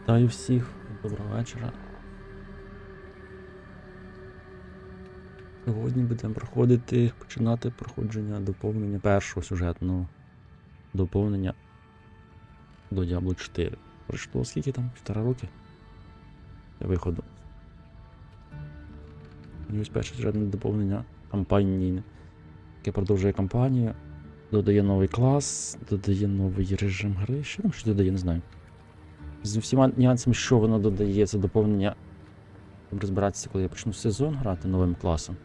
Вітаю всіх, доброго вечора. Сьогодні будемо починати проходження доповнення першого сюжетного доповнення до Diablo 4. Пройшло скільки там? 1,5 роки для виходу. І ось перше сюжетне доповнення кампанійне, яке продовжує кампанію, додає новий клас, додає новий режим гри. Що там щось додає, не знаю. З всіма нюансами, що воно додає, це доповнення. Буду розбиратися, коли я почну сезон грати новим класом.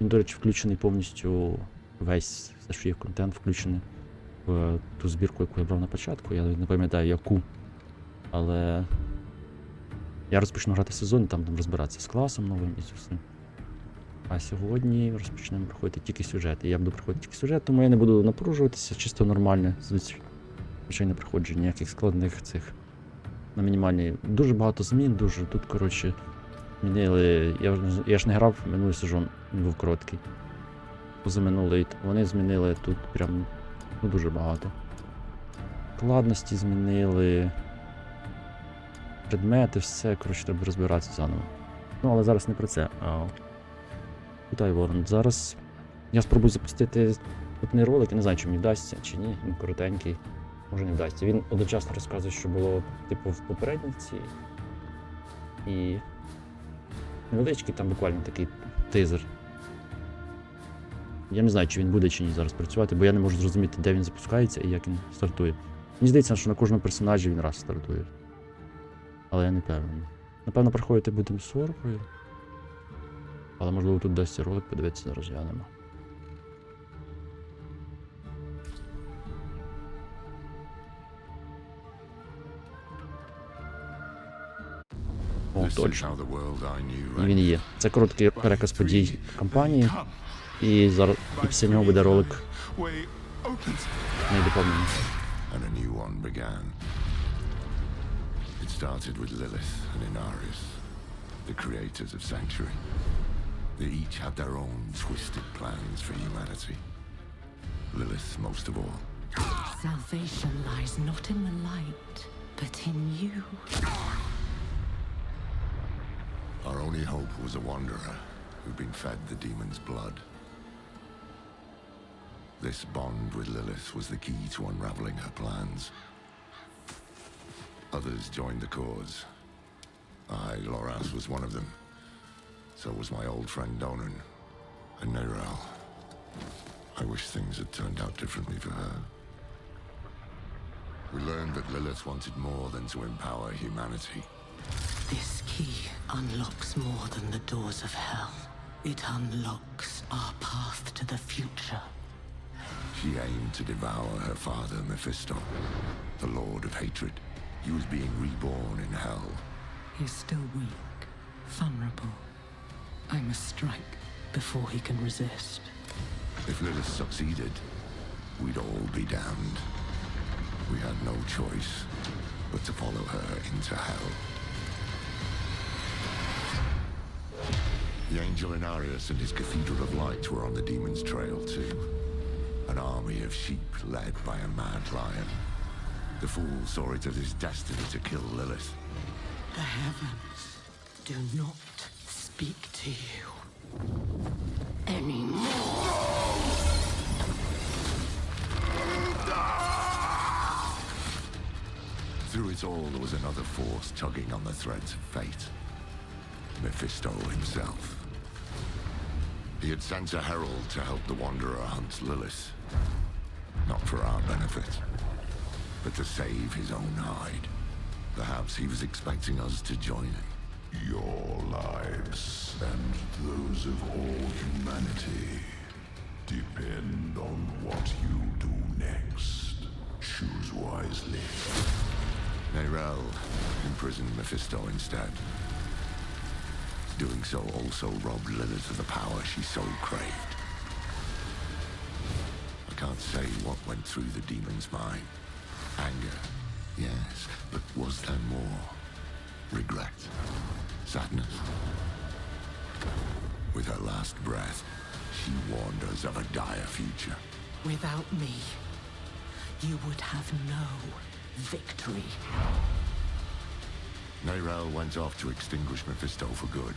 Він, до речі, включений повністю весь, все, що є в контент, включений в ту збірку, яку я брав на початку. Я не пам'ятаю яку. Але я розпочну грати сезон і там будемо розбиратися з класом новим і з усім. А сьогодні розпочнемо проходити тільки сюжет. І я буду проходити тільки сюжет, тому я не буду напружуватися, чисто нормальне, звичайне проходження, ніяких складних цих на мінімальній. Дуже багато змін, дуже. Тут, коротше, змінили. Я ж не грав минулий сезон, він був короткий. Позаминулий. Вони змінили тут прям дуже багато. Складності змінили. Предмети, все, коротше, треба розбиратися заново. Ну, але зараз не про це. Вітаю, Ворон. Зараз я спробую запустити одний ролик, я не знаю, чи мені вдасться, чи ні. Він коротенький. Може не вдасться. Він одночасно розказує, що було типу в попередниці. І невеличкий там буквально такий тизер. Я не знаю, чи він буде чи ні зараз працювати, бо я не можу зрозуміти, де він запускається і як він стартує. Мені здається, що на кожному персонажі він раз стартує. Але я не певний. Напевно, проходити будемо з Оркою. Але можливо тут дасться ролик, подивитися, зараз глянемо. О, точно. І він є. Це короткий переказ подій кампанії. І зараз після нього буде ролик недоповнений. It started with Lilith and Inarius, the creators of Sanctuary. They each had their own twisted plans for humanity. Lilith most of all. Salvation lies not in the light, but in you. Our only hope was a wanderer who'd been fed the demon's blood. This bond with Lilith was the key to unraveling her plans. Others joined the cause. I, Loras, was one of them. So was my old friend Donan and Neyrel. I wish things had turned out differently for her. We learned that Lilith wanted more than to empower humanity. This key unlocks more than the doors of hell. It unlocks our path to the future. She aimed to devour her father, Mephisto, the Lord of Hatred. He was being reborn in hell. He's still weak, vulnerable. I must strike before he can resist. If Lilith succeeded, we'd all be damned. We had no choice but to follow her into hell. The angel Inarius and his Cathedral of Light were on the demon's trail too. An army of sheep led by a mad lion. The fool saw it as his destiny to kill Lilith. The heavens do not speak to you anymore. Through it all, there was another force tugging on the threads of fate. Mephisto himself. He had sent a herald to help the Wanderer hunt Lilith. Not for our benefit, but to save his own hide. Perhaps he was expecting us to join him. Your lives and those of all humanity depend on what you do next. Choose wisely. Neyrel imprisoned Mephisto instead. Doing so also robbed Lilith of the power she so craved. I can't say what went through the demon's mind. Anger, yes, but was there more? Regret? Sadness? With her last breath, she warned us of a dire future. Without me, you would have no victory. Neyrelle went off to extinguish Mephisto for good.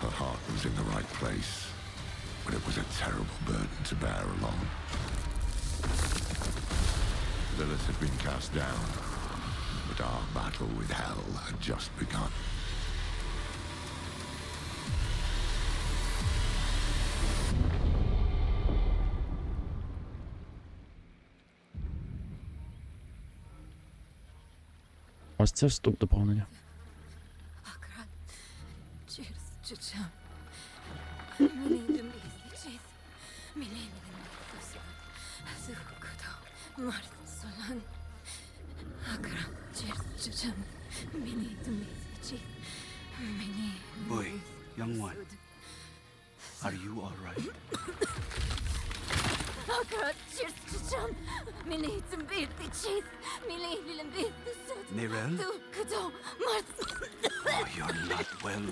Her heart was in the right place, but it was a terrible burden to bear alone. Lilith had been cast down, but our battle with Hell had just begun. Ось це вступ доповнення. Akkurat. Cheers, chicham. Minidum izlichis. Minidum izlichis. Zukudo. Martsolan. Akkurat. Cheers, chicham. Minidum izlichis. Minidum. Boy, young one. Are you all right? Akkurat. Cheers, chicham. Minidum izlichis. Minidum izlichis. Neyrelle? Zukudo. Martsolan. Oh, you're not well.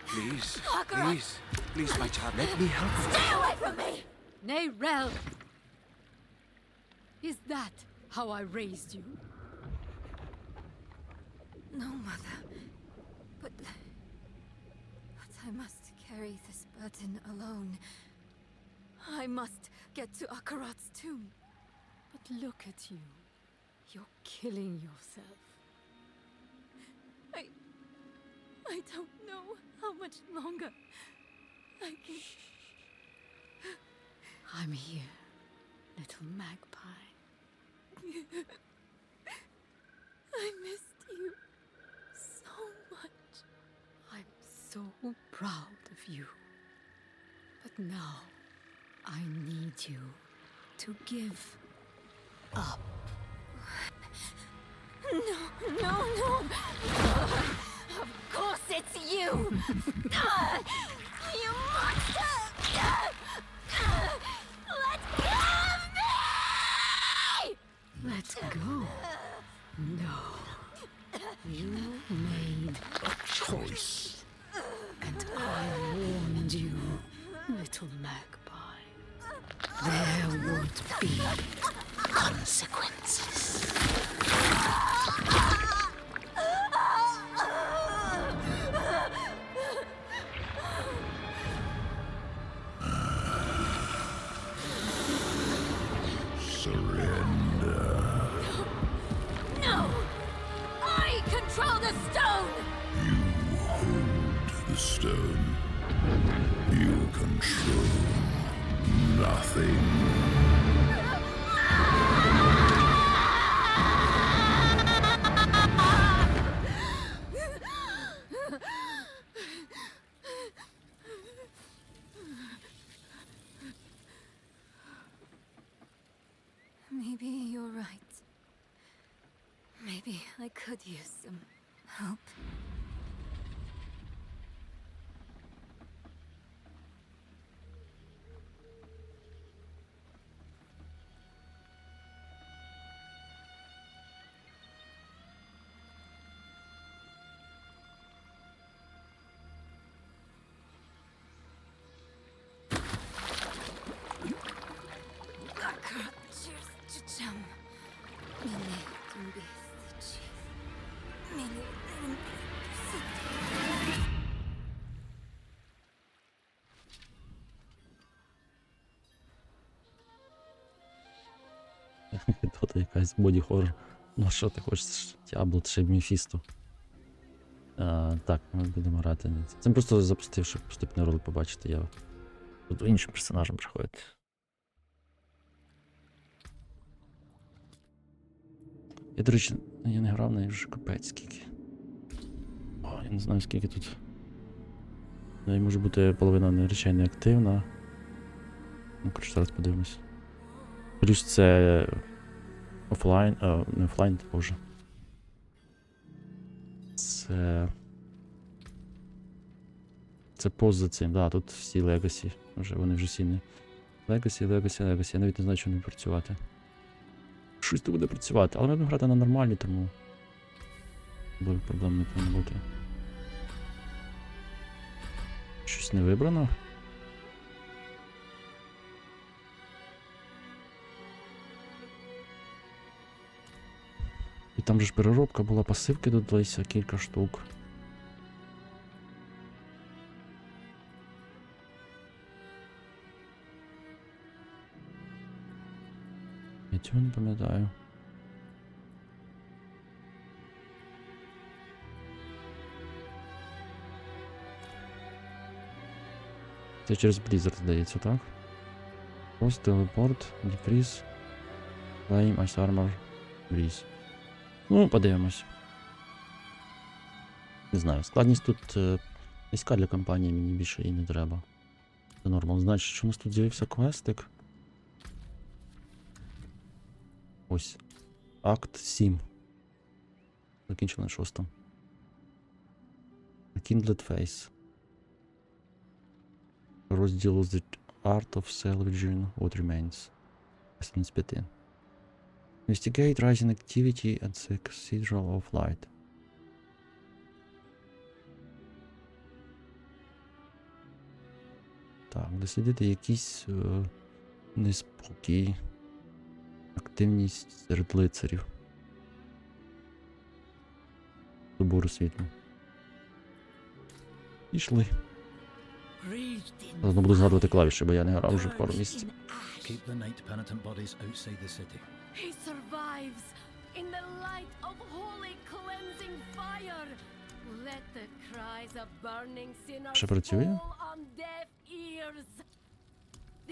Please, Akira! please, my child, let me help you. Stay away from me! Neyrelle! Is that how I raised you? No, Mother. But I must carry this burden alone. I must get to Akarat's tomb. But look at you. You're killing yourself. I don't know how much longer I can... I'm here, little magpie. I missed you so much. I'm so proud of you. But now, I need you to give up. No. Of course it's you! You monster! Let go of me! Let go. No. You made a choice. And I warned you, little magpie. There would be consequences. Surrender. No! I control the stone! You hold the stone. You control nothing. Maybe you're right. Maybe I could use some help. Тут якась боді-хоррор. Ну що ти хочеш? Diablo чи Мефісто. Так, ми будемо грати. Це просто запустив, щоб вступний ролик побачити. Я тут іншим персонажем приходить. Я, до речі, я не грав на вже капець скільки. О, я не знаю скільки тут. Може бути половина речей неактивна. Ну, коротше, зараз подивимось. Плюс це офлайн, не офлайн, типу вже. Це поза цим, да, тут всі легасі. Вони вже всі не. Легасі. Я навіть не знаю, чому не працювати. Щось тут буде працювати, але ми будемо грати на нормальні, тому проблем не повинно бути. Щось не вибрано. там же ж переробка була, пасивки додалися кілька штук. Я цього не пам'ятаю. Це через Blizzard, здається, так? Post, телепорт, дефріз, Flame, Ice Armor, Breeze. Ну, подивимось. Не знаю, складність тут низька для кампанії, мені більше і не треба. Це нормал. Значить, що у нас тут з'явився квестик? Ось. Акт 7. Закінчено 6. Kindled Face. Розділ The Art of Salvaging What Remains. З 5. Investigate rising activity at the Cathedral of Light. Так, дослідити якісь неспокій. Активність серед лицарів. Собору світла. Пішли. Заодно буду згадувати клавіші, бо я не грав вже пару місяців. Keep the night penitent bodies outside the city. He survives in the light of holy cleansing fire. Let the cries of burning sinners Ще працює? fall on deaf ears.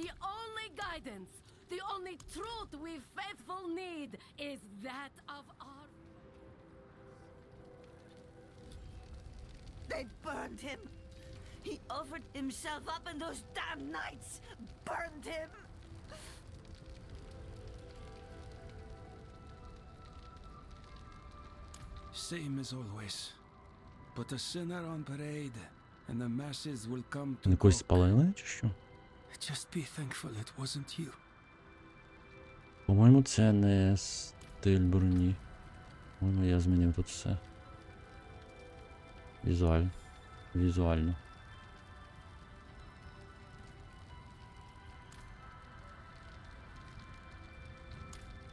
The only guidance, the only truth we faithful need is that of our... They burned him. He offered himself up and those damn knights burned him. Same as always. Put a sinner on parade, and the masses will come to Не когось go. спалили, чи що? Just be thankful it wasn't you. По-моєму, це не стиль броні. По-моєму, я змінив тут все. Візуально.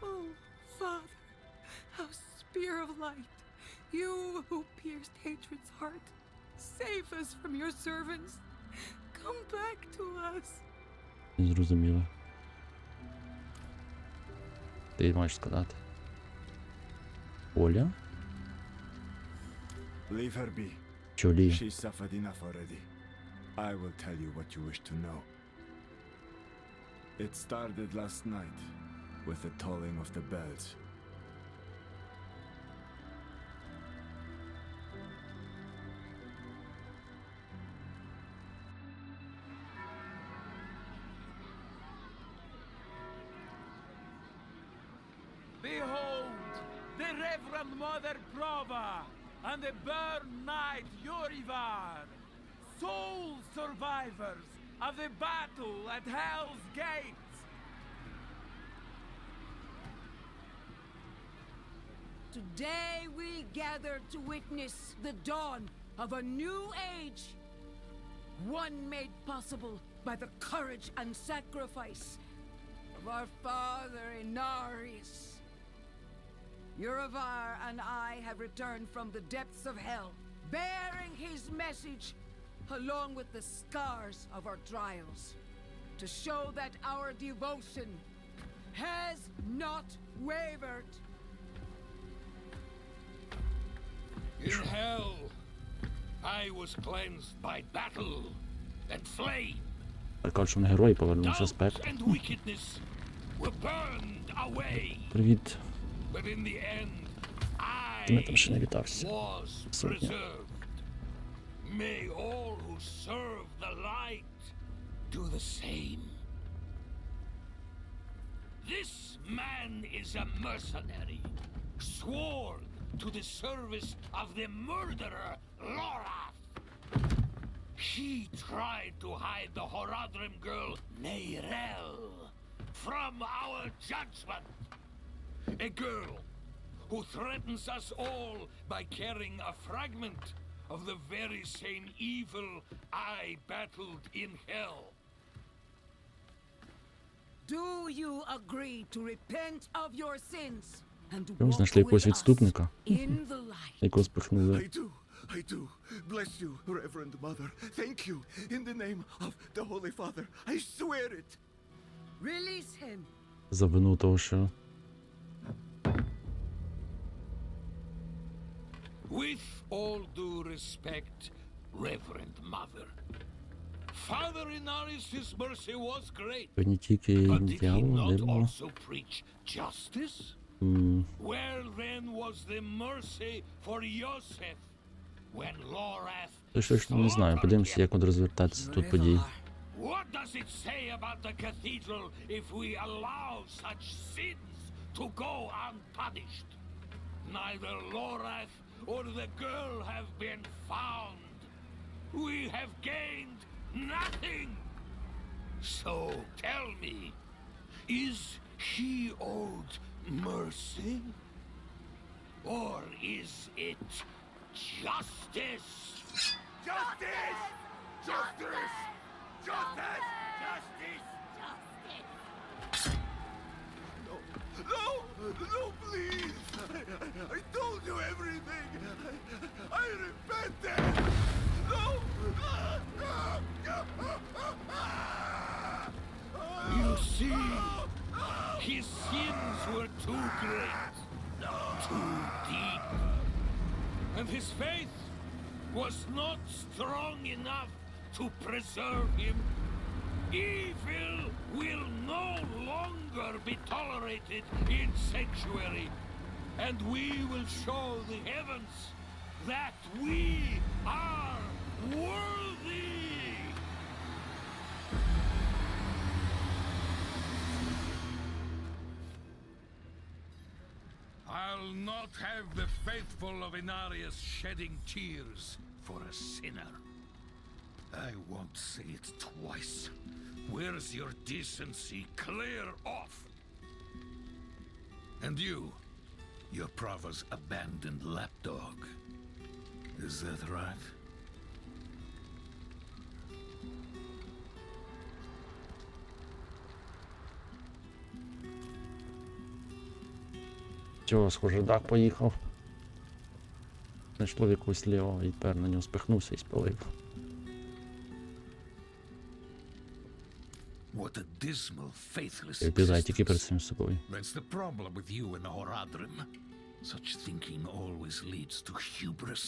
Oh, Father, how spear of light, you who pierced hatred's heart, save us from your servants. Come back to us. Не зрозуміло. Ти маєш сказати. Оля? Leave her be. Чолі. She's suffered enough already. I will tell you what you wish to know. It started last night with the tolling of the bells. Behold, the Reverend Mother Prova and the Burn Knight Yorivar, sole survivors of the battle at Hell's Gates. Today we gather to witness the dawn of a new age. One made possible by the courage and sacrifice of our father Inarius. Yuravar and I have returned from the depths of hell, bearing his message along with the scars of our trials, to show that our devotion has not wavered. In hell, I was cleansed by battle and flame. Кажуть, що вони герої повернувся з Doubts пекла. and wickedness were burned away. Привіт. But in the end, Ти мене I там ще не вітався. was Сотня. preserved. May all who serve the light do the same. This man is a mercenary, sworn to the service of the murderer Lorath. He tried to hide the Horadrim girl Neyrel from our judgment. A girl who threatens us all by carrying a fragment of the very same evil I battled in hell. Do you agree to repent of your sins and Ви walk знайшли якогось with us відступника, in the light. якого спихнули. I do. Bless you, Reverend Mother. Thank you. In the name of the Holy Father, I swear it. Release him. За вину того, що... With all due respect, Reverend Mother, Father Inaris' mercy was great, Не тільки but did he Діабло, not Дибло. also preach justice? Where then was the mercy for Yosef when Lorath Точно не знаю, slaughtered подивимося, him? як буде розвертатися тут події. What does it say about the cathedral if we allow such sins to go unpunished? Neither Lorath or the girl have been found. We have gained nothing. So tell me, is he owed mercy? Or is it justice? Justice! Justice! Justice! Justice! No! No, please! I told you everything! I repented! No! You see, his sins were too great, too deep, and his faith was not strong enough to preserve him. Evil will no longer be tolerated in sanctuary, and we will show the heavens that we are worthy. I'll not have the faithful of Inarius shedding tears for a sinner. I won't say it twice. Where's your decency? Clear off! And you, your Prava's abandoned lapdog. Is that right? Чого, схоже, дак поїхав. Знайшло якогось лівого і тепер на нього спихнувся і спалив. What a dismal, faithless Відповідає тільки перед existence. самим собою. That's the problem with you and Horadrim. Such thinking always leads to hubris,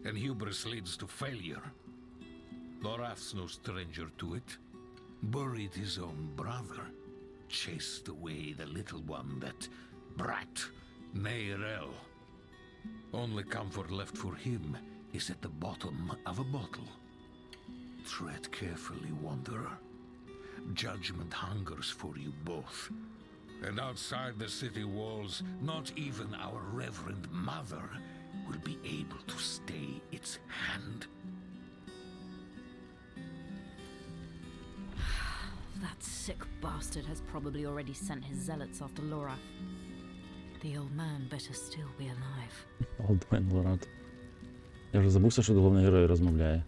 and hubris leads to failure. Lorath's no stranger to it. Buried his own brother. Chased away the little one, that brat, Neirel. Only comfort left for him is at the bottom of a bottle. Tread carefully, wanderer. Judgment hungers for you both. And outside the city walls, not even our Reverend Mother will be able to stay its hand. That sick bastard has probably already sent his zealots after Lorath. The old man better still be alive. Олдмен Лорат. Я вже забувся, що головний герой розмовляє.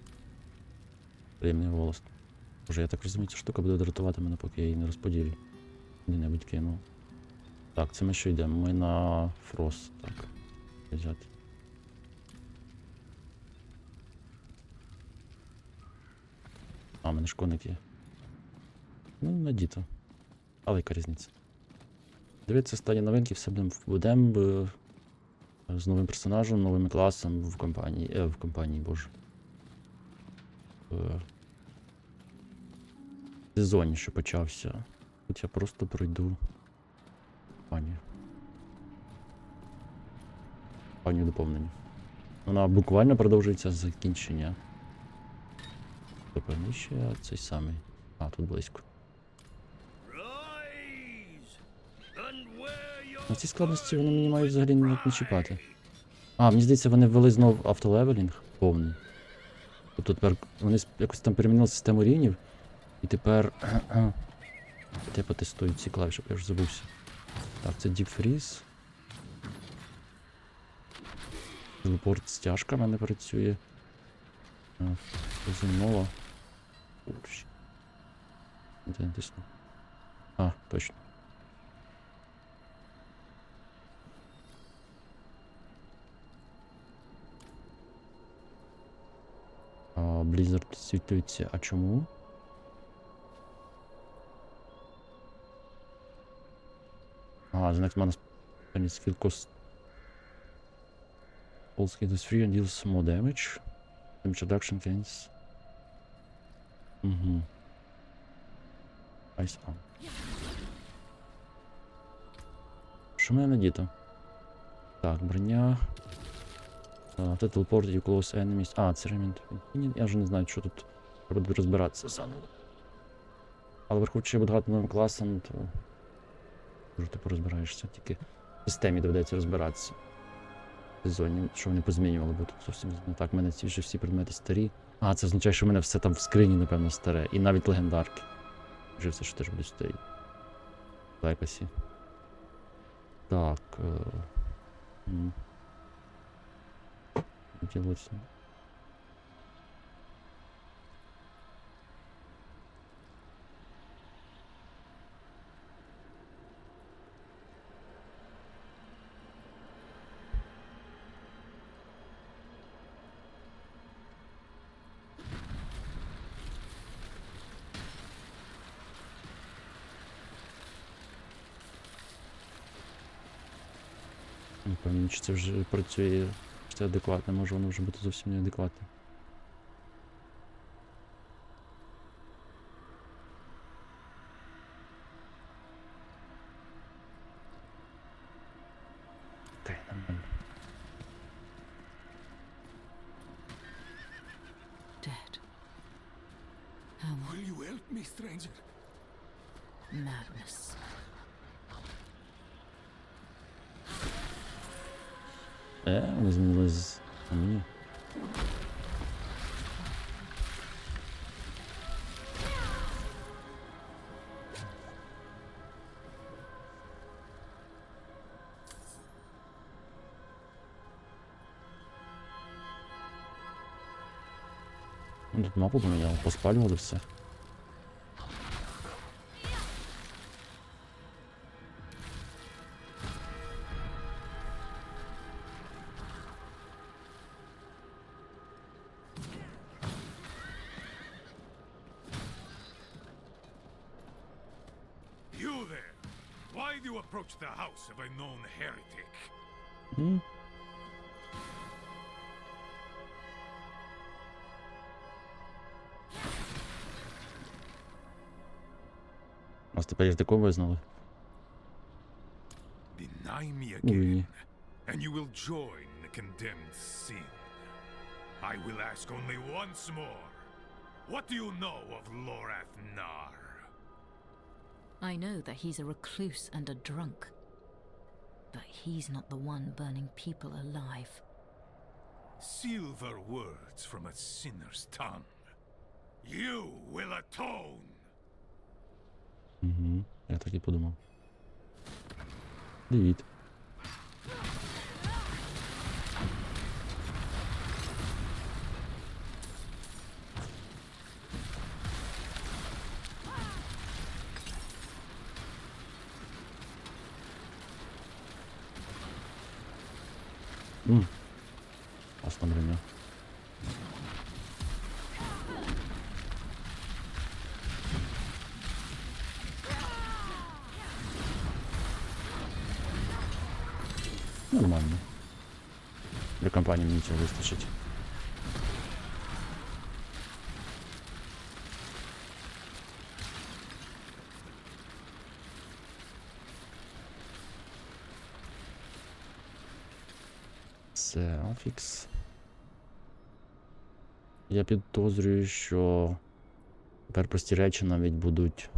Приємний голос. Боже, я так розумію, ця штука буде дратувати мене, поки я її не розподілю. Де-небудь кину. Так, це ми що йдемо? Ми на Фрост. Так. Взяти. А, в мене ж коник є. Ну, надіто. Але яка різниця? Дивіться, останні новинки, все будемо з новим персонажем, новим класом в компанії, боже. В сезоні, що почався. Тут я просто пройду кампанію доповнення. Вона буквально продовжується з закінчення. Тобто ще цей самий. А, тут близько. На цій складності вони мені мають взагалі ніяк не чіпати. А, мені здається, вони ввели знов автолевелінг повний. Тобто тепер вони якось там перемінили систему рівнів. І тепер... Я потестую ці клавіші, я вже забувся. Так, це Deep Freeze. Телепорт стяжка в мене працює. Зимова. Де натисну? А, точно. висвітлюється. А чому? Ага, the next mana spell skill cost all skill is free and deals more damage. Damage reduction gains. Угу. Ice arm. Що в мене надіто? Так, броня. Це телепорт, you close enemies. А, це ремінт. Я вже не знаю, що тут треба розбиратися заново. Але враховуючи, я буду грати новим класом, то дуже ти порозбираєшся. Тільки в системі доведеться розбиратися. В сезоні, що вони позмінювали, бо тут зовсім не так. У мене ці вже всі предмети старі. А, це означає, що в мене все там в скрині, напевно, старе. І навіть легендарки. Вже все, що теж буде стоїть. Легасі. Так. Ділося. Не пам'ятаю, чи це вже працює, чи це адекватне, може воно вже бути зовсім неадекватне. Окей, нормально. Dead. How Will you help me, stranger? madness. Вони змінились на мені. Тут мапу поміняли, поспалювали все. You there! Why do you approach the house of a known heretic? Нас тепер їх такого визнали. Deny me Ні. again, and you will join the condemned sin. I will ask only once more. What do you know of Lorath Nar? I know that he's a recluse and a drunk. But he's not the one burning people alive. Silver words from a sinner's tongue. You will atone! Угу, я так і подумав. Привіт. Класна броня. Нормально. Для компанії мені цього вистачить. Це афікс. Я підозрюю, що тепер прості речі навіть будуть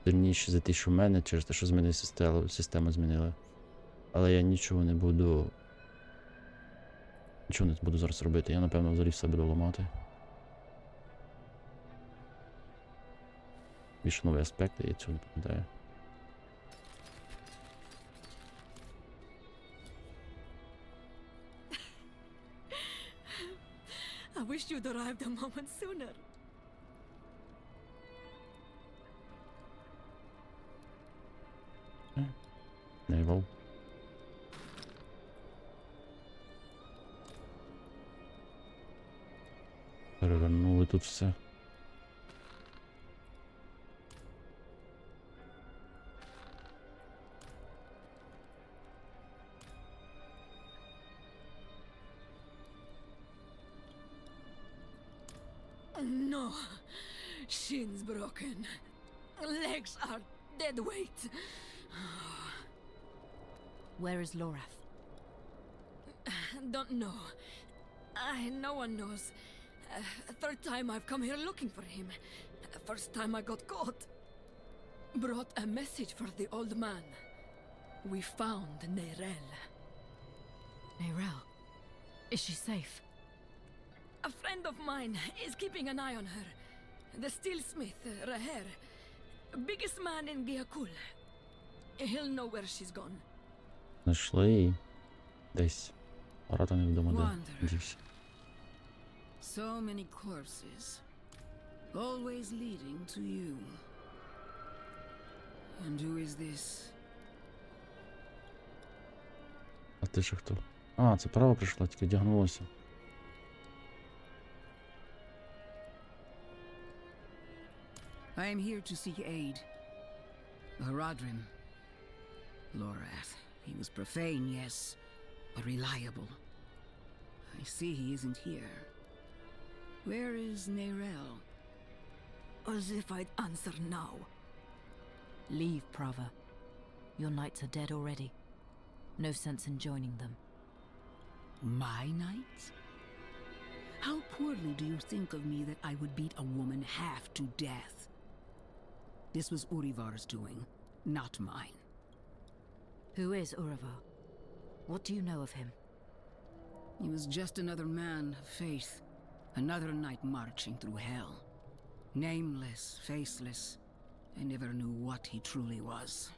сильніші за ті, що в мене, через те, що змінили систему змінили. Але я нічого не буду зараз робити. Я, напевно, взагалі все буду ламати. Більше нові аспекти, я цього не пам'ятаю. I wish you'd arrived a moment sooner. Naval. Перевернули тут все. No. Shins broken. Legs are dead weight. Where is Lorath? Don't know. No one knows. Third time I've come here looking for him. First time I got caught. Brought a message for the old man. We found Neyrelle. Neyrelle? Is she safe? A friend of mine is keeping an eye on her. The steelsmith, Raher. Biggest man in Giakul. He'll know where she's gone. Знайшли її. Десь. Рата невідомо де. Дівся. So many corpses. Always leading to you. And who is this? А ти ще хто? А, це право прийшла, тільки вдягнулася. I am here to seek aid. Haradrim. Lorath. He was profane, yes, but reliable. I see he isn't here. Where is Neyrelle? As if I'd answer now. Leave, Prava. Your knights are dead already. No sense in joining them. My knights? How poorly do you think of me that I would beat a woman half to death? This was Urivar's doing, not mine. Who is Urivar? What do you know of him? He was just another man of faith. Another knight marching through hell. Nameless, faceless. I never knew what he truly was.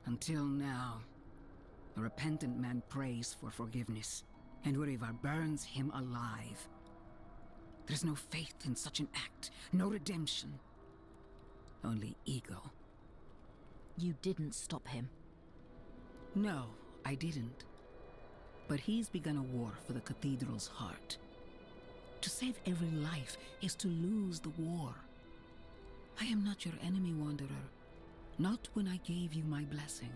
Until now. A repentant man prays for forgiveness, and Urivar burns him alive. There's no faith in such an act, no redemption. Only ego. You didn't stop him. No, I didn't. But he's begun a war for the cathedral's heart. To save every life is to lose the war. I am not your enemy, Wanderer. Not when I gave you my blessing.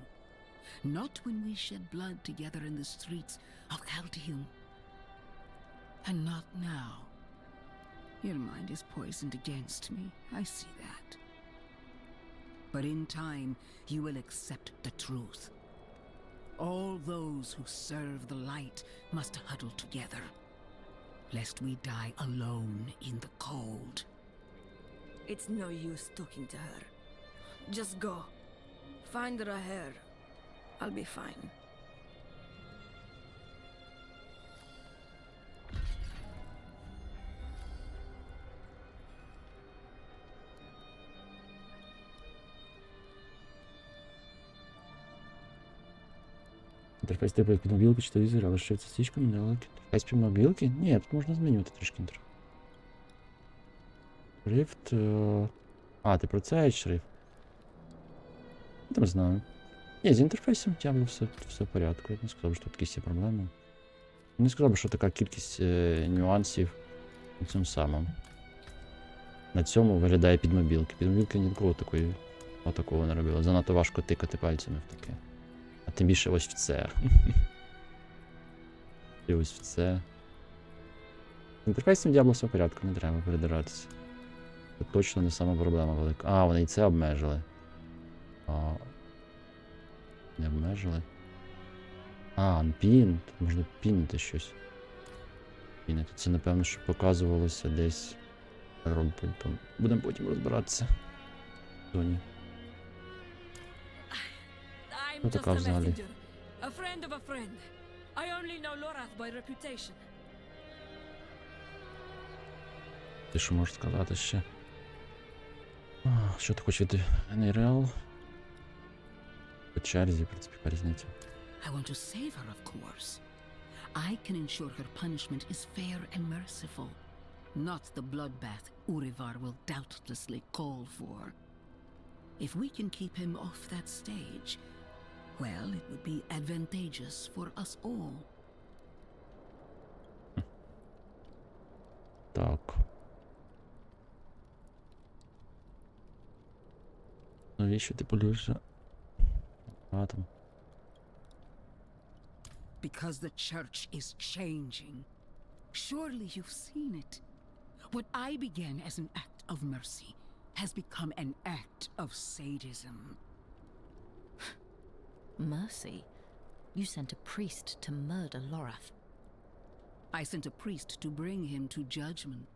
Not when we shed blood together in the streets of Chaldeum. And not now. Your mind is poisoned against me, I see that. But in time, you will accept the truth. All those who serve the light must huddle together, lest we die alone in the cold. It's no use talking to her. Just go. Find Raher. I'll be fine. Інтерфейс типу як підмобілки чи телевізор, але ще це стічка недалеко. Інтерфейс підмобілки? Ні, тут можна змінювати трішки інтерфейс. Шрифт... А, ти про цей шрифт? Там знаю. Ні, з інтерфейсом Diablo все в порядку. Я не сказав, що тут якісь є проблеми. Не сказав, що така кількість нюансів на цьому самому. На цьому виглядає підмобілки. Підмобілки ніколи такого не робила. Занадто важко тикати пальцями в таке. А тим більше ось в це. І ось в це. З інтерфейсом Diablo все в порядку, не треба передиратися. Це точно не сама проблема велика. А, вони і це обмежили. Не обмежили. Unpin. Тут можна пінити щось. Пінити. Це, напевно, що показувалося десь. Будемо потім розбиратися. Зоні. I'm just a messenger. A friend of a friend. I only know Lorath by reputation. Ти що можеш сказати ще? Що ти хочеш від Neyrelle? По черзі, в принципі, яка різниця. I want to save her, of course. I can ensure her punishment is fair and merciful. Not the bloodbath Urivar will doubtlessly call for. If we can keep him off that stage, well, it would be advantageous for us all. Так. Навіщо ти полюєш? Атом. Because the church is changing. Surely you've seen it. What I began as an act of mercy has become an act of sadism. Mercy? You sent a priest to murder Lorath. I sent a priest to bring him to judgment.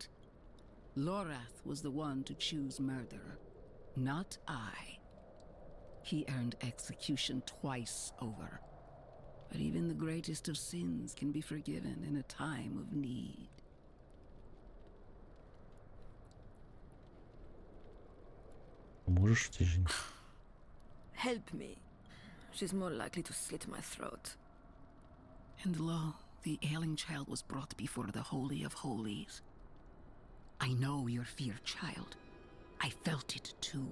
Lorath was the one to choose murder, not I. He earned execution twice over. But even the greatest of sins can be forgiven in a time of need. Можеш цій жінці? Help me. She's more likely to slit my throat. And lo, the ailing child was brought before the Holy of Holies. I know your fear, child. I felt it too.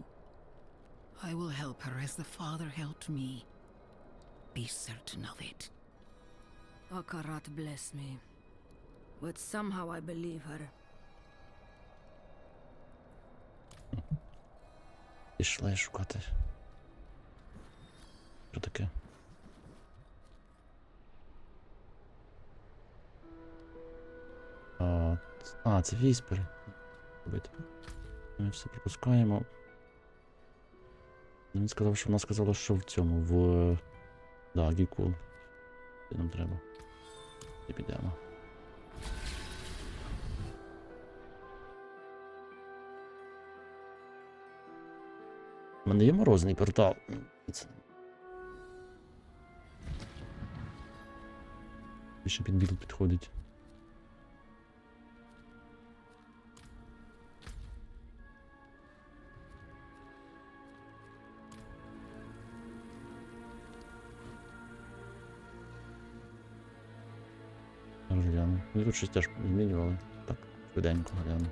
I will help her as the Father helped me. Be certain of it. Akarat bless me. But somehow I believe her. Пішли шукати. Що таке? Це віспери. Ми все пропускаємо. Він сказав, що вона сказала, що в цьому, в... Да, Гікул. Де нам треба. І підемо. У мене є морозний портал. Більше під білд підходить. Гляну. Ну тут щось теж змінювали. Так, швиденько гляну.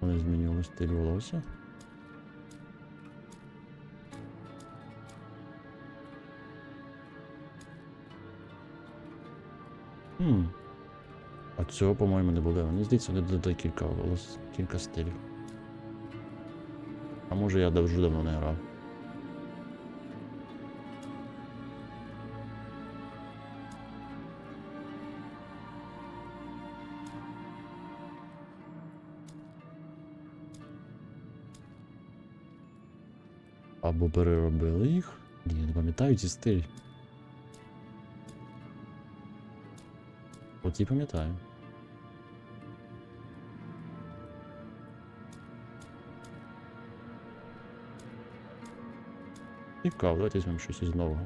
Вони змінювали стиль волосся. А цього, по-моєму, не буде. Мені здається, вони додали кілька стилів. А може я дуже давно не грав. Або переробили їх. Ні, я не пам'ятаю ці стилі. Оці пам'ятаю. Цікаво, давайте візьмемо щось із нового.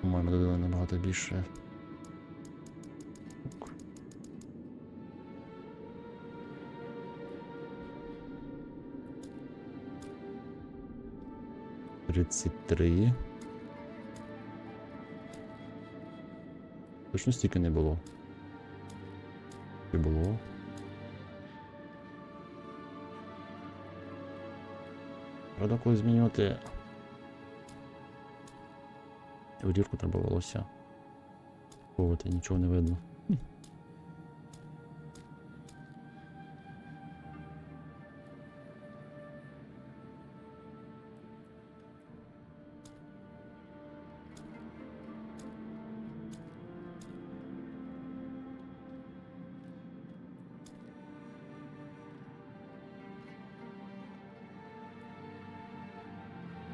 По-моєму, додали набагато більше. $33. Точно стільки не було. Чи було? Правда, коли змінювати в дірку треба волосся. Ховати, нічого не видно.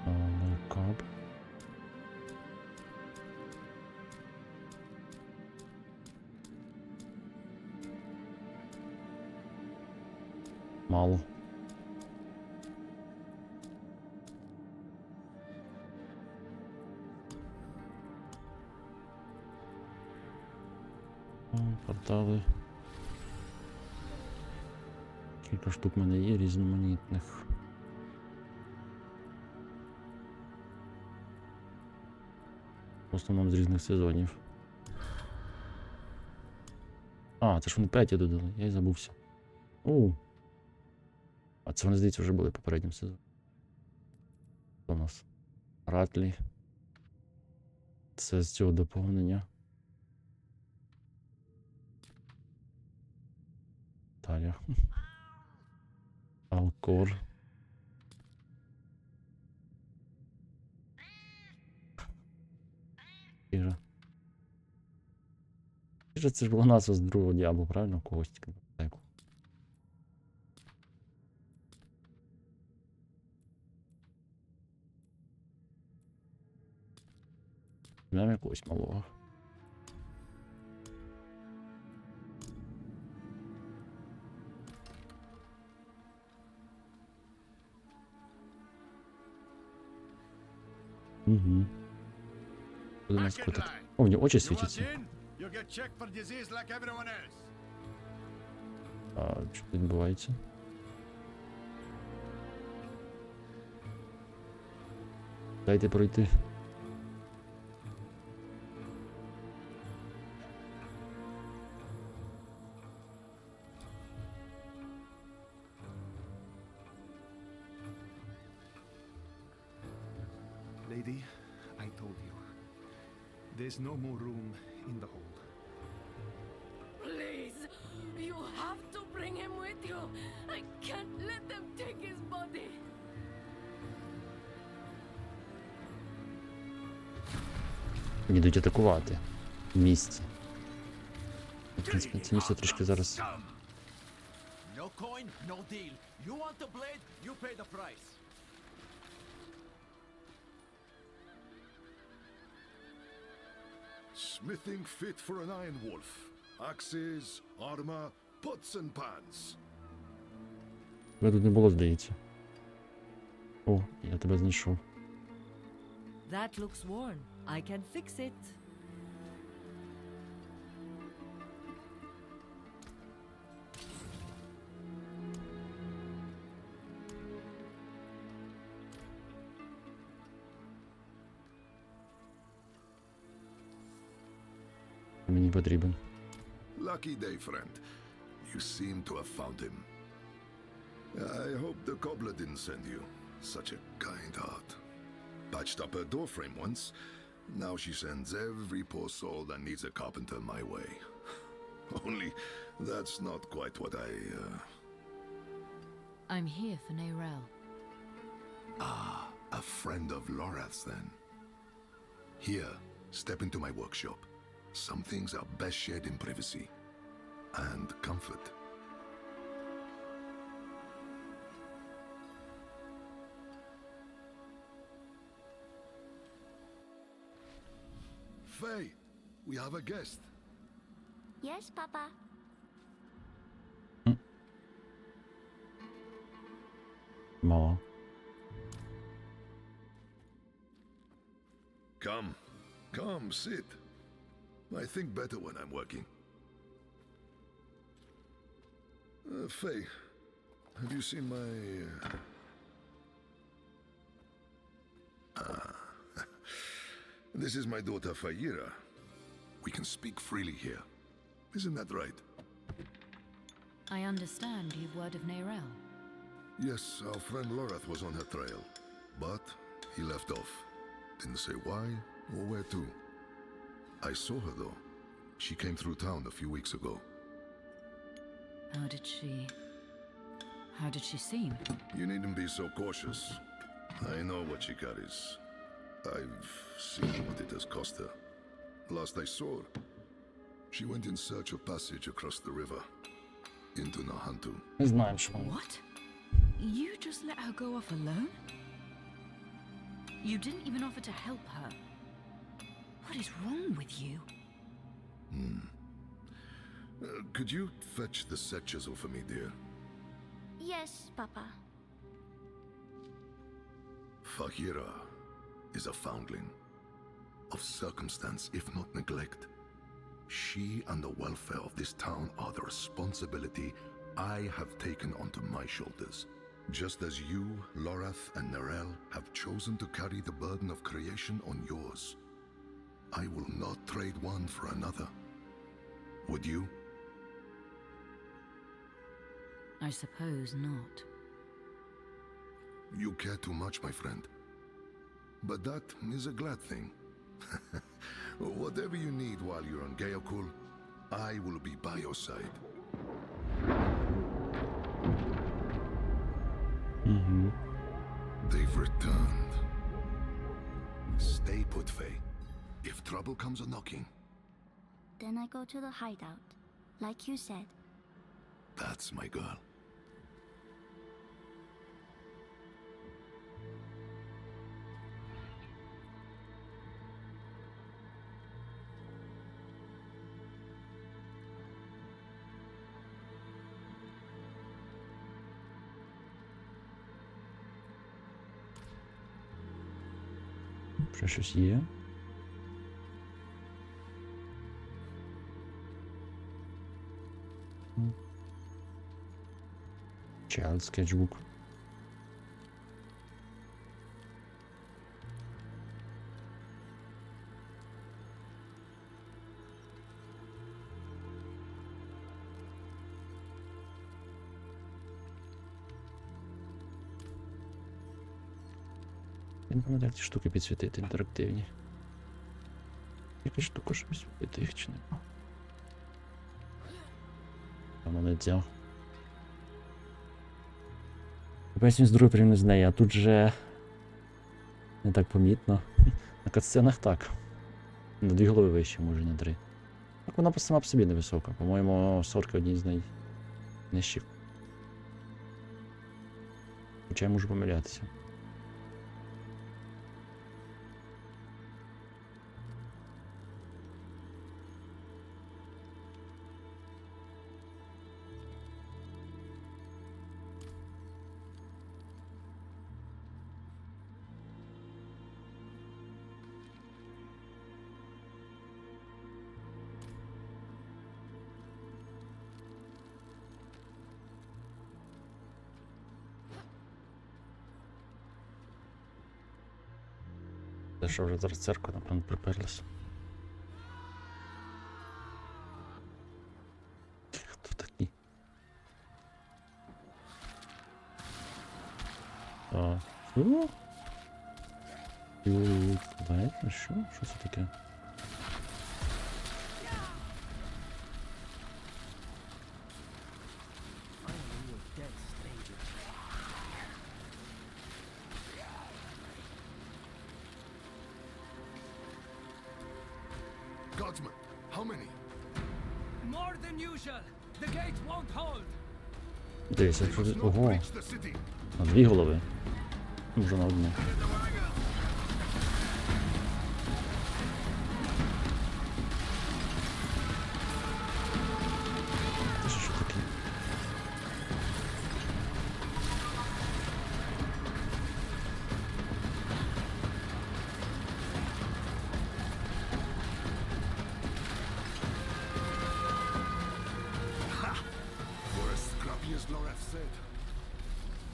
Мейкап. Мало. Портали. Кілька штук в мене є різноманітних. В основному з різних сезонів. А, це ж вони 5 додали, я й забувся. А це вони, здається, вже були в попередньому сезоні. Що у нас? Ратлі. Це з цього доповнення. Таля. Алкор. Кіра. Кіра, це ж була назва з другого Diablo, правильно? Когось тільки. Так. Візьмемо якогось малого. Угу. Будемо скрутити. О, в нього очі світяться. А що відбувається? Дайте пройти. Lady, I told you. There's no more room in the hold. Please, you have to bring him with you. I can't let them take his body. Мені йдуть атакувати. В місті. В принципі, це місце трішки зараз. No coin, no deal. You want the blade, you pay the price. Smithing fit for an iron wolf. Axes, armor, pots and pans. Тебе тут не було, здається. О, я тебе знайшов. That looks worn. I can fix it. Мені потрібен. Lucky day, friend. You seem to have found him. I hope the cobbler didn't send you. Such a kind heart. Patched up her doorframe once. Now she sends every poor soul that needs a carpenter my way. Only that's not quite what I'm here for Neyrelle. Ah, a friend of Lorath's then. Here, step into my workshop. Some things are best shared in privacy. And comfort. Faye, we have a guest. Yes, Papa. Мало. Come, sit. I think better when I'm working. Faye, have you seen my... This is my daughter, Fayira. We can speak freely here. Isn't that right? I understand you've word of Neyrelle. Yes, our friend Lorath was on her trail. But he left off. Didn't say why or where to. I saw her though. She came through town a few weeks ago. How did she seem? You needn't be so cautious. I know what she carries. I've seen what it has cost her. Last I saw her, she went in search of passage across the river. Into Nahantu. Не знаємо, що вона. What? You just let her go off alone? You didn't even offer to help her. What is wrong with you? Could you fetch the set chisel for me, dear? Yes, Papa. Fahira is a foundling. Of circumstance, if not neglect. She and the welfare of this town are the responsibility I have taken onto my shoulders. Just as you, Lorath, and Nerel have chosen to carry the burden of creation on yours. I will not trade one for another. Would you? I suppose not. You care too much, my friend. But that is a glad thing. Whatever you need while you're on Geokul, I will be by your side. They've returned. Stay put, Faye. If trouble comes a-knocking, Then I go to the hideout, like you said. that's my girl. Ще щось є. Child sketchbook. Я не пам'ятаю, як ці штуки підсвітити інтерактивні. Якась штука, щоб підсвітити їх чи не? Там не ця. Поясню з другої порівняно з нею, а тут же не так помітно. На катсценах так. На 2 голови вище, може на 3. Так вона сама по собі невисока. По-моєму, сорки одні з найнижчих. Хоча я можу помилятися. Це що вже зараз церква, напевно, приперлася. Хто такі? А, що? Знаєте, що? Що це таке? Guardsmen, how many? More than usual. The gate won't hold. Дивіться, що тут. Ого. На 2 голови. Може на одну. Це що таке? We're as scrappy as Lorath said.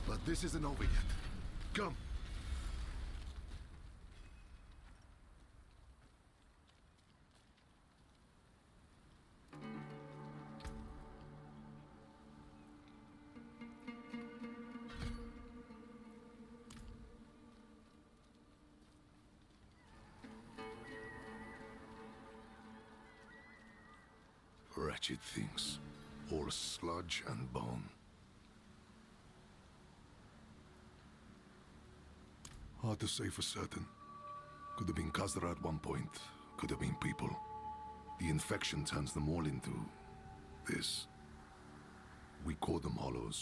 But this isn't over yet. Come. Wretched things, all sludge and bone. Hard to say for certain. Could have been Khazra at one point, could have been people. The infection turns them all into this. We call them hollows.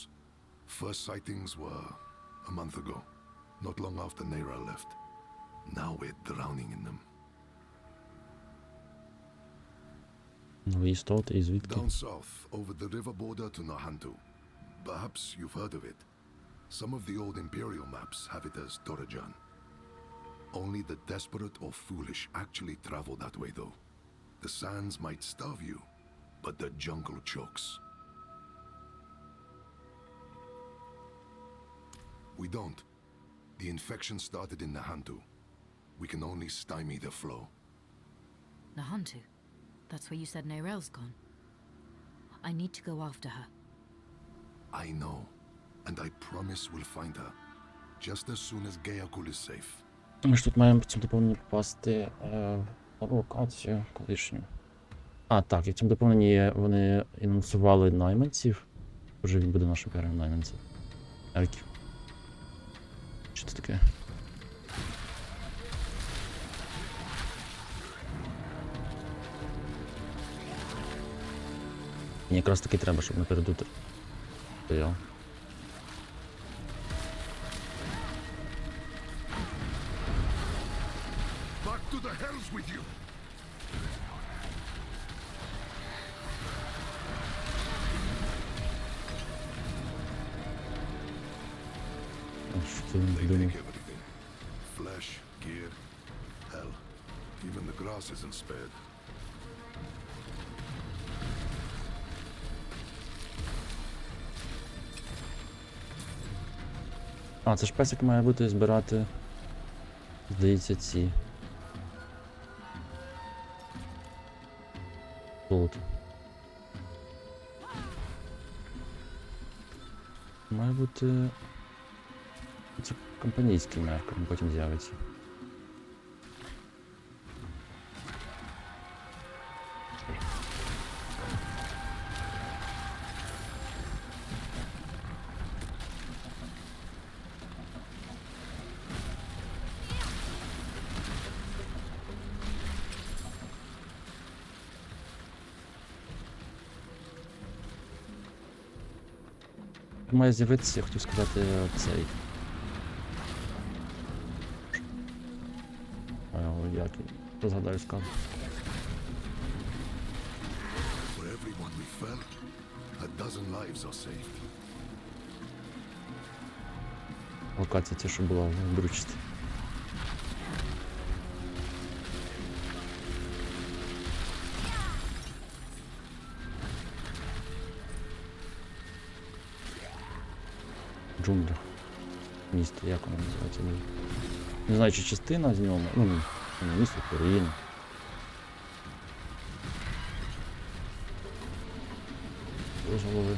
First sightings were a month ago, not long after Neira left. Now we're drowning in them. Нові істоти і звідки? Down south, over the river border to Nahantu. Perhaps you've heard of it. Some of the old Imperial maps have it as Torajan. Only the desperate or foolish actually travel that way, though. The sands might starve you, but the jungle chokes. We don't. The infection started in Nahantu. We can only stymie the flow. Nahantu? That's where you said Neyrel's gone. I need to go after her. I know, and I promise we'll find her. Just as soon as Geakul is safe. Ми ж тут маємо в цьому доповненні попасти в локацію колишню. А, так, і в цьому доповненні вони анонсували найманців. Отже, він буде нашим першим найманцем. Ельків. Що це таке? Мені якраз таки треба, щоб напереду стояв. Back to the hells with you! Що це він They придумав? take everything. Flesh, gear, hell. Even the grass isn't spared. А, це ж песик має бути збирати, здається, ці. Золото. Має бути... Це компанійський м'яко, він потім з'явиться. Має з'явитися, я хотів сказати, цей. Як я згадаю скажу. For everyone we fell, a dozen lives are saved. Локація ця, що була в Бручці. Джунгля. Місто, як воно називається? Не знаю, чи частина з нього, ну, місто, Україна. З голови.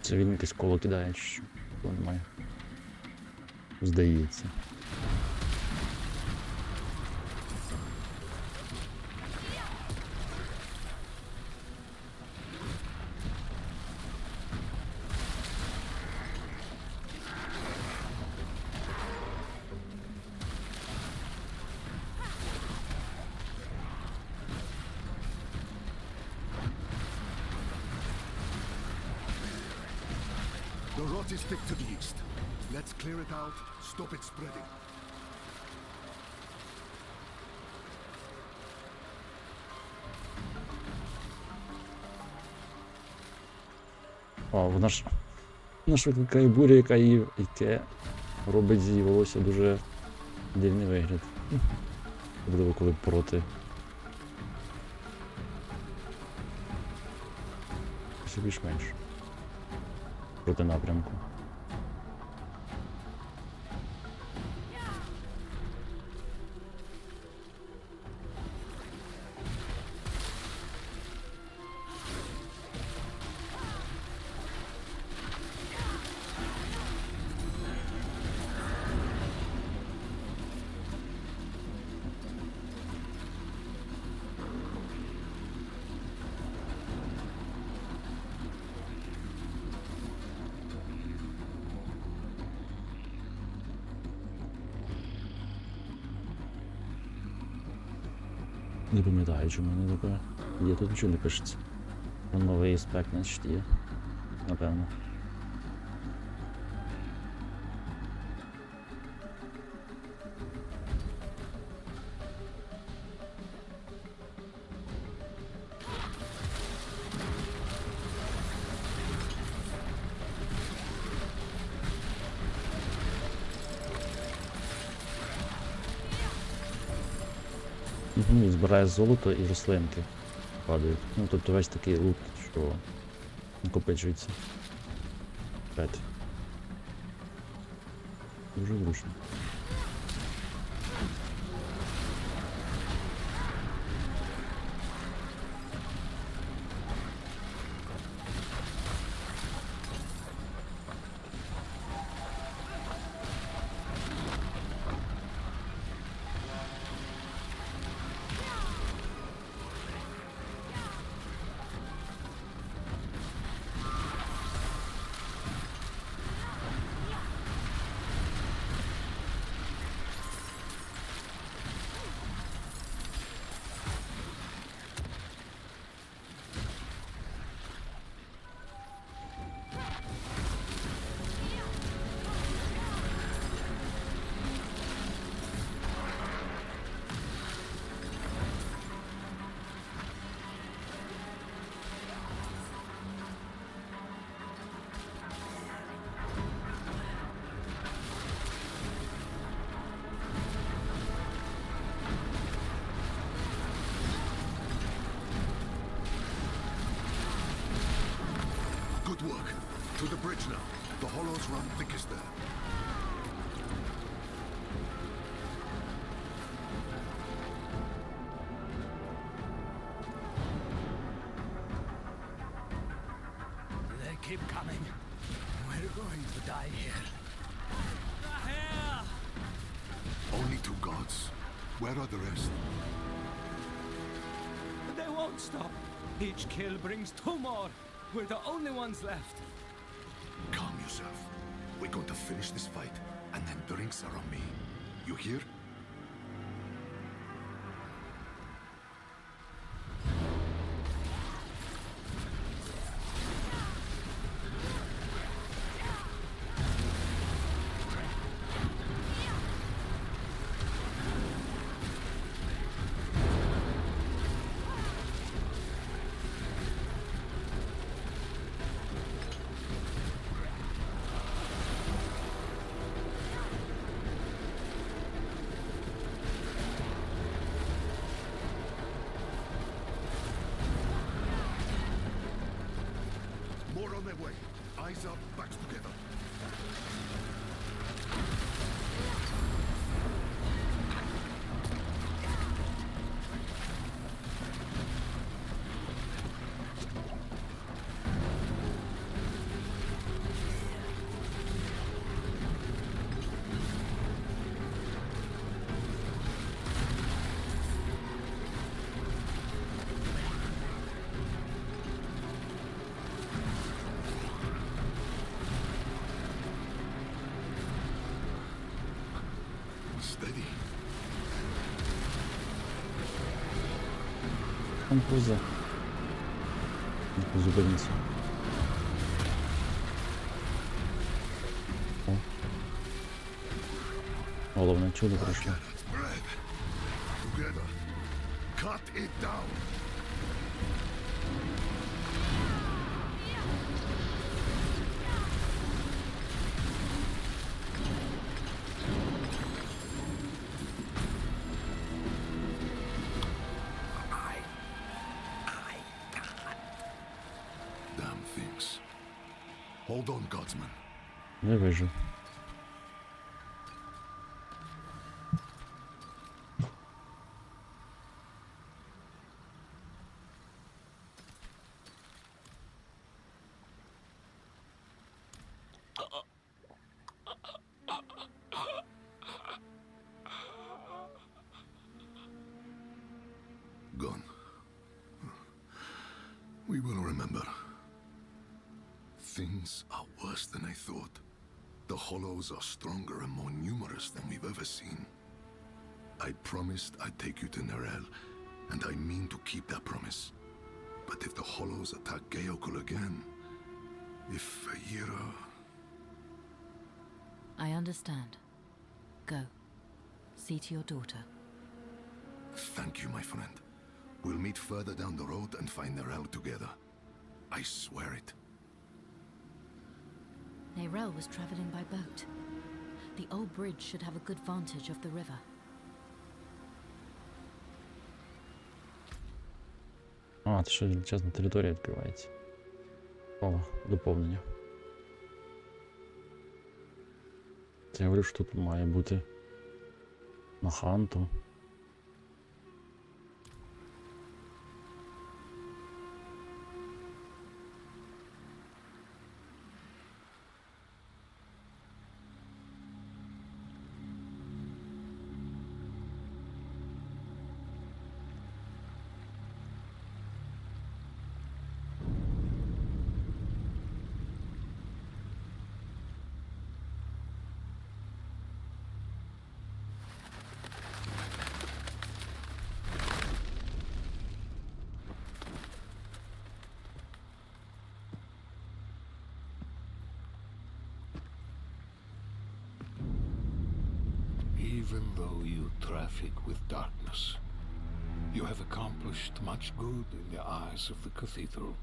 Це він якесь коло кидає, чи що? Такого немає. Здається. The rot is thick to the east. Let's clear it out, stop it spreading. О, вона ж викликає буря, яке робить з її волосся дуже дивний вигляд. Особливо, коли проти. Все більш-менш. проти напрямку. Не пам'ятаю, чому не таке. Є тут нічого не пишеться. Новий спек, значить, є. Напевно. Ну, збирає золото і рослинки падають. Ну, тобто весь такий лут, що накопичується. П'ять. Дуже зручно. Good work. To the bridge now. The hollows run thickest there. They keep coming. We're going to die here. Only two gods. Where are the rest? They won't stop. Each kill brings two more. We're the only ones left. Calm yourself. We're going to finish this fight, and then drinks are on me. You hear? More on their way. Eyes up, backs together. Steady. Там поза. Зупиниться. О. Головне чудо пройшло. Together. Cut it down. Hold on, Guardsman. Не вижив. Gone. We will remember. Things are worse than I thought. The Hollows are stronger and more numerous than we've ever seen. I promised I'd take you to Nerel, and I mean to keep that promise. But if the Hollows attack Geokul again, if Aira... I understand. Go. See to your daughter. Thank you, my friend. We'll meet further down the road and find Nerel together. I swear it. Nerel was traveling by boat. The old bridge should have a good vantage of the river. А, це що величезна територія відкривається. О, доповнення. Це я говорю, що тут має бути на ханту. Even though you traffic with darkness, you have accomplished much good in the eyes of the cathedral.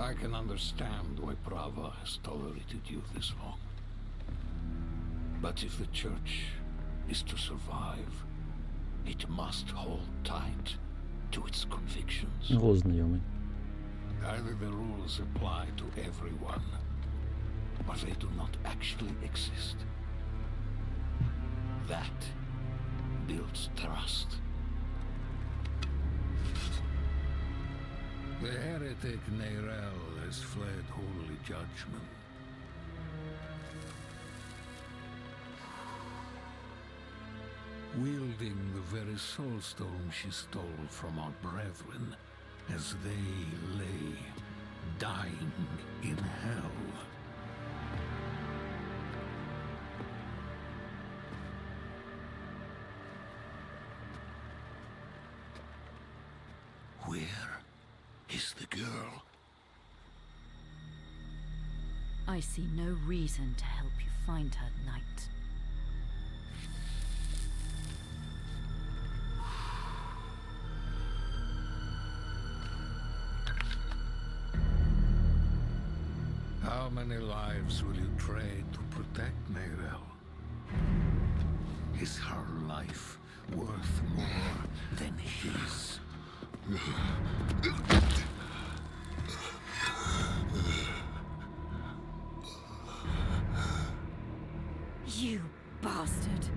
I can understand why Prava has tolerated you this long. But if the church is to survive, it must hold tight to its convictions. Голос знайомий. Either the rules apply to everyone, or they do not actually exist. That builds trust. The heretic Nerel has fled holy judgment. Wielding the very soulstone she stole from our brethren as they lay dying in hell. Where is the girl? I see no reason to help you find her, knight. How many lives will you trade to protect Nerel? Is her life worth more than his? You bastard!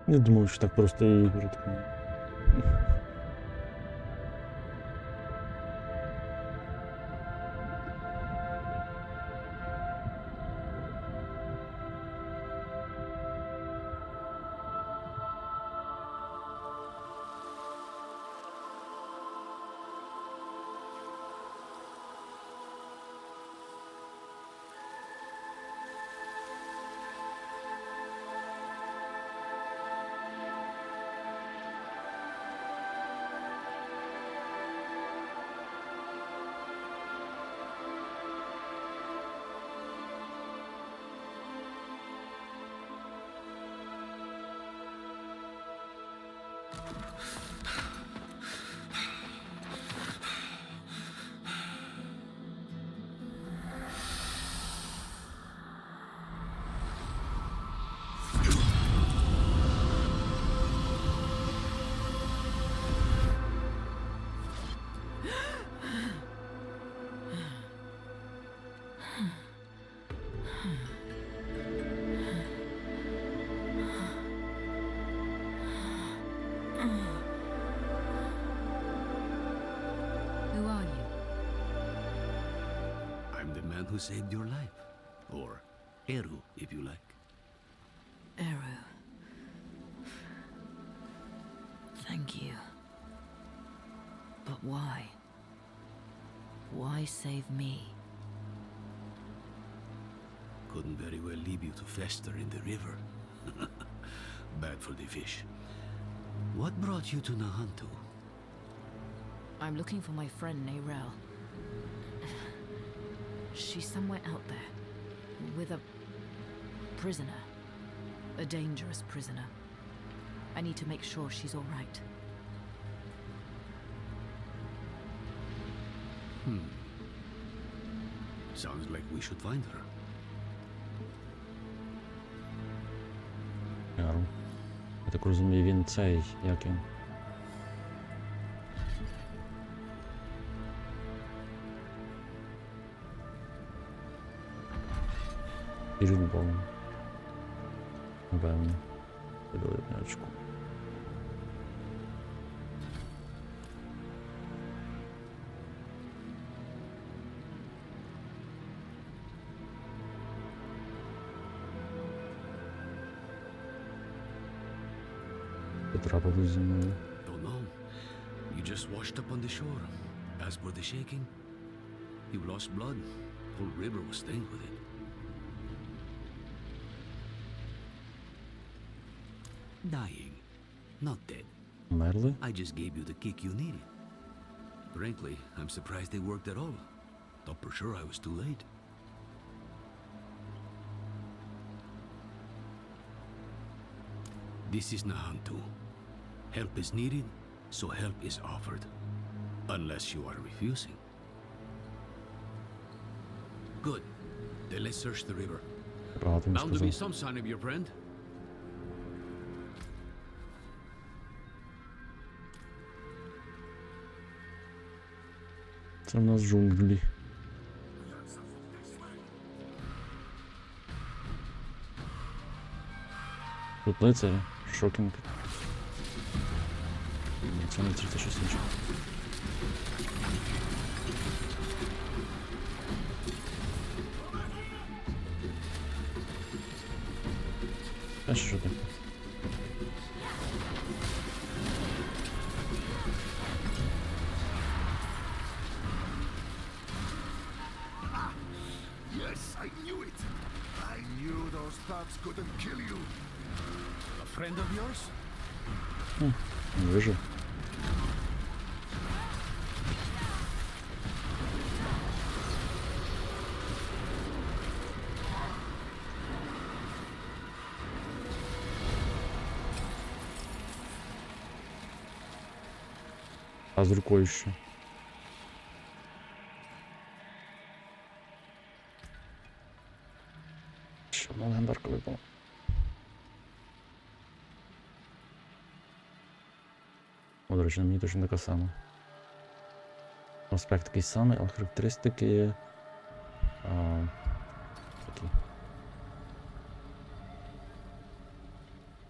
Не думаю, що так просто її врятує. Who are you? I'm the man who saved your life. Or Eru, if you like. Eru. Thank you. But why? Why save me? Couldn't very well leave you to fester in the river. Bad for the fish. What brought you to Nahantu? I'm looking for my friend Neyrel. She's somewhere out there. With a prisoner. A dangerous prisoner. I need to make sure she's all right. Sounds like we should find her. Яру. Я так розумію, він цей, як він? Віжить Богом. Напевно. Підали м'ячку. Потрапили зі мною. Don't know. You just washed up on the shore. As for the shaking, you lost blood. Whole river was stained with it. Dying, not dead. Мерли? I just gave you the kick you needed. Frankly, I'm surprised they worked at all. Thought for sure I was too late. This is Nahantu. Help is needed, so help is offered. Unless you are refusing. Good. Then let's search the river. Багато Bound to be сказав. some sign of your friend. Це в нас джунглі. Тут лицарі. Шокінг. Ні, це не це щось інше. А що ти? Yes, I knew it. I knew those thugs couldn't kill you. A friend of yours? Не вижив. А з рукою що? Ще одна легендарка випала. О, до речі, на мені точно така сама. Аспект такий самий, але характеристики такі.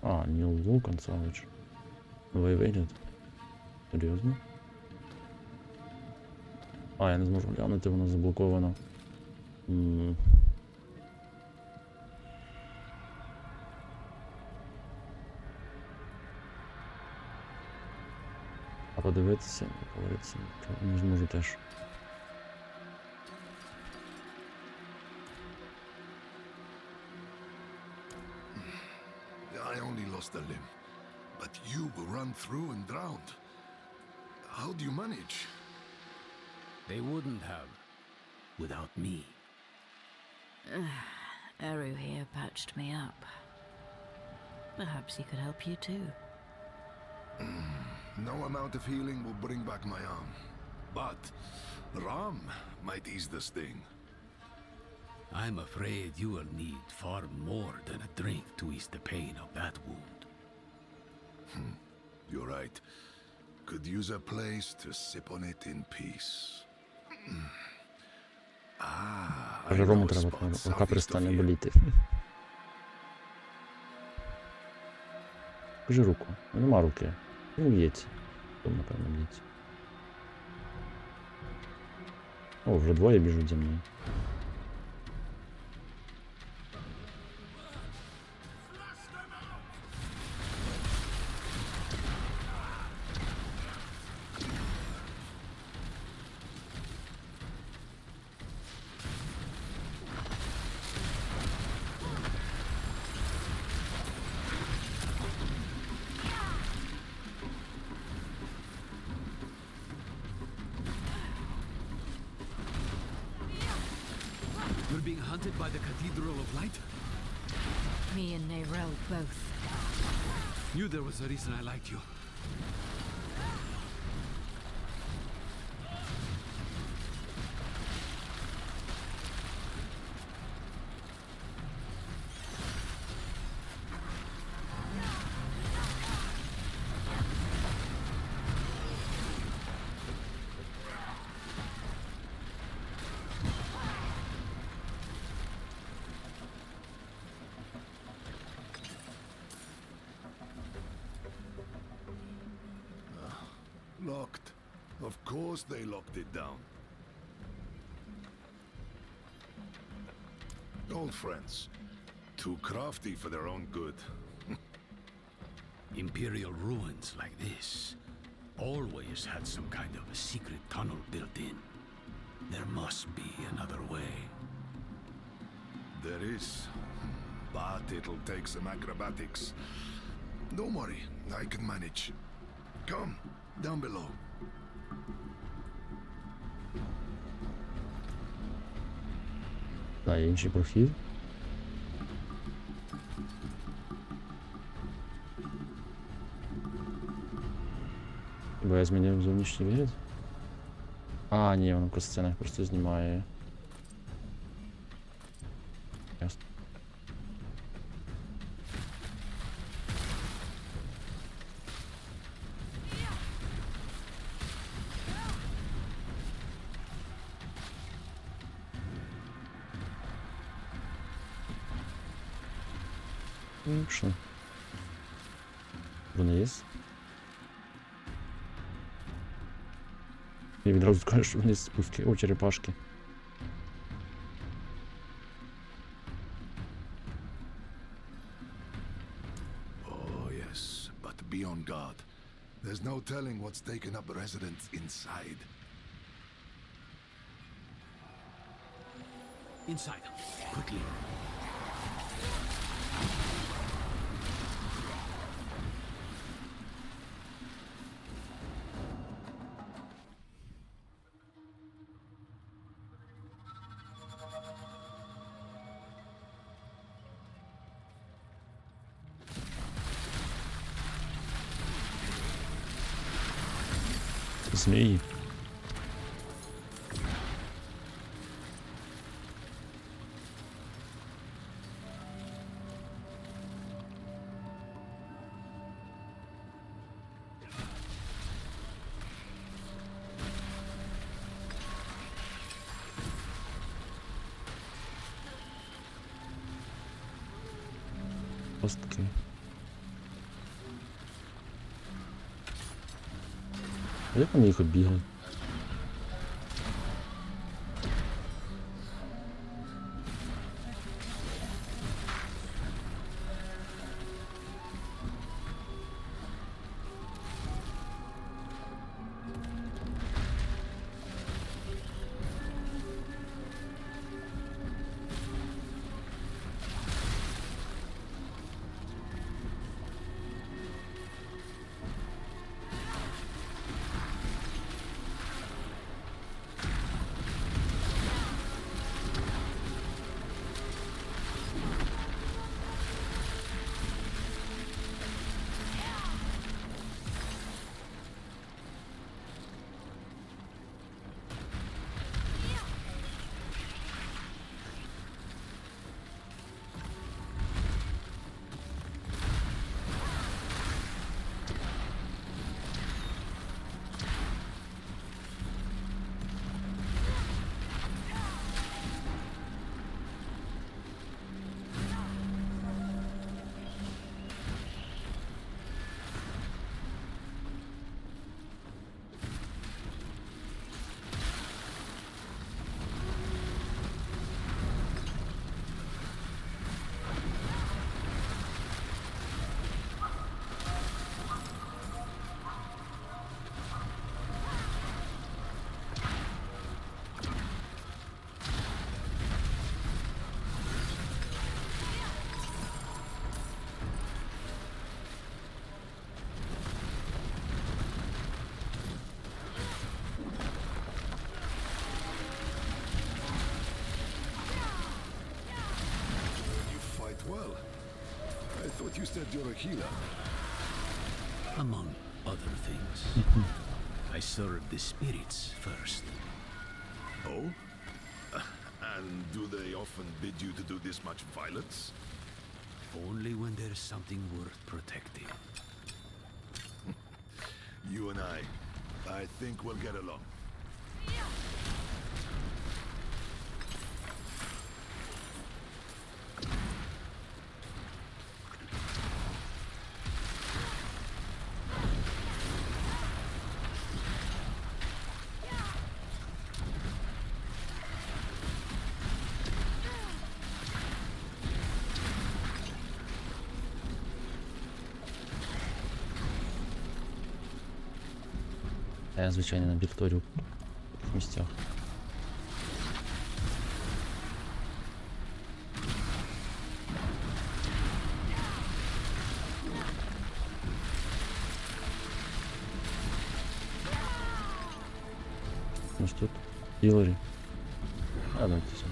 New Look and Salvage. Новий вигляд. Серйозно? Я не зможу глянути, воно заблоковано. А подивитися, не зможу теж. I only lost a limb, but you were run through and drowned. How do you manage? They wouldn't have. Without me. Eru here patched me up. Perhaps he could help you too. No amount of healing will bring back my arm. But rum might ease the sting. I'm afraid you will need far more than a drink to ease the pain of that wound. You're right. Could use a place to sip on it in peace. I Каже, know рому a треба, spot рука southeast of перестане here. боліти. Кажи руку. Нема руки. Він б'ється. Тут, напевно, б'ється. О, вже двоє біжуть за мною. You're being hunted by the Cathedral of Light? Me and Neyrel both. Knew there was a reason I liked you. Locked. Of course they locked it down. Old friends. Too crafty for their own good. Imperial ruins like this always had some kind of a secret tunnel built in. There must be another way. There is. But it'll take some acrobatics. Don't worry, I can manage. Come, down below. Та, є інший прохід. Бо я змінив зовнішній вигляд. А, ні, воно по сценах просто знімає. Ясно. Ну, що? Вниз. І відразу скажеш, що вниз спуски. О, черепашки. Oh, yes, but be on guard. There's no telling what's taken up residence inside. Inside, quickly. Змії. Костки. А як вони їх оббігли? you said you're a healer. Among other things. I serve the spirits first. Oh? And do they often bid you to do this much violence? Only when there's something worth protecting. You and I think we'll get along. Я, звичайно, на Вікторію в місцях. Ось тут Ілорі. А, давайте сюди.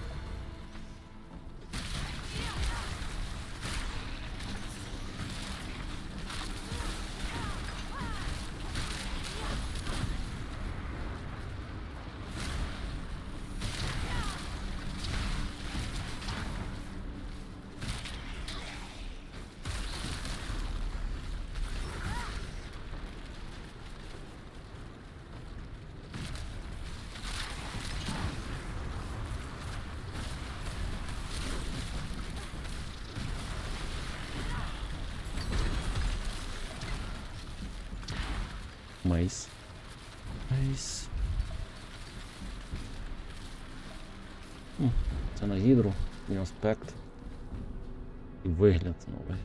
Мейс. Мейс. Це на гідру, і аспект. І вигляд новий.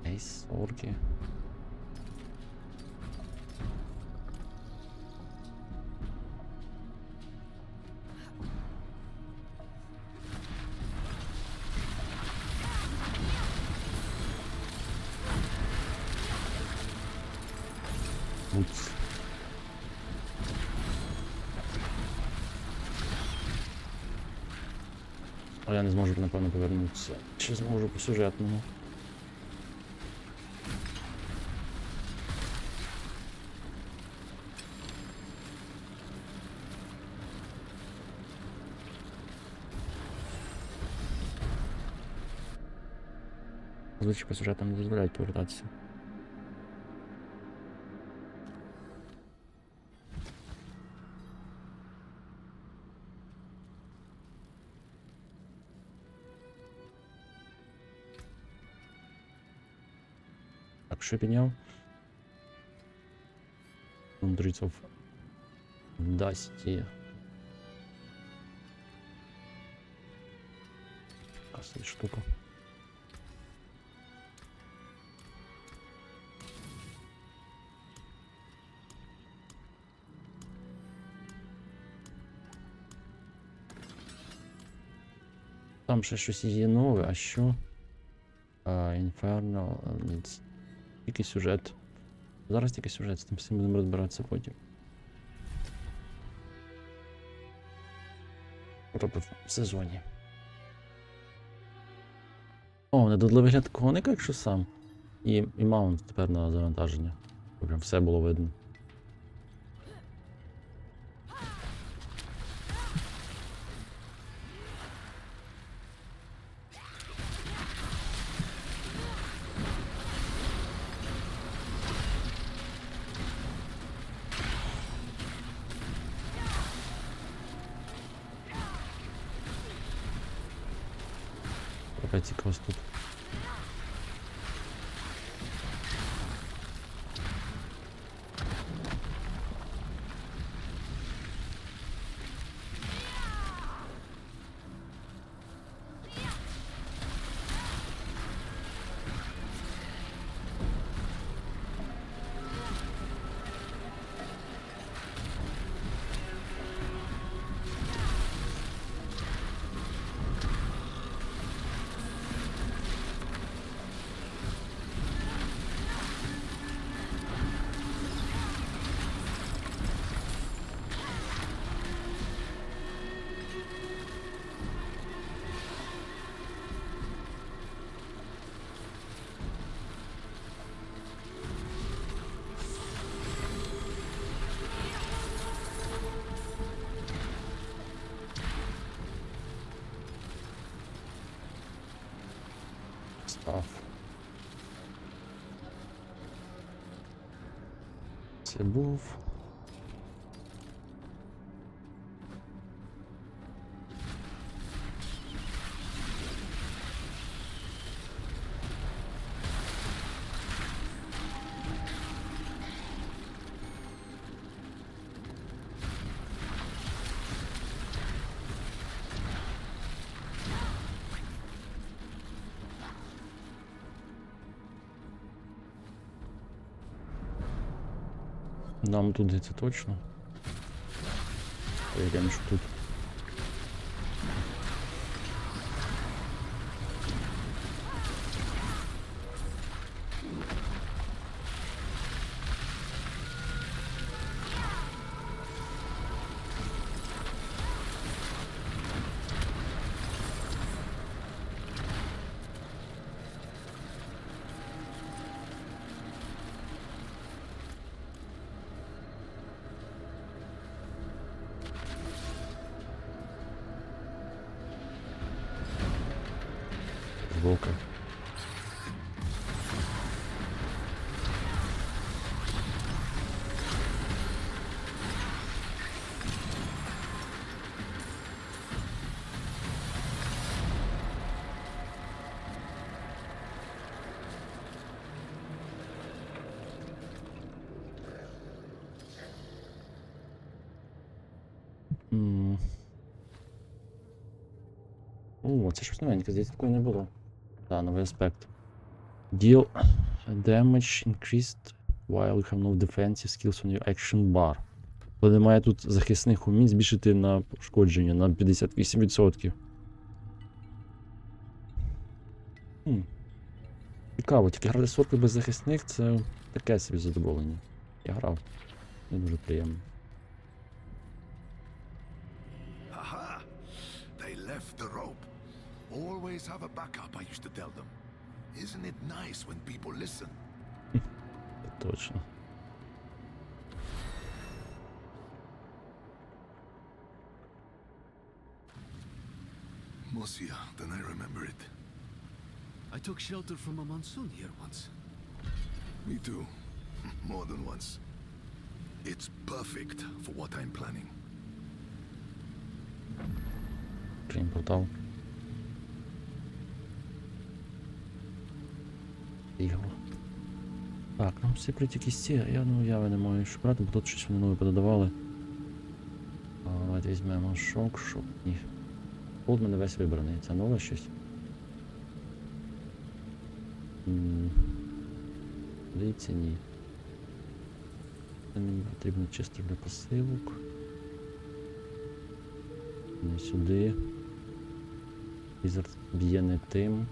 Мейс, орки. Уц. А я не зможу, напевно, повернутися. Чи зможу по сюжетному? Звичайно, по сюжетам не дозволяють повертатися. Так, що підняв? Hundreds of Dusty. Класна штука. Там ще щось є нове, а що? Infernal, тільки сюжет. Зараз тільки сюжет, з тим всім будемо розбиратися потім. Тобто в сезоні. О, не додали вигляд коника, якщо сам. І маунт тепер на завантаження. Прям все було видно. Цікаво тут. Паф. Це був. Нам туди це точно. Перейдемо, що тут. Звука. О, це щось новеньке, здається, такого не було. Так, новий аспект. Deal damage increased while you have no defensive skills on your action bar. Коли немає тут захисних умінь, збільшити на пошкодження на 58%. Цікаво, тільки грати з оркою без захисних це таке собі задоволення. Я грав. Не дуже приємно. Aha! They left the rope. Always have a backup, I used to tell them. Isn't it nice when people listen? Точно. Mosia, then I remember it. I took shelter from a monsoon here once. Me too. More than once. It's perfect for what I'm planning. Крім портал. Його. Так, нам всі прийти кісті, я уяви не маю що брати, бо тут щось вони нове пододавали. Давайте візьмемо шок. Ні. Холд мене весь вибраний. Це нове щось. Дивіться, ні. Це мені потрібно чисто для посилок. Не сюди. Візард б'є не тим.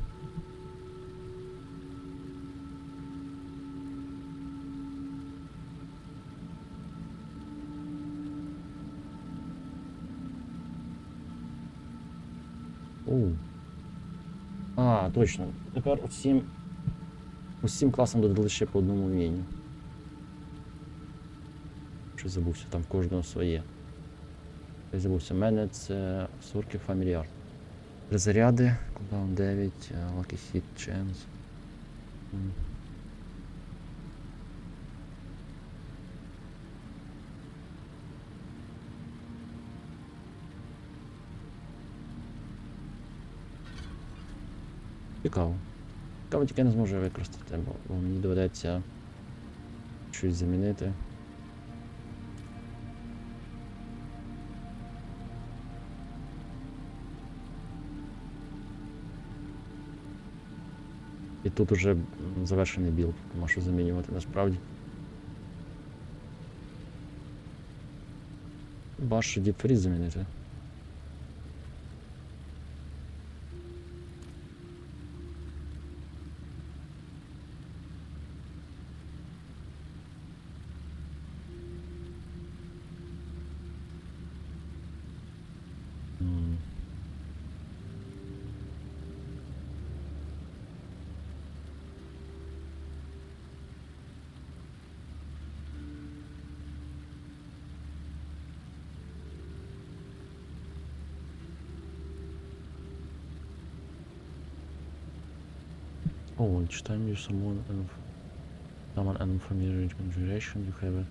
Оу. А, точно. Тепер усім класам додали ще по одному вмінню. Щось забувся, там в кожного своє. Я забувся. У мене це сорки фамільяр. 3 заряди, кулдаун 9, Lucky Hit Chance. Цікаво. Цікаво, тільки я не зможу використати, бо мені доведеться щось замінити. І тут уже завершений білд, нема що замінювати насправді. Баш діпфріз замінити. О, each time you summon an familiar conjuration, you have a...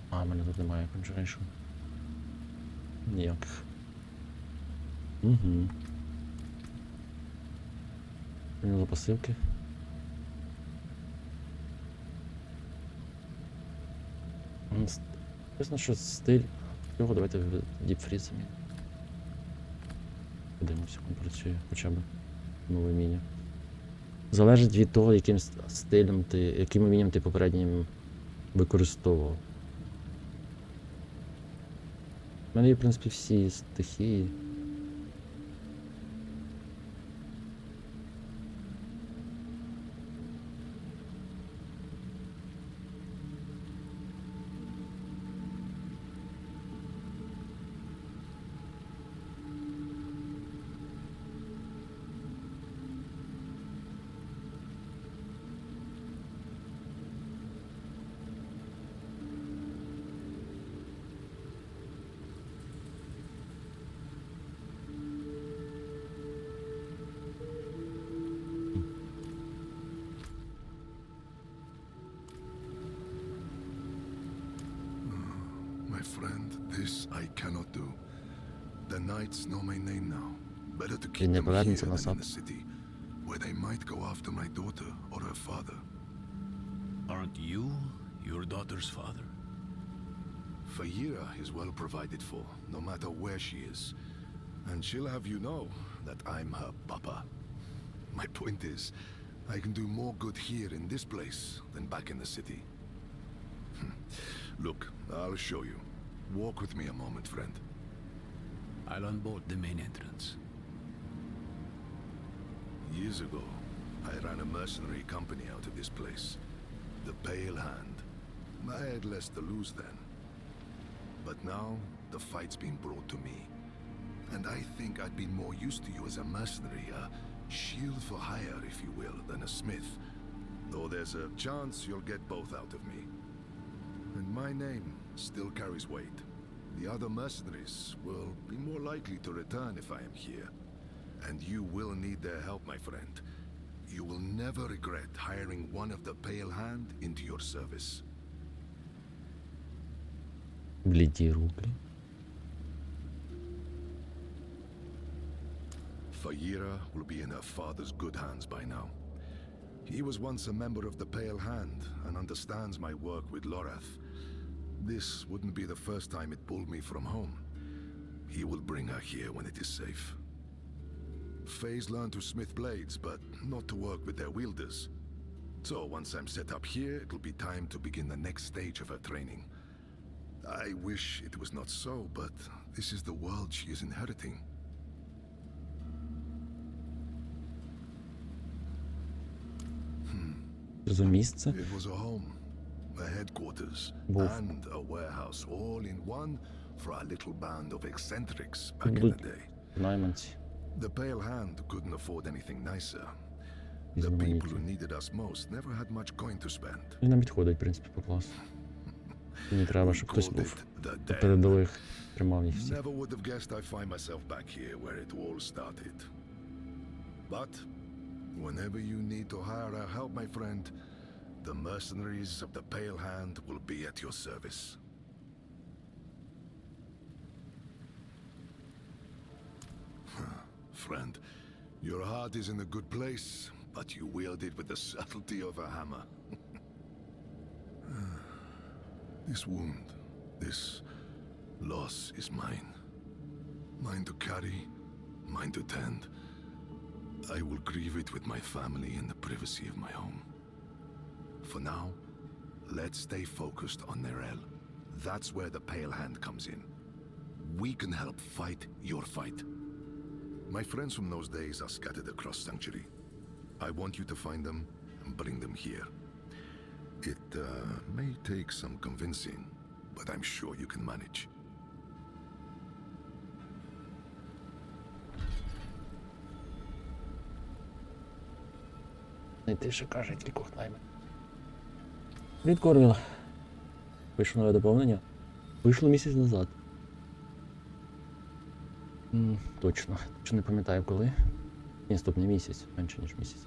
А, в мене тут немає conjuration. Ніяких. Угу. Прийняли посилки. Ясно, що стиль. Його давайте в діпфріз замінимо. Подивимося, як він працює, хоча б нове міні. Залежить від того, яким стилем ти, яким мінім ти попереднім використовував. У мене є, в принципі, всі стихії. Friend, this I cannot do. The knights know my name now. Better to Він keep не them here повернеться than in назад. the city, where they might go after my daughter or her father. Aren't you your daughter's father? Fayira is well provided for, no matter where she is. And she'll have you know that I'm her papa. My point is, I can do more good here in this place than back in the city. Look, I'll show you. Walk with me a moment, friend. I'll unboard the main entrance. Years ago, I ran a mercenary company out of this place. The Pale Hand. I had less to lose then. But now, the fight's been brought to me. And I think I'd be more used to you as a mercenary, a shield for hire, if you will, than a smith. Though there's a chance you'll get both out of me. And my name still carries weight. The other mercenaries will be more likely to return if I am here. And you will need their help, my friend. You will never regret hiring one of the Pale Hand into your service. Бліді руки. Fayira will be in her father's good hands by now. He was once a member of the Pale Hand and understands my work with Lorath. This wouldn't be the first time it pulled me from home. He will bring her here when it is safe. Faye's learned to smith blades, but not to work with their wielders. So once I'm set up here, it'll be time to begin the next stage of her training. I wish it was not so, but this is the world she is inheriting. За місце. It was a home, a headquarters, and a warehouse all in one for a little band of eccentrics back in the day. Найманці. The Pale Hand couldn't afford anything nicer. The people who needed us most never had much coin to spend. Він нам підходить, в принципі, по класу. Мені треба, щоб хтось був у передових, тримав їх всіх. Never would have guessed I'd find myself back here where it all started. But whenever you need to hire our help, my friend, the mercenaries of the Pale Hand will be at your service. Friend, your heart is in a good place, but you wield it with the subtlety of a hammer. This wound, this loss is mine. Mine to carry, mine to tend. I will grieve it with my family in the privacy of my home. For now, let's stay focused on Nerel. That's where the Pale Hand comes in. We can help fight your fight. My friends from those days are scattered across Sanctuary. I want you to find them and bring them here. It may take some convincing, but I'm sure you can manage. Знайти ще каже кількох наймів. Відкорміла. Вийшло нове доповнення. Вийшло місяць назад. Точно. Точно не пам'ятаю коли. Наступний місяць, менше ніж місяць.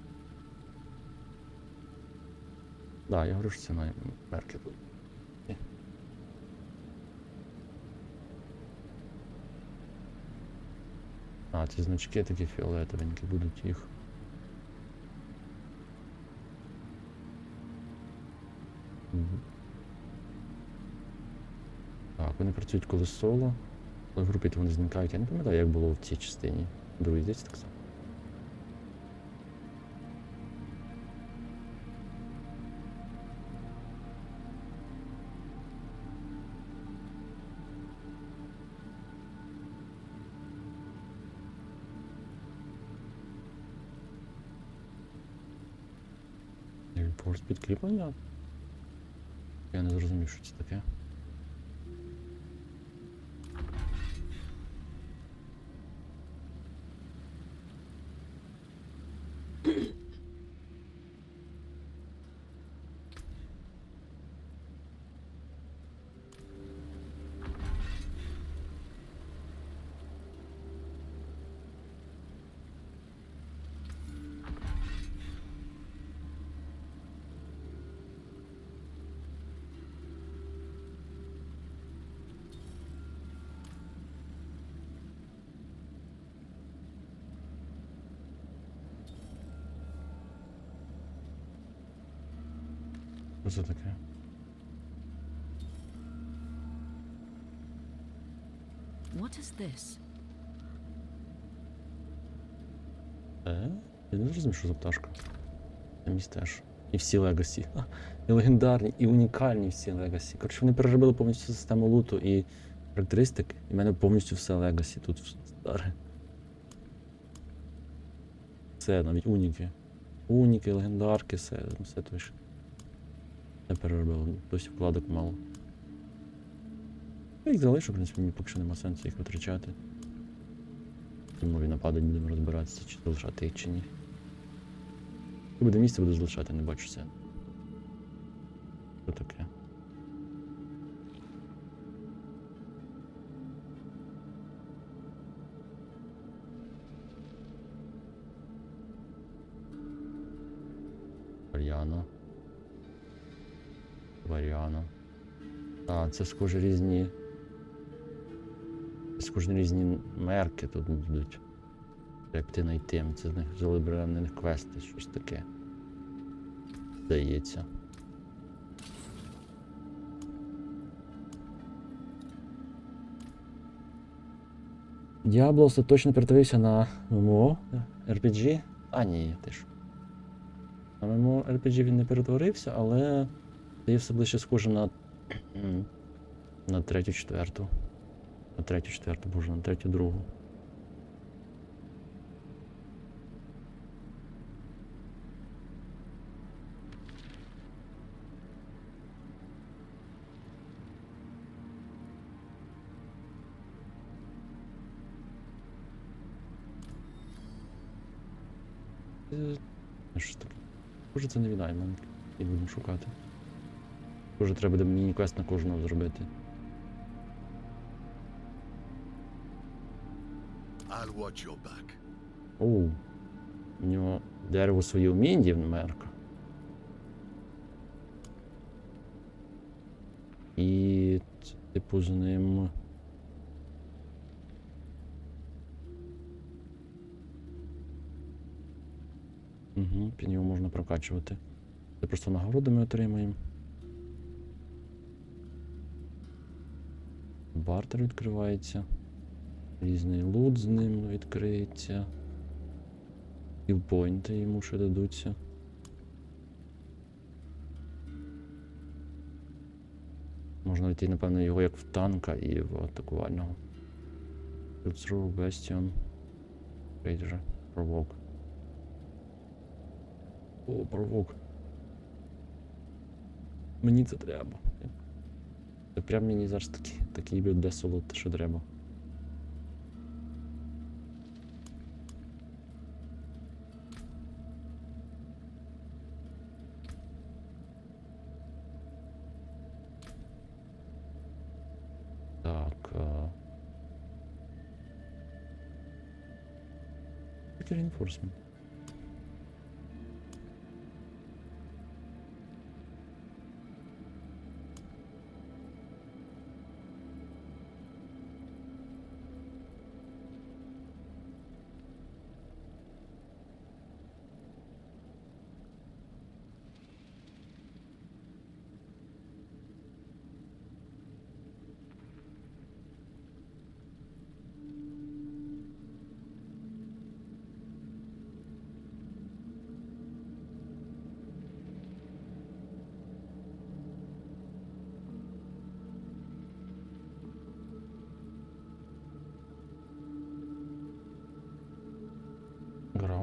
Да, я говорю, що це на мерки тут. А, ці значки такі фіолетовенькі, будуть їх. Так, вони працюють коли соло. Коли в групі то вони зникають. Я не пам'ятаю, як було в цій частині. В другій здається так само. Репорт підкріплення? Я не зрозумів, що це таке. Що це таке? What is this? Я не зрозумів, що за пташка. Це мій теж. І всі Легасі. І легендарні, і унікальні всі Легасі. Коротше, вони переробили повністю систему луту і характеристики. І в мене повністю все Легасі тут старе. Все, навіть уніки. Уніки, легендарки, все точно. Я переробив, досі вкладок мало. Я їх залишу, в принципі, мені поки що нема сенсу їх витрачати. Тому він нападать, будемо розбиратися, чи залишати їх, чи ні. Якщо буде місце, буду залишати, не бачу сенсу. Що таке? Варіана. А, це схоже різні. Схоже різні мерки тут будуть. Треба піти знайти. Це з них взяли бременних квести, щось таке. Здається. Diablo остаточно перетворився на ММО RPG. А ні, ти що. На ММО RPG він не перетворився, але стає все ближче схоже на третю-четверту. На третю-четверту, боже, на третю-другу. Що таке? Боже, це не віддаємо. І будемо шукати. Боже, треба буде міні-квест на кожного зробити. I'll watch your back. Оу. У нього дерево своє вміння мерка. І типу з ним. Угу, під нього можна прокачувати. Це просто нагороди ми отримаємо. Бартер відкривається. Різний лут з ним відкриється. Кілпойнти йому ще дадуться. Можна йти, напевно, його як в танка і в атакувального. Through Bastion. Ranger. Provoke. О, Provoke. Мені це треба. Це прям мені зараз такий буде солод, що треба. Так. Такий reinforcement.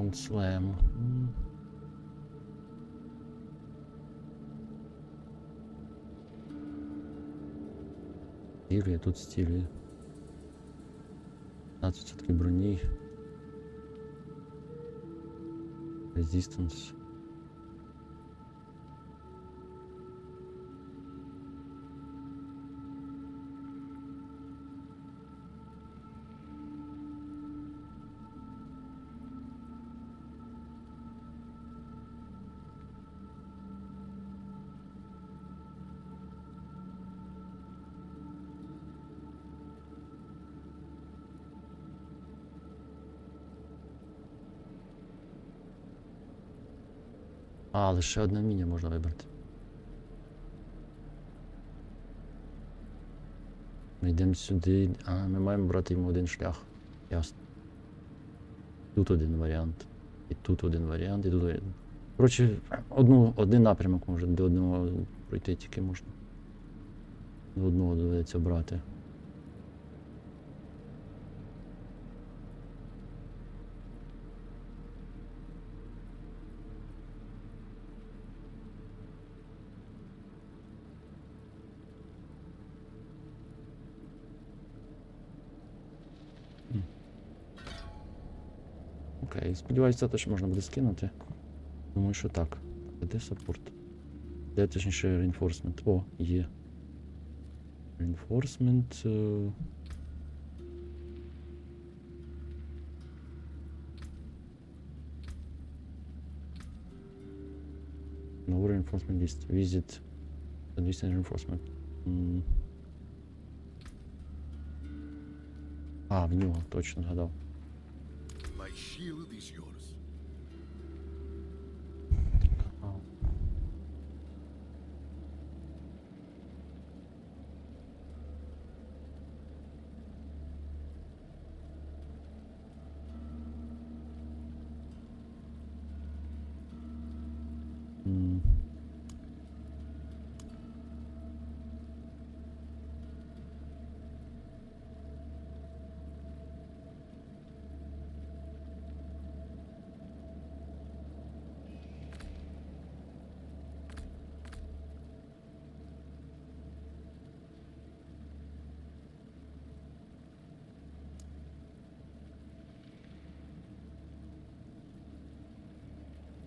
Граунд слем. Стілі, тут стілі. 15% броні. Resistance. А, лише одне вміння можна вибрати. Ми йдемо сюди. А, ми маємо брати йому один шлях. Ясно. Тут один варіант. І тут один варіант, і тут один. Коротше, один напрямок може до одного пройти тільки можна. До одного доведеться брати. Окей, сподіваюся, це теж можна буде скинути. Думаю, що так. Де саппорт? Де точніше reinforcement? О, є. Reinforcement. No reinforcement list. Visit the distant reinforcement. А, в нього, точно згадав. My shield is yours.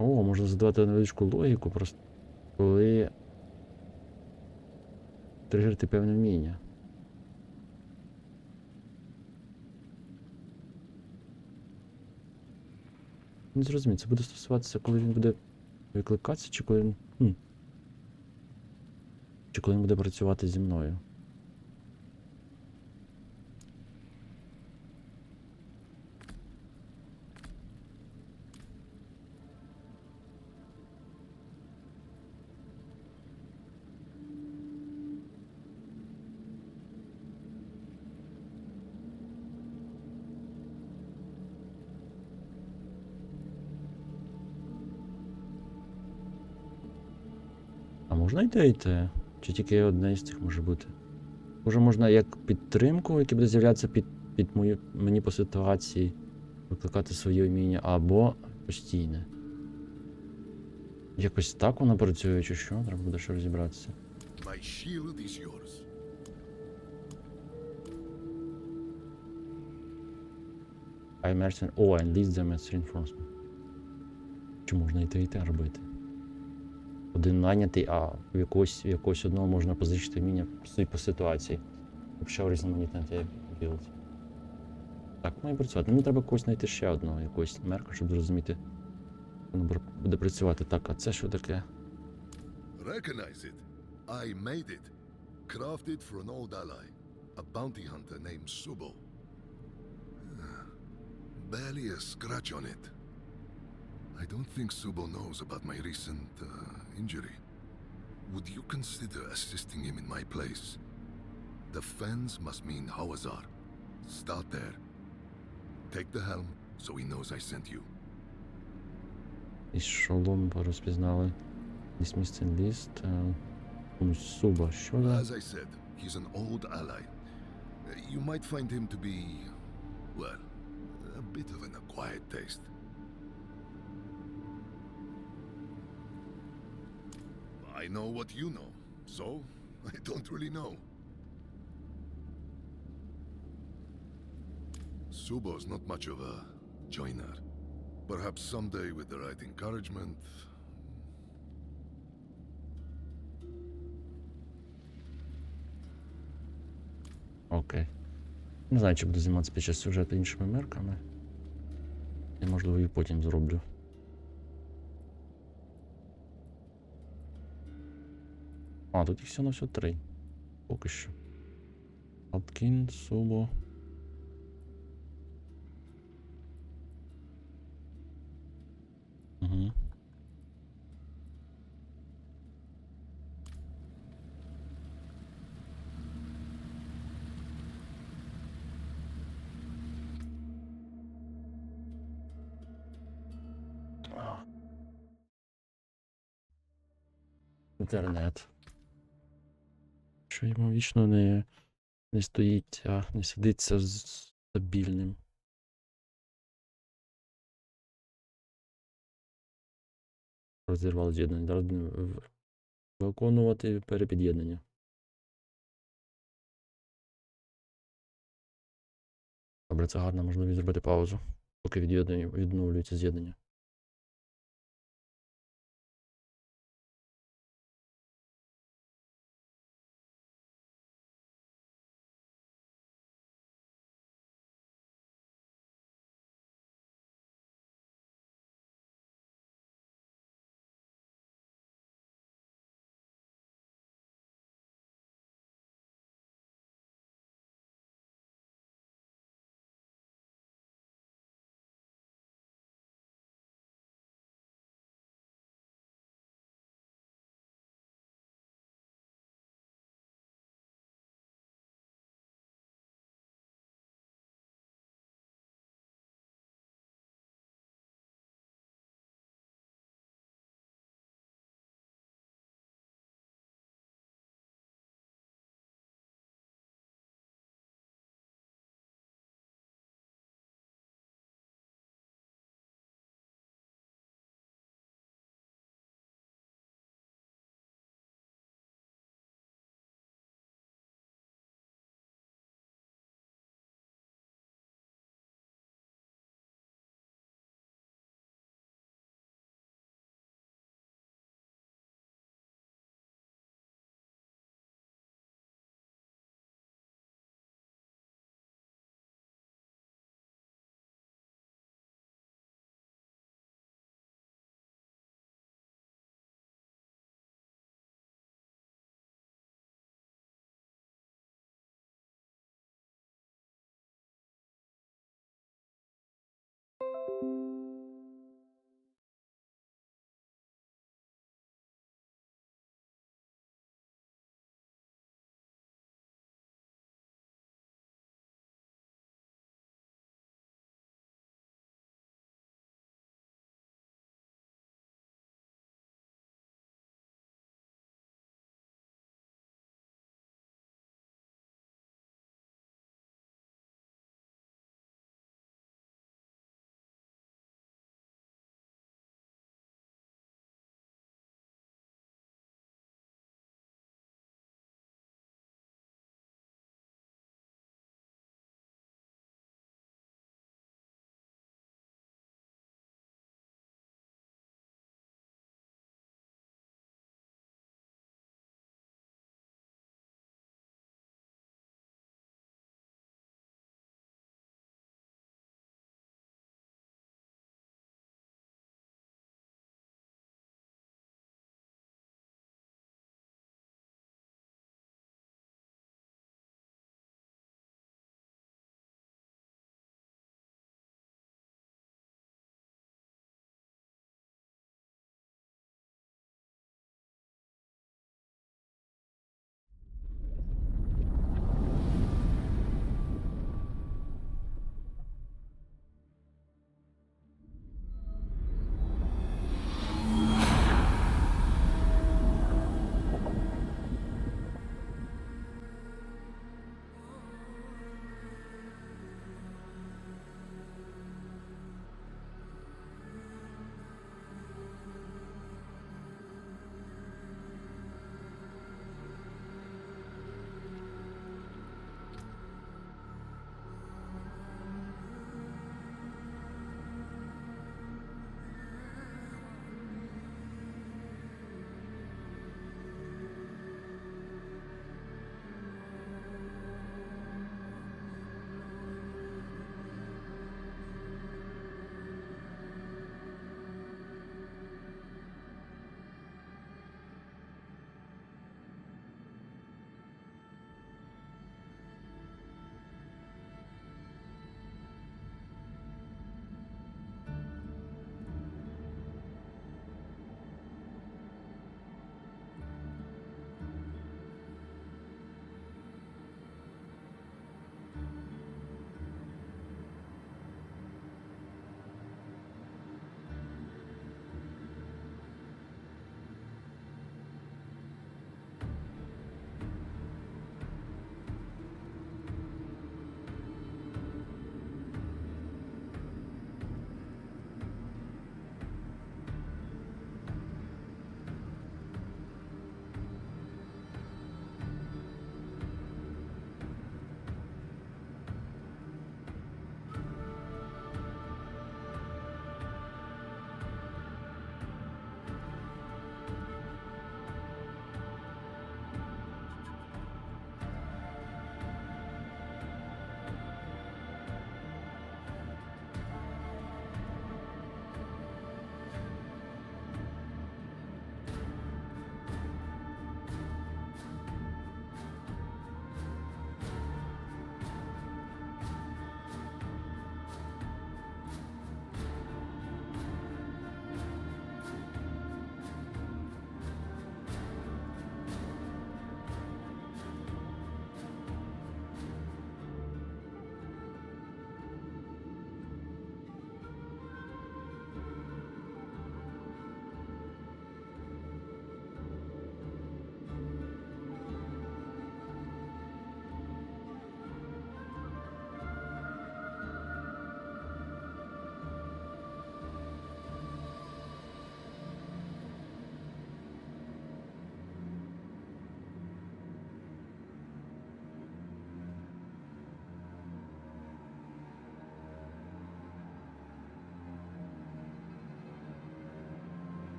О, можна задавати невеличку логіку, просто коли тригерити певне вміння. Не зрозумію, це буде стосуватися, коли він буде викликатися, чи коли він... Чи коли він буде працювати зі мною. Можна йти йти? Чи тільки одне з цих може бути? Може можна як підтримку, яка буде з'являтися під мені по ситуації, викликати своє вміння, або постійне. Якось так воно працює, чи що? Треба буде ще розібратися. My shield is yours. I merchant. О, and leads them as reinforcement. Чи можна йти робити? Один найнятий, а в якогось одного можна позичити вміння по ситуації. Взагалі різноманітний білд. Так, має працювати. Мені треба когось знайти ще одного, якогось мерка, щоб зрозуміти, воно буде працювати. Так, а це що таке? Recognize it. I made it. Crafted for an old ally. A bounty hunter named Subo. Barely a scratch on it. I don't think Subo knows about my recent injury. Would you consider assisting him in my place? The fens must mean Hawazar. Start there. Take the helm so he knows I sent you. Із шолом розпізнали. Dismissed list. Суба, що за? As I said, he's an old ally. You might find him to be, well, a bit of an acquired taste. I know what you know, so I don't really know. Subo's not much of a joiner. Perhaps someday with the right encouragement... Окей. Не знаю, чи буду займатися під час сюжету іншими мерками. Я, можливо, і потім зроблю. А, тут їх всього на все 3. Поки що. Алткін, Субо. Угу. Інтернет. Що йому вічно не стоїть, а не сидиться стабільним. Розірвали з'єднання. Зараз будемо виконувати перепід'єднання. Добре, це гарна можливість зробити паузу, поки відновлюється з'єднання.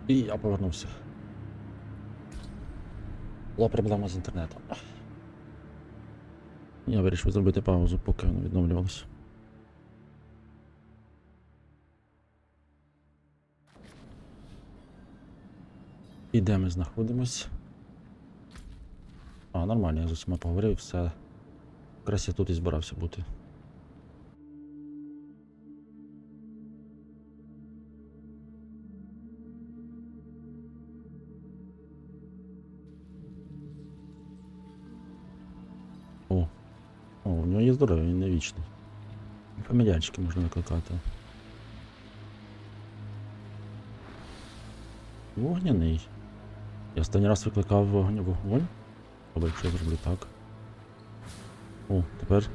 І я повернувся. Була проблема з інтернетом. Я вирішив зробити паузу, поки воно відновлювалося. І де ми знаходимось? А, нормально, я з усіма поговорив, все. Якраз я тут і збирався бути. О, у нього є здоров'я, він не вічний. Фамільярчики можна викликати. Вогняний. Я останній раз викликав вогонь. Або якщо я зроблю так. О, тепер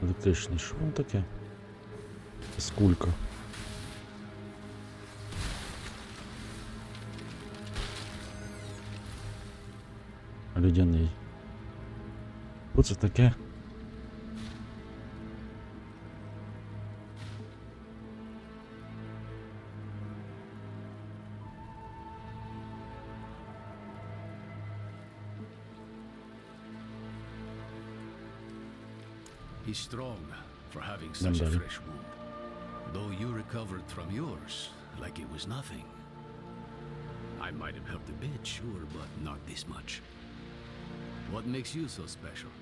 електричний. Що воно таке? Скулька. Людяний. Що це таке? He's strong for having such a fresh wound. Though you recovered from yours like it was nothing. I might have helped a bit, sure, but not this much. What makes you so special?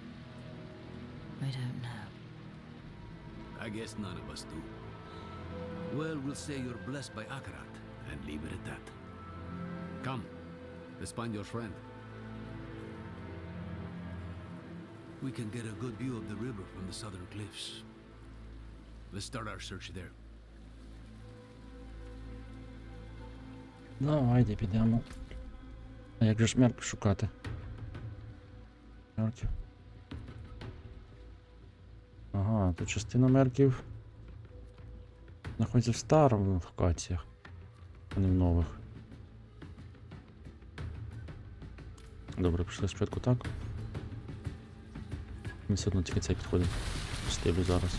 I don't know. I guess none of us do. Well, we'll say you're blessed by Akarat and leave it at that. Come, let's find your friend. We can get a good view of the river from the southern cliffs. Let's start our search there. Давайте підемо. А як же ж мерк шукати? Мерків. Ага, тут частина мерків знаходиться в старих локаціях, а не в нових. Добре, пішли спочатку так. Мені все одно тільки цей підходить. Стилю зараз.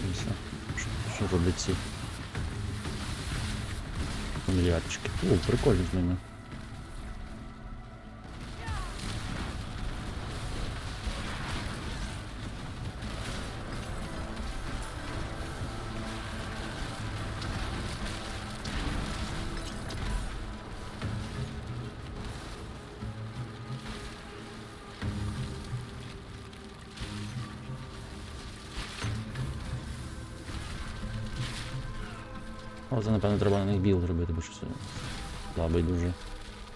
І все. Що роблять ці фамільярчики? О, прикольно з ними. О, це, напевно, треба на них білд робити, бо щось слабий дуже.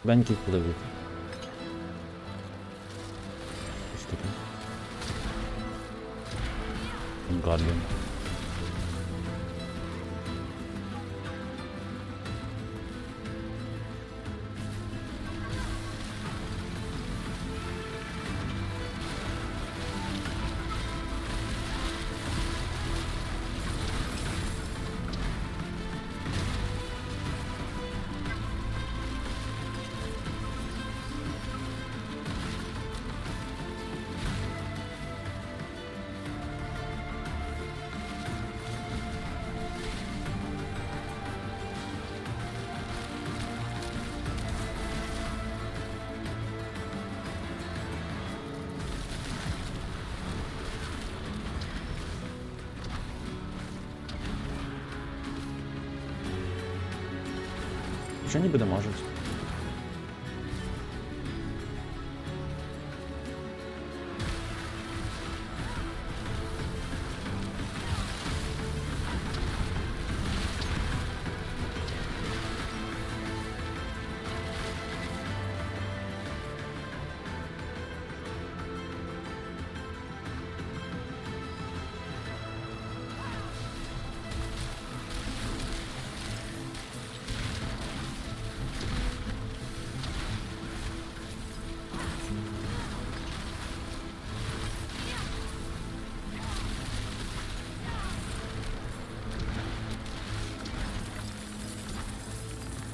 Беньків пливуть. Ось таке. Гардіан. Що ніби дамажить.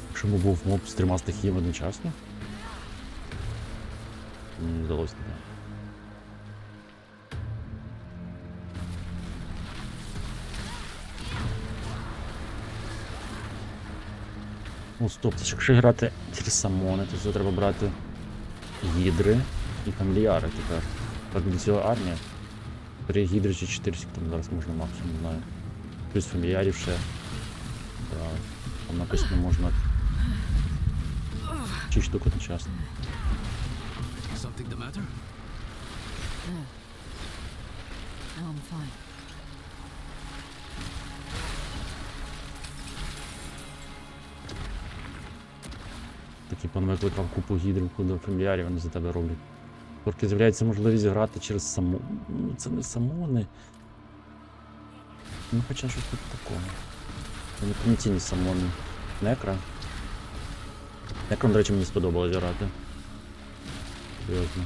Якщо б був моб з 3 стихіями одночасно? Не вдалося, не. Ну стоп, це ж якщо грати через самони, то це треба брати гідри і фамільяри тепер. Так до цього армія. 3 гідри чи 4 там зараз можна максимум, не знаю. Плюс фамільярів ще. Да. Там написано можна 6 штук одночасно. Something the matter? No. No, I'm fine. Такий пан викликав купу гідрів, куди фамільярів, вони за тебе роблять. Тільки з'являється можливість грати через саму. Ну це не самони. Ну хоча щось тут такого. Це не повноцінні самони. Некра. Некром, до речі, мені сподобалось грати. Серйозно.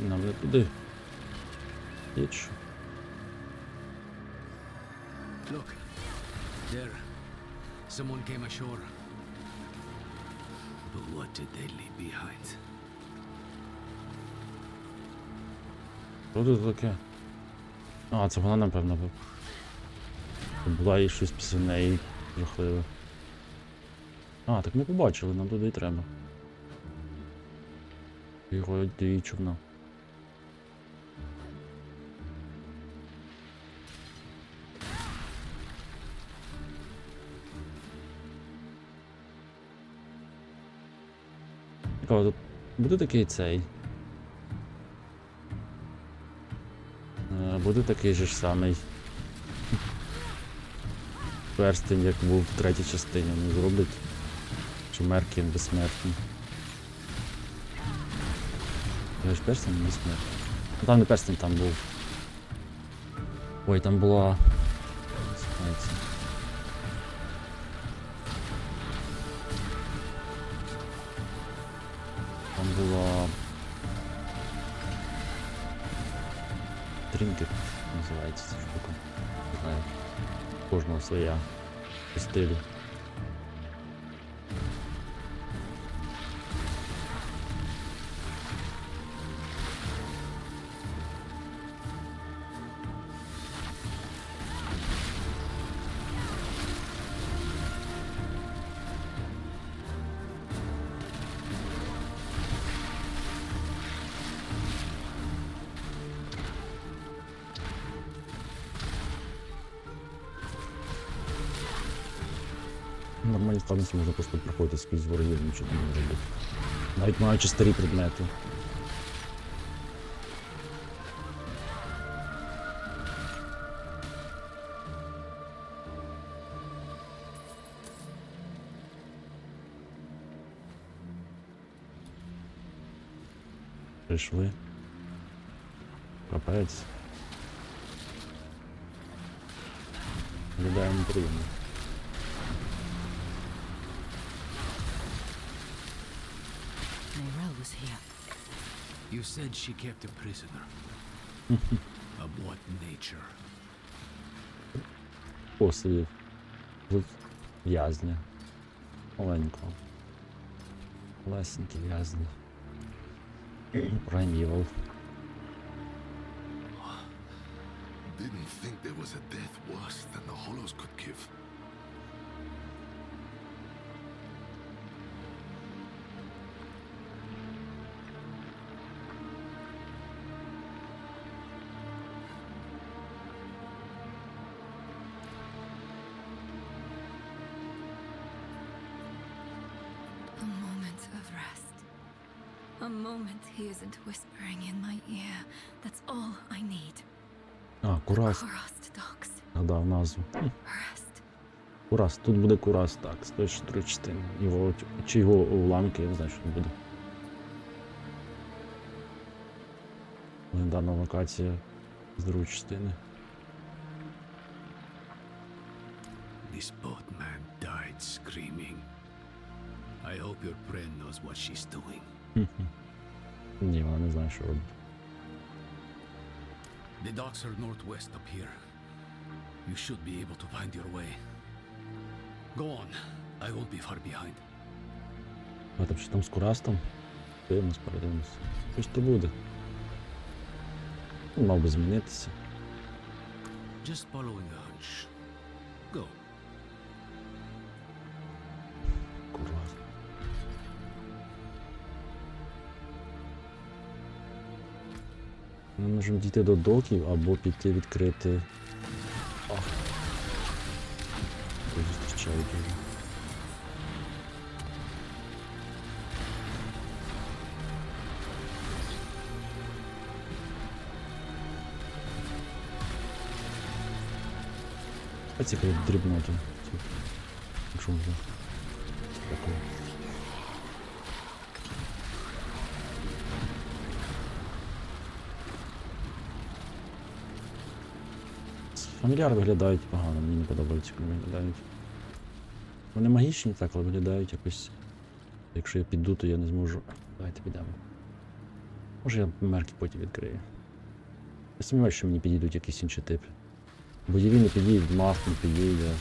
Нам не туди. Їдь. Look, there. Someone came ashore. But what did they leave behind? Що тут таке? А, це вона, напевно, була і щось після неї жахливе. А, так ми побачили, нам туди й треба. Його дві човна. Цікаво, тут буде такий цей. Буде такий же ж самий перстень, як був в третій частині. Вони зроблять. Чи Меркін безсмертний. Я ж перстень безсмертний. Ну там не перстень, там був. Ой, там була. Там була... Тринкет називається ця штука. Не знаю. Кожного своя по стилю. Нормальні складності можна просто проходити скрізь ворогів, нічого не може бути. Навіть маючи старі предмети. Прийшли. Капець. Виглядаємо приємно. Was here. You said she kept a prisoner. Of what nature? Посидів. Тут в'язня. Маленького. Лесенький в'язня. Primeval. Didn't think there was a death worse than the Hollows could give. A moment he isn't whispering in my ear. That's all I need. А, Курас. Надав назву. Курас. Тут буде Курас, так, з тої другої частини. Його, чи його уламки, я не знаю, що тут буде. Легендарна локація з другої частини. This boatman died screaming. I hope your friend knows what she's doing. Ні, вона не знає, що робить. The docks are northwest up here. You should be able to find your way. Go on. I won't be far behind. А там що там з Курастом? Дивимось, передивимось. Що ж то буде? Він мав би змінитися. Just following a hunch. Go. Кураст. Ми можемо дійти до доків або піти відкрити. Ах. Тут зустрічають дуже. А цікаво дрібноти. Якщо можна. Такого. Фамільяри виглядають погано, мені не подобається, як вони виглядають. Вони магічні так, але виглядають якось. Якщо я піду, то я не зможу. Давайте підемо. Може я мерки потім відкрию. Я сумніваюся, що мені підійдуть якісь інші типи. Бойові не підійдуть, маг не підійде.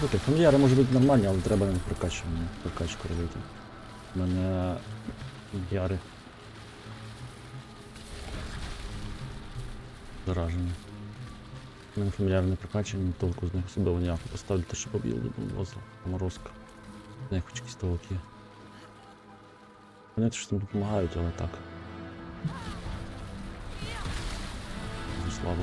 Окей, фамільяри можуть бути нормальні, але треба на прокачку робити. У мене фамільяри заражені. У мене фамільяри не прокачані, толку з них особливо ніяко. Поставлю те, що поб'їв морозка. Не хоч якісь толки. Вони щось там допомагають, але так. Дуже слабо.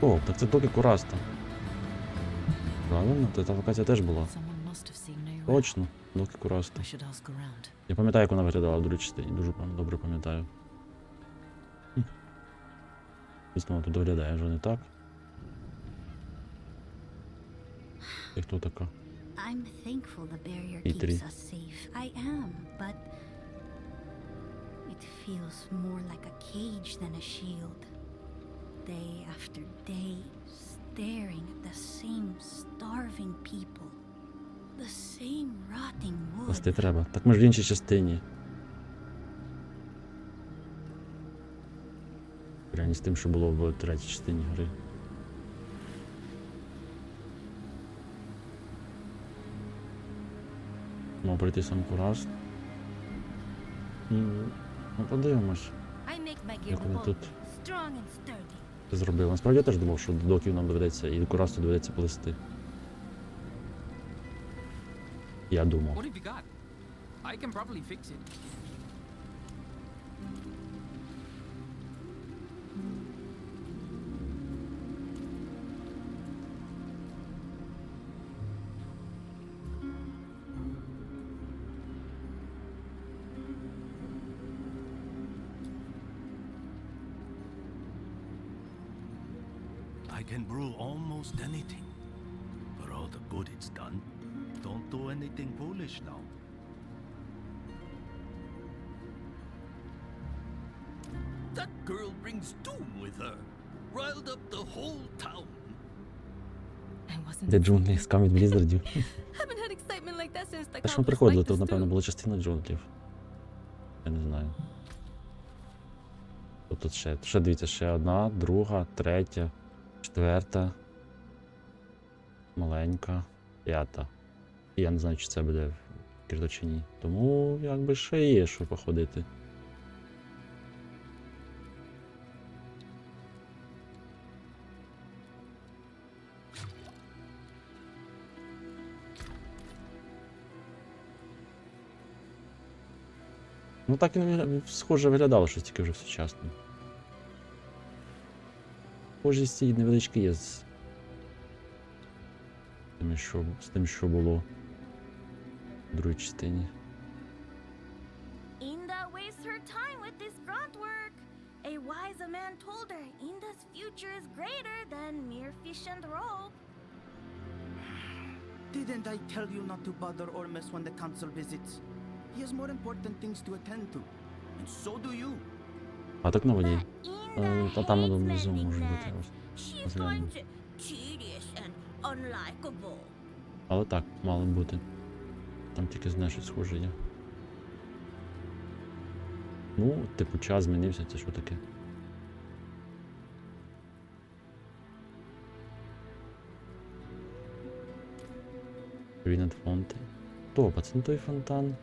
О, так це доки Кураста. Правильно, та локація теж була. Точно, доки Кураста. Я пам'ятаю, як вона виглядала в другій частині, дуже добре пам'ятаю. Дійсно, вона тут виглядає, вже не так. І хто така? I'm thankful the barrier keeps us safe. I am, but it feels more like a cage than a shield. Day after day, staring at the same starving people. The same rotting wood. Пасти треба. Так ми ж в іншій частині. Прямо з тим, що було в третій частині гри. Мав пройти сам Кураст. Ну, подивимось, як вони тут це зробили. Насправді я теж думав, що до доків нам доведеться і до Курасту доведеться плисти. Я думав. What have you got? I can probably fix it. I can brew almost anything. For all the good it's done, don't do anything foolish now. That girl brings doom with her. Riled up the whole town. Де джунглі скам від Бліззардів. Haven't had excitement like that since the Те, що ми приходили, то, напевно, була частина джунглів. Я не знаю. Тут ще дивіться, ще одна, друга, третя, четверта, маленька, п'ята. І я не знаю, чи це буде кірто чи ні. Тому, якби, ще є, що походити. Ну так він схоже виглядало, щось тільки вже сучасно. Схожість ці невеличкі є з тим, що було в другій частині. Inda wastes her time with this grunt work. A wise man told her Inda's future is greater than mere fish and rope. Didn't I tell you not to bother Ormus when the council visits? He has more important things to attend to. And so do you. А так на воді. Та там внизу може бути. She finds it tedious and unlikable. Але так, мало бути. Там тільки знаєш, що схоже є. Ну, типу, час змінився, це що таке? Вінет фонти. Топ, а це не той фонтан.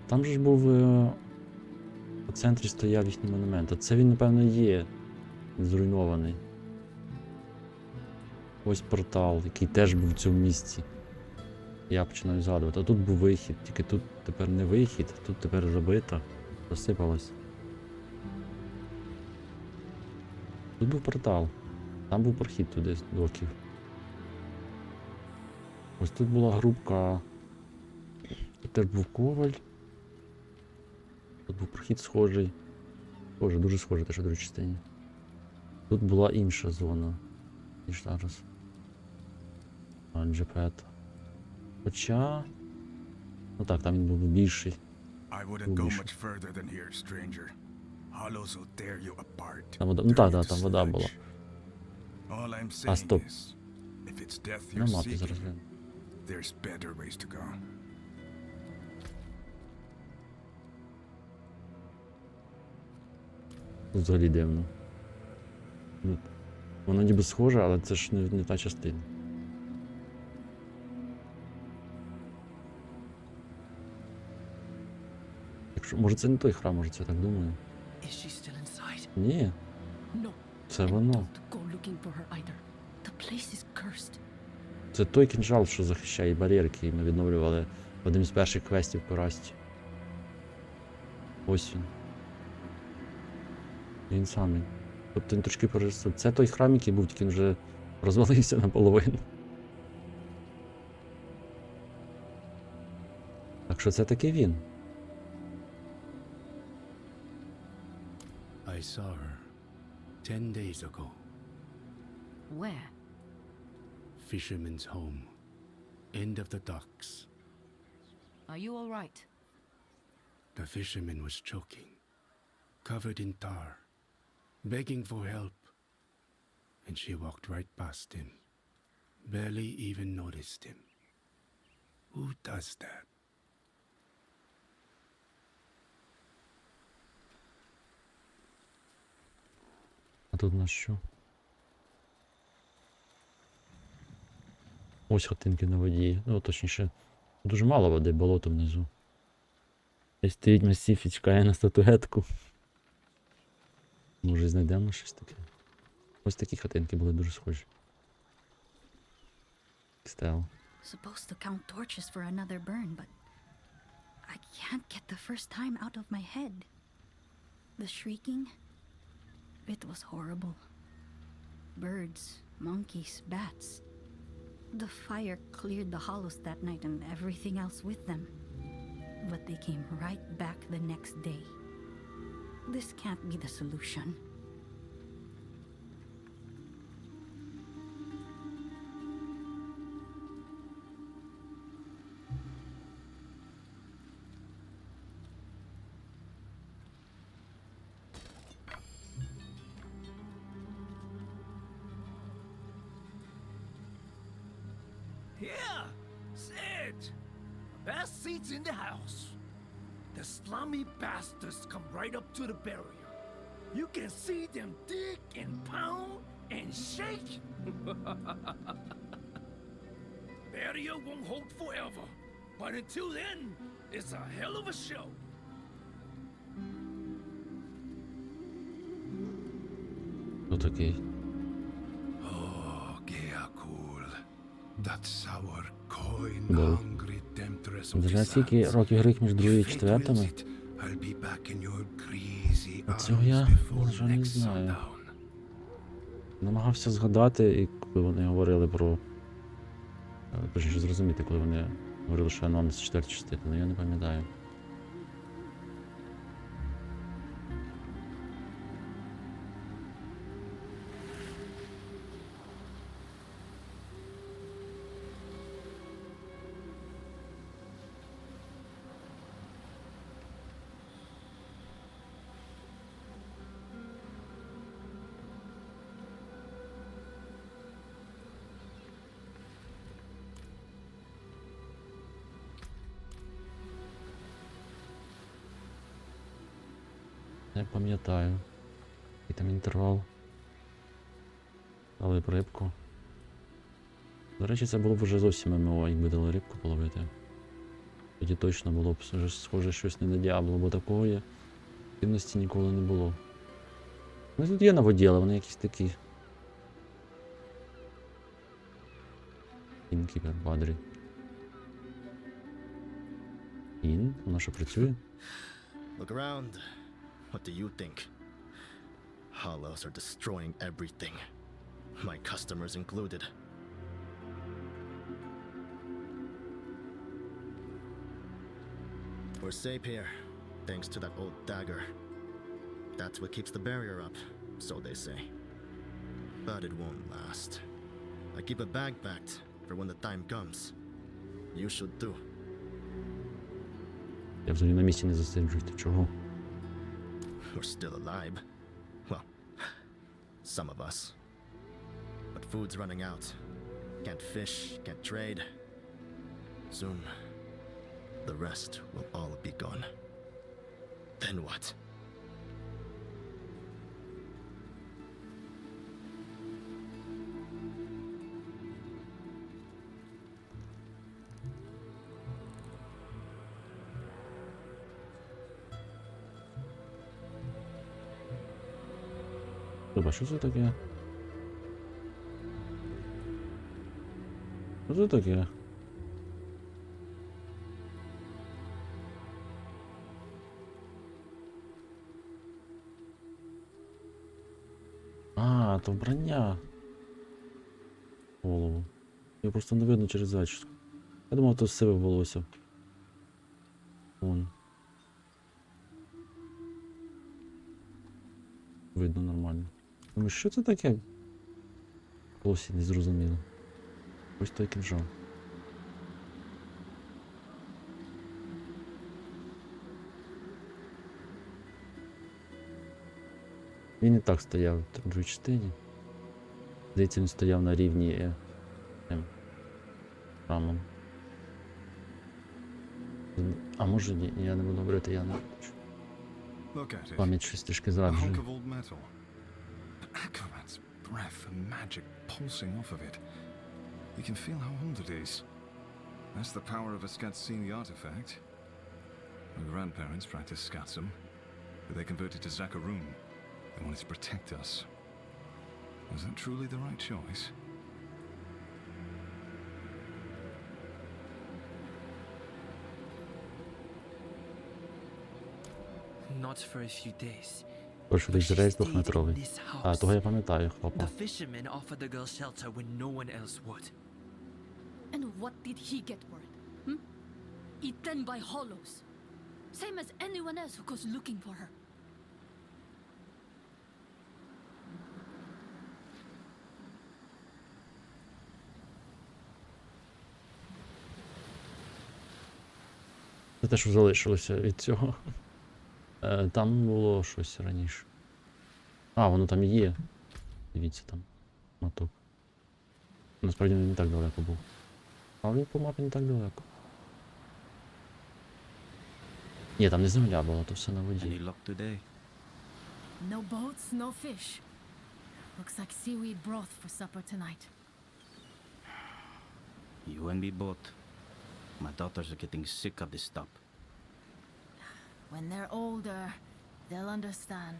Там же ж був у центрі стояв їхній монумент. А це він, напевно, є зруйнований. Ось портал, який теж був в цьому місці. Я починаю згадувати. А тут був вихід, тільки тут тепер не вихід, тут тепер забито, розсипалось. Тут був портал, там був прохід туди з доків. Ось тут була грубка. Тут теж був коваль. Тут був прохід схожий. Схоже, дуже схоже, те, що в другій частині. Тут була інша зона, ніж зараз. Джепет. Хоча... Ну так, там він був більший. Там вода... Ну так, там вода була. А, стоп. На мапі зараз гляну. Взагалі дивно. Ну, воно ніби схоже, але це ж не та частина. Якщо, може це не той храм, може це я так думаю. Ні. Це воно. Це той кінжал, що захищає бар'єр, який ми відновлювали в одному з перших квестів по Расті. Ось він. Він самий. Тобто він трошки переростив. Це той храм, який був, тільки він вже розвалився наполовину. Так що це таки він. I saw her 10 days ago. Where? Fisherman's home. End of the docks. Are you all right? The fisherman was choking, covered in tar, begging for help. And she walked right past him, barely even noticed him. Who does that? А тут на що? Ось хатинки на воді. Ну, точніше, дуже мало води, болото внизу. Десь стоїть масів і чекає на статуетку. Може знайдемо щось таке? Ось такі хатинки були дуже схожі. Стел. Supposed to count torches for another burn, but I can't get the first time out of my head. The shrieking, it was horrible. Birds, monkeys, bats. The fire cleared the hollows that night and everything else with them. But they came right back the next day. This can't be the solution. Here, sit. Best seats in the house. The slummy bastards come right up to the barrier. You can see them dig and pound and shake. Barrier won't hold forever, but until then, it's a hell of a show. Ну такий. Oh, Geakul. That sour coin Да. hungry temptress of Вже the скільки sands. років гріх між другою і If fate четвертими. wills it, I'll be back in your greasy А цього arms я, before може, не next знаю. sundown. Намагався згадати, і коли вони говорили про... Точніше зрозуміти, коли вони говорили, що анонс 4 частини, але я не пам'ятаю. Не пам'ятаю. І там інтервал. Дали б рибку. До речі, це було б вже зовсім ММО, якби дали рибку половити. Тоді точно було б схоже щось не на Diablo, бо такої активності ніколи не було. Ну тут є на воді, але вони якісь такі. Інки бадрі. Ін? Вона що працює? Look around. What do you think? Hollows are destroying everything. My customers included. We're safe here, thanks to that old dagger. That's what keeps the barrier up, so they say. But it won't last. I keep a bag packed for when the time comes. You should too. Я взагалі на місці не засиджую, ти чого? We're still alive. Well, some of us. But food's running out. Can't fish, can't trade. Soon, the rest will all be gone. Then what? Люба, що це таке? Що це таке? А, то вбрання. Голову. Його просто не видно через зачіску. Я думав, то сиве волосся. Вон. Видно нормально. Думаю, що це таке? Досі не зрозуміло. Ось той кінжал. Він і так стояв в другій частині. Здається, він стояв на рівні храмом. А може ні, я не буду говорити, я не хочу. Пам'ять щось трішки зраджує. Akarat's breath and magic pulsing off of it. You can feel how old it is. That's the power of a Skatsini artifact. My grandparents practiced Skatsum, but they converted to Zakarum. They wanted to protect us. Was that truly the right choice? Not for a few days. Точно десь рейс двохметровий. А, того я пам'ятаю, хлопа. The fisherman offered the girl shelter when no one else would. And what did he get for it? Hmm? Eaten by hollows. Same as anyone else who goes looking for her. Це те, що залишилося від цього. Там було щось раніше. А, воно там є. Дивіться там. Моток. Насправді він не так далеко був. Але по мапі не так далеко. Ні, там не земля була, то все на воді. No boats, no fish. Looks like seaweed broth for supper tonight. You and me both. My daughters are getting sick of this stuff. When they're older, they'll understand.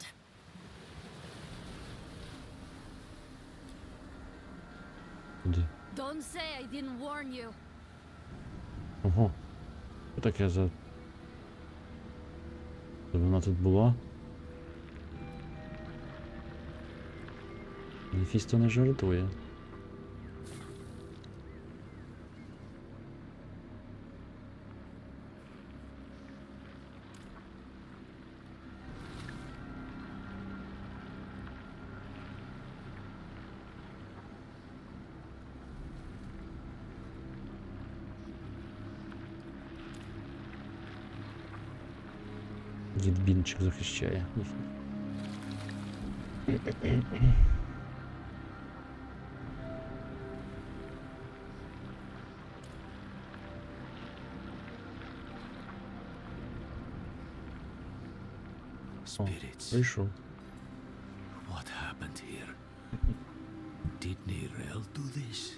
Куди? Don't say I didn't warn you. Ого. Що таке за... Вона тут була? Мефісто не жартує. Дідбінчик захищає. Spirits. Прийшов. What happened here? Did Neirel do this?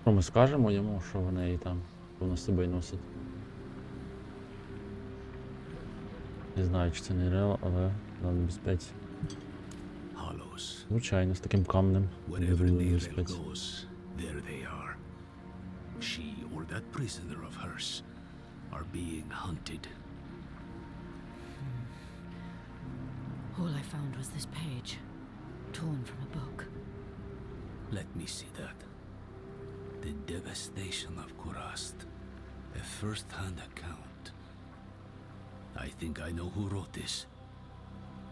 Що ми скажемо йому, що в неї там, вона з собою носить? Не знаю, чи це не реал, але на небезпеці. Звичайно, з таким камнем. Wherever Neirel goes, there they are. She or that prisoner of hers are being hunted. All I found was this page, torn from a book. Let me see that. The devastation of Kurast. A first-hand account. I think I know who wrote this.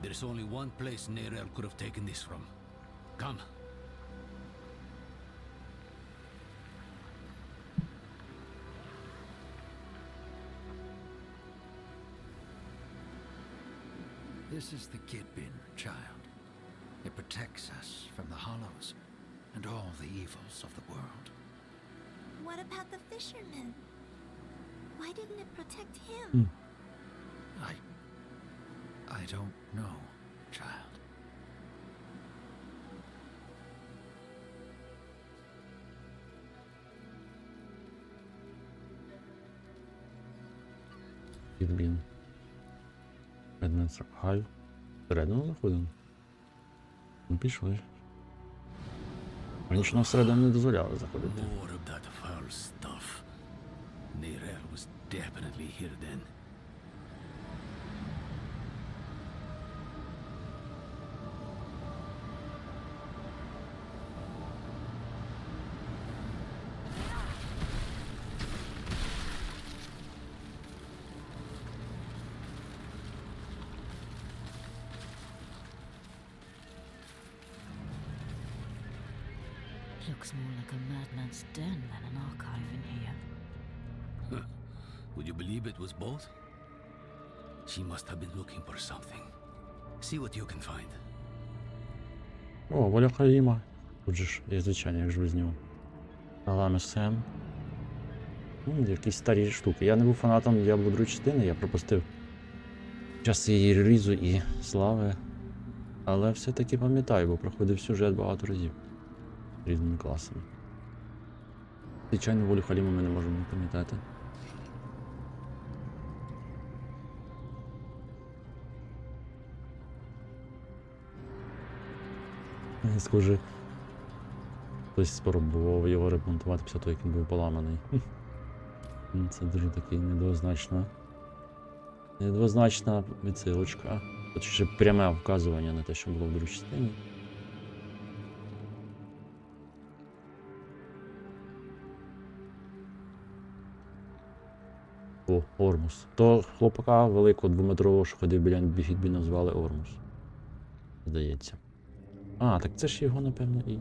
There's only one place Neirel could have taken this from. Come. This is the Kidbin, child. It protects us from the Hollows and all the evils of the world. What about the fisherman? Why didn't it protect him? I don't know, child. Підбін. Предмет гаю. Всередину заходимо. Ну пішли. Раніше нам всередину не дозволяли заходити. More of that foul stuff. Neirel was definitely here then. Looks more like a madman's den than an archive in here. Would you believe it was both? She must have been looking for something. See what you can find. О, воля Хаїма. Тут же ж є звичайно, як ж без нього. Аламе Сем. Якісь старі штуки. Я не був фанатом Diablo 2 частини, я пропустив час її релізу і слави. Але все-таки пам'ятаю, бо проходив сюжет багато разів. Різними класами. Звичайно, волю Халіма ми не можемо не пам'ятати. Схоже, хтось спробував його ремонтувати після того, як він був поламаний. Це дуже такий недвозначна відсилочка. Тут ще пряме вказування на те, що було в другій частині. О, Ормус. То хлопака великого двометрового, що ходив біля бігідбі, назвали Ормус. Здається. А, так це ж його, напевно, і...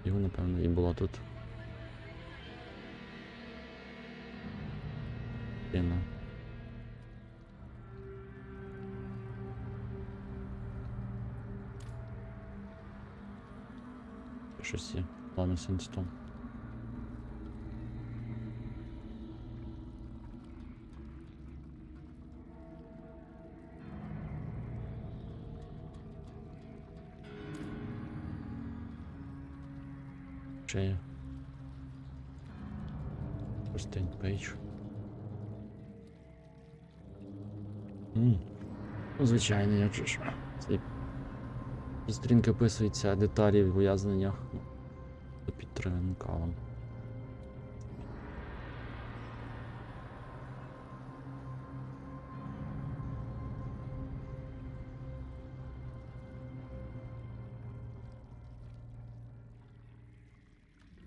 Його, напевно, і було тут. Піна. Щось є. Ладно, сенстом. Ще є. Простень пейдж. Ну, звичайно, як же ж. Цей сторінка описується деталі ув'язнення під тренкалом.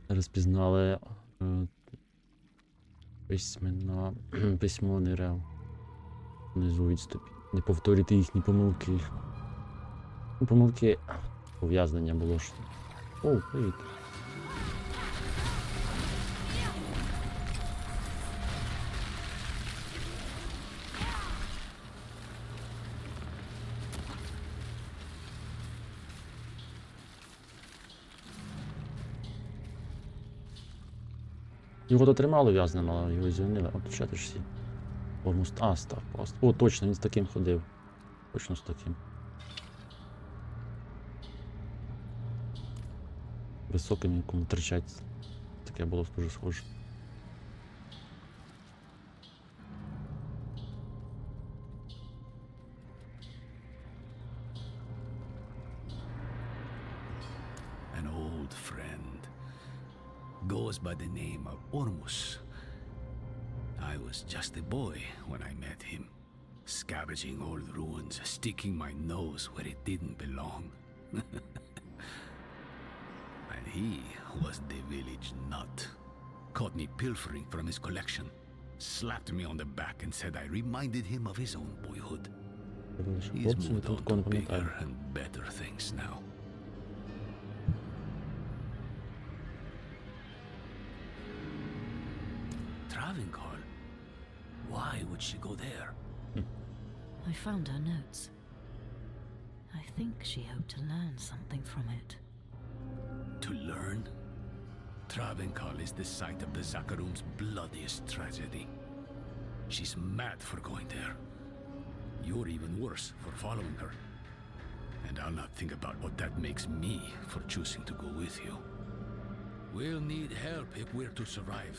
Розпізнали письмо рев. Внизу відступі. Не повторюйте їхні помилки. Помилки ув'язнення було ж. О, привіт. Його дотримали в'язним, але його звільнили. От ще теж всі. А, став. О, точно, він з таким ходив. Точно з таким. Високим, якому тричать. Таке було дуже схоже. An old friend. Goes by the name of Ormus. I was just a boy when I met him. Scavenging old ruins, sticking my nose where it didn't belong. And he was the village nut. Caught me pilfering from his collection. Slapped me on the back and said I reminded him of his own boyhood. He's moved on to bigger and better things now. Travincoll? Why would she go there? I found her notes. I think she hoped to learn something from it. To learn? Travincoll is the site of the Zakharum's bloodiest tragedy. She's mad for going there. You're even worse for following her. And I'll not think about what that makes me for choosing to go with you. We'll need help if we're to survive.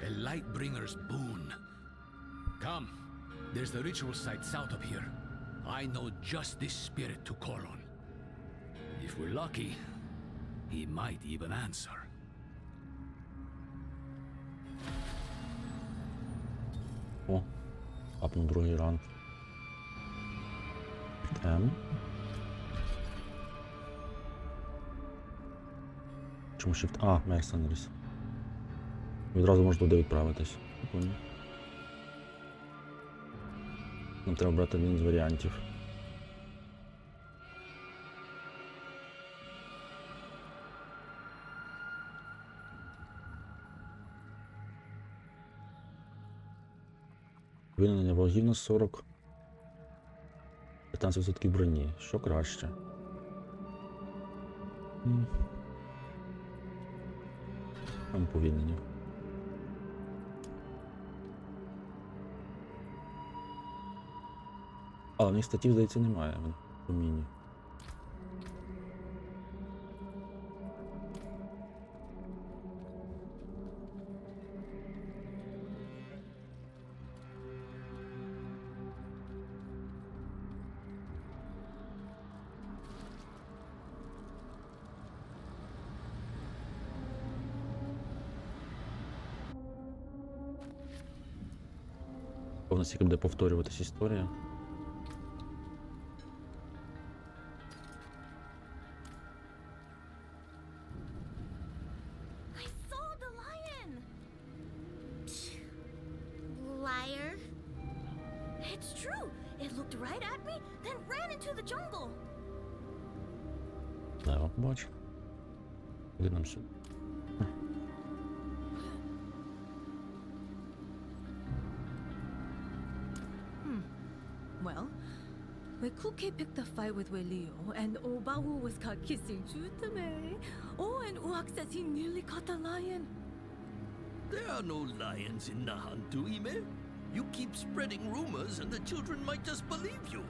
A Lightbringer's boon. Come, there's the ritual site south of here. I know just this spirit to call on. If we're lucky, he might even answer. О, апнув другий ранг. Чому shift? А, Mercenaries. Відразу можна туди відправитись. Нам треба брати один з варіантів. Вільнення ворогів на 40. 15% броні. Що краще? Там повільнення. А, у них статів, здається, немає в міні. Повністю буде повторюватись історія. I saw the lion! Liar. It's true. It looked right at me, then ran into the jungle. Лева побачив. Куди нам сюди? Well, Wekuke picked a fight with Welio, and Obawu was caught kissing Jutame. Oh, and Uak says he nearly caught the lion. There are no lions in Nahantuime. You keep spreading rumors and the children might just believe you.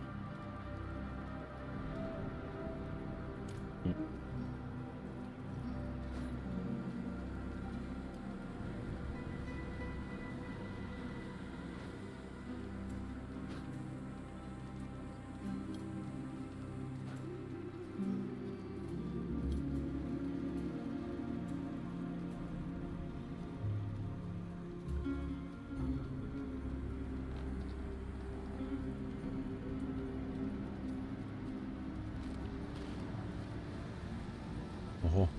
Ого.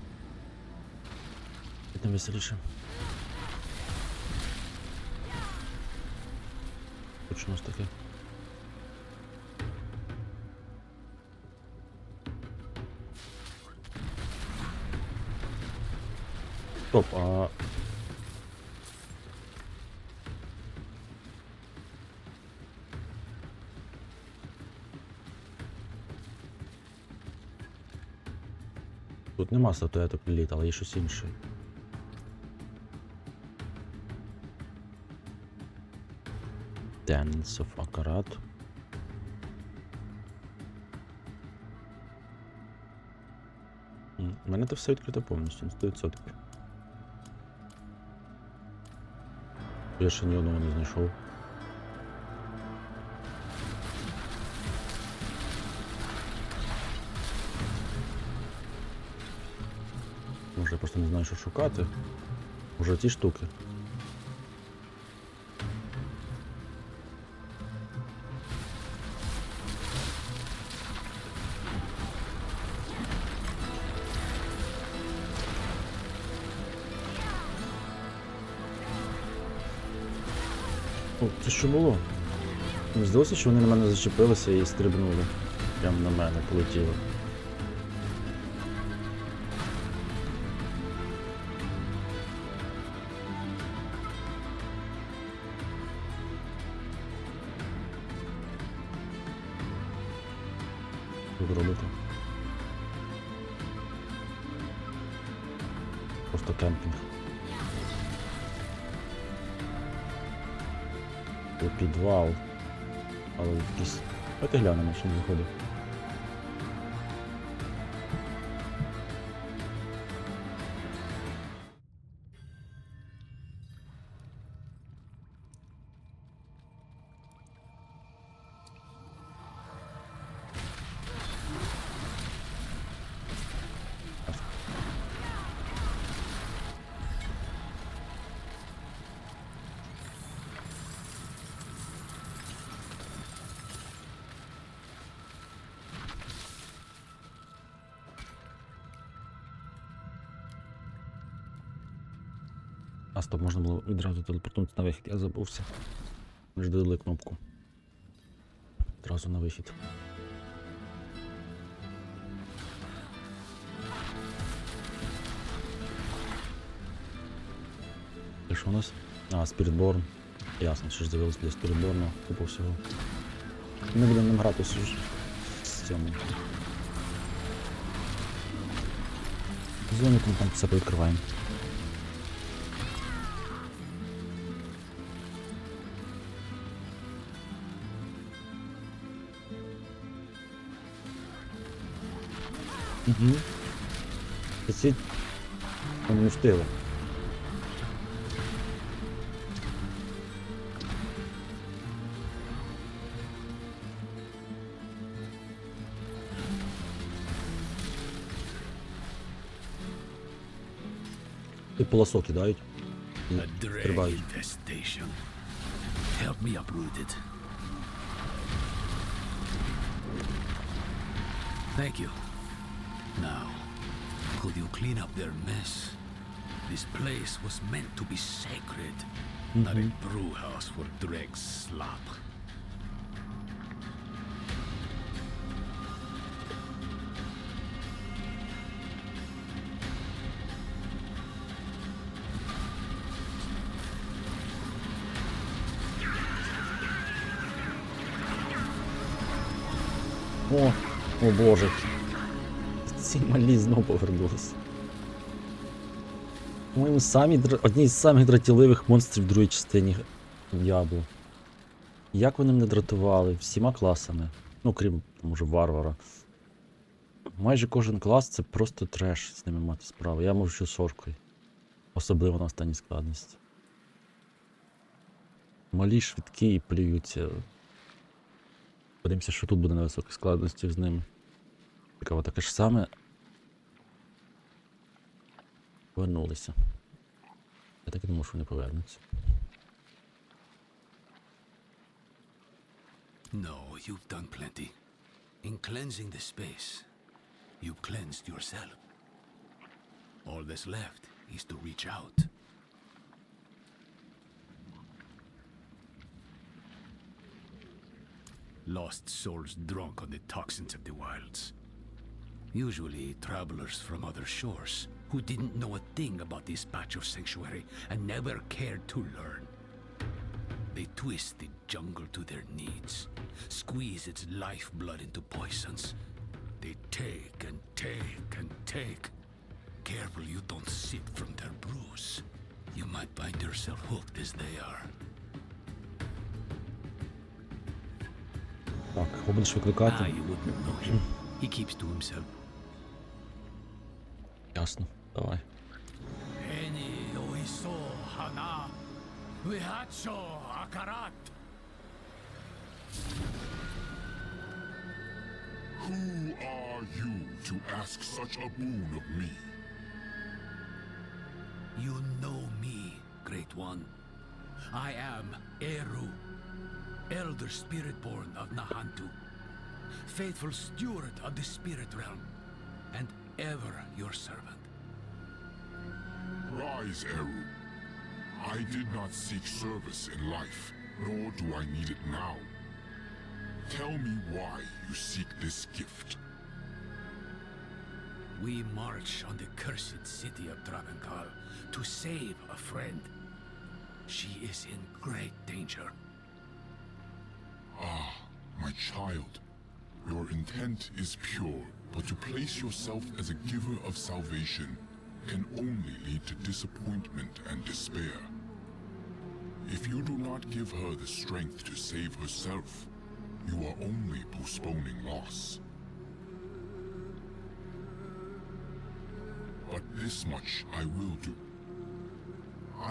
Це веселіше. Хоч у нас таке. Стоп, а... Тут нема статуеток літ, але є щось інше. Dance of Akarat. У мене це все відкрито повністю, 100%. Я ще ні одного не знайшов. Може, я просто не знаю, що шукати. Може ті штуки. О, це що було? Мені здалося, що вони на мене зачепилися і стрибнули. Прямо на мене полетіли. Тут робити? Просто кемпінг. Це підвал. Але якийсь... Давайте глянемо, що не виходить. А стоп, можна було відразу телепортнутися на вихід, я забувся. Ми ж додали кнопку. Одразу на вихід. І що у нас? А, Spiritborn. Ясно, що ж з'явилось для Spiritborn, купу всього. Ми будемо нам грати з цьому. Зону там все повідкриваємо. Угу. Ці... Вони не встигли. І полосок кидають. І стрибають. help me uproot it. Thank you. Now, could you clean up their mess? This place was meant to be sacred, not a brew house for dregs slop. О боже. Ці малі знову повернулись. По-моєму, одні з самих дратівливих монстрів в другій частині Diablo. Як вони мене дратували всіма класами. Ну, крім, може, варвара. Майже кожен клас це просто треш з ними мати справу. Я мовчу соркою. Особливо на останній складності. Малі, швидкі і плюються. Подивимося, що тут буде на високій складності з ними. Цікаво, таке ж саме. Повернулися. Я так і думав, що вони повернуться. No, you've done plenty. In cleansing the space, you've cleansed yourself. All that's left is to reach out. Lost souls drunk on the toxins of the wilds. Usually travelers from other shores who didn't know a thing about this patch of sanctuary and never cared to learn. They twist the jungle to their needs, squeeze its lifeblood into poisons. They take and take and take. Careful you don't sip from their brews. You might find yourself hooked as they are. Так, кого будеш викликати? You wouldn't know him. He keeps to himself. Ясно, давай. Eni oiso hana, vihacho akarat. Who are you to ask such a boon of me? You know me, Great One. I am Eru, Elder Spirit-born of Nahantu, faithful steward of the Spirit Realm, and ever your servant. Rise, Eru. I did not seek service in life, nor do I need it now. Tell me why you seek this gift. We march on the cursed city of Travenkal to save a friend. She is in great danger. Ah, my child. Your intent is pure, but to place yourself as a giver of salvation can only lead to disappointment and despair. If you do not give her the strength to save herself, you are only postponing loss. But this much I will do.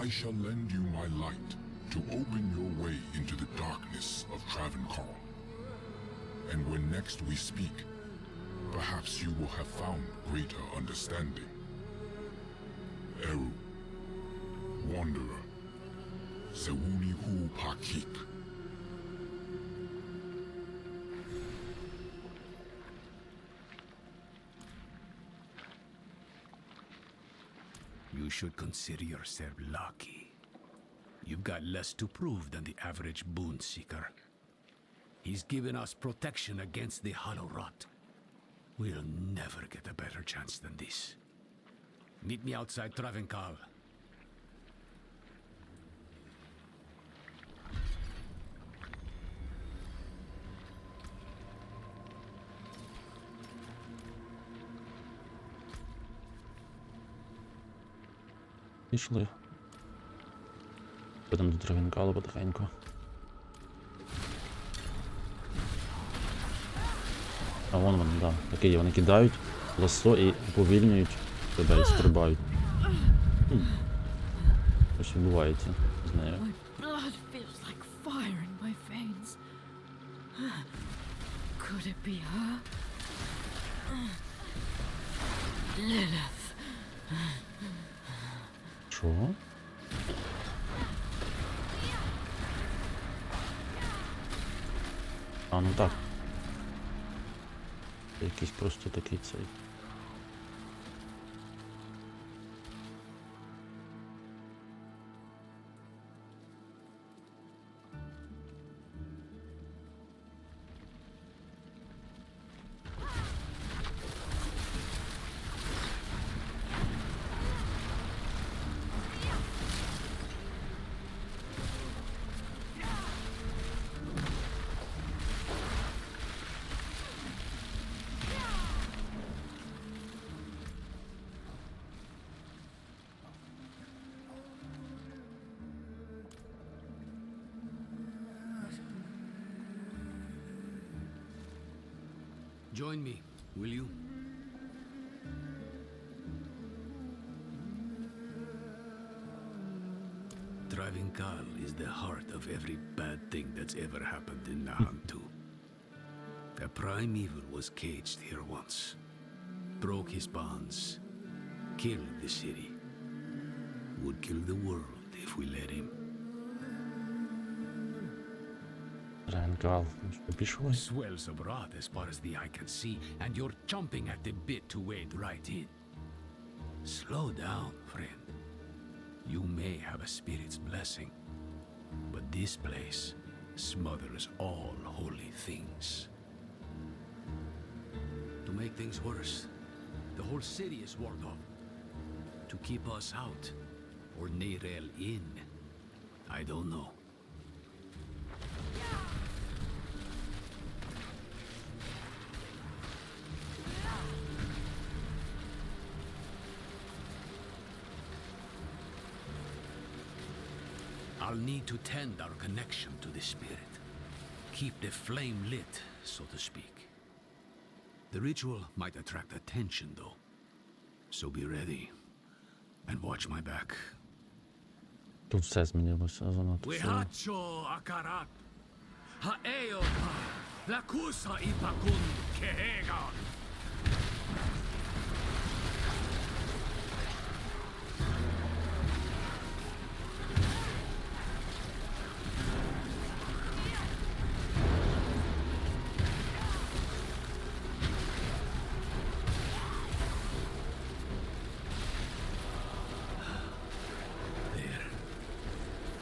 I shall lend you my light to open your way into the darkness of Travenkal. And when next we speak, perhaps you will have found greater understanding. Eru, Wanderer, Sewuni Hu Pakik. You should consider yourself lucky. You've got less to prove than the average boon seeker. He's given us protection against the hollow rot. We'll never get a better chance than this. Meet me outside Travenkal. Пішли. Підемо до Travenkal потихеньку. А вон вони, да. Такі є, вони кидають ласо і уповільнюють тебе і стрибають. Що відбувається з нею? My blood feels like fire in my veins. Could it be her? Lilith. Що? А, ну так. Якийсь просто такий цей. Join me, will you? Travinkal is the heart of every bad thing that's ever happened in Nahantu. A primeval was caged here once, broke his bonds, killed the city, would kill the world if we let him. Swells abroad as far as the eye can see, and you're chomping at the bit to wade right in. Slow down, friend. You may have a spirit's blessing, but this place smothers all holy things. To make things worse, the whole city is walled off. To keep us out, or Neirel in, I don't know. I'll need to tend our connection to the spirit. Keep the flame lit, so to speak. The ritual might attract attention, though. So be ready. And watch my back. Тут все змінилося занадто. Wihacho akarat. Haeo lakusa ipakun kehegan.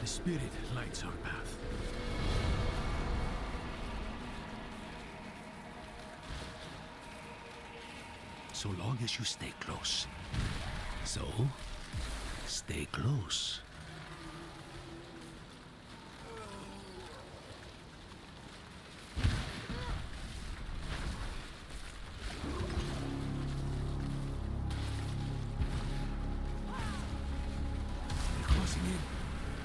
The spirit lights our path. So long as you stay close. So, stay close. They're closing in.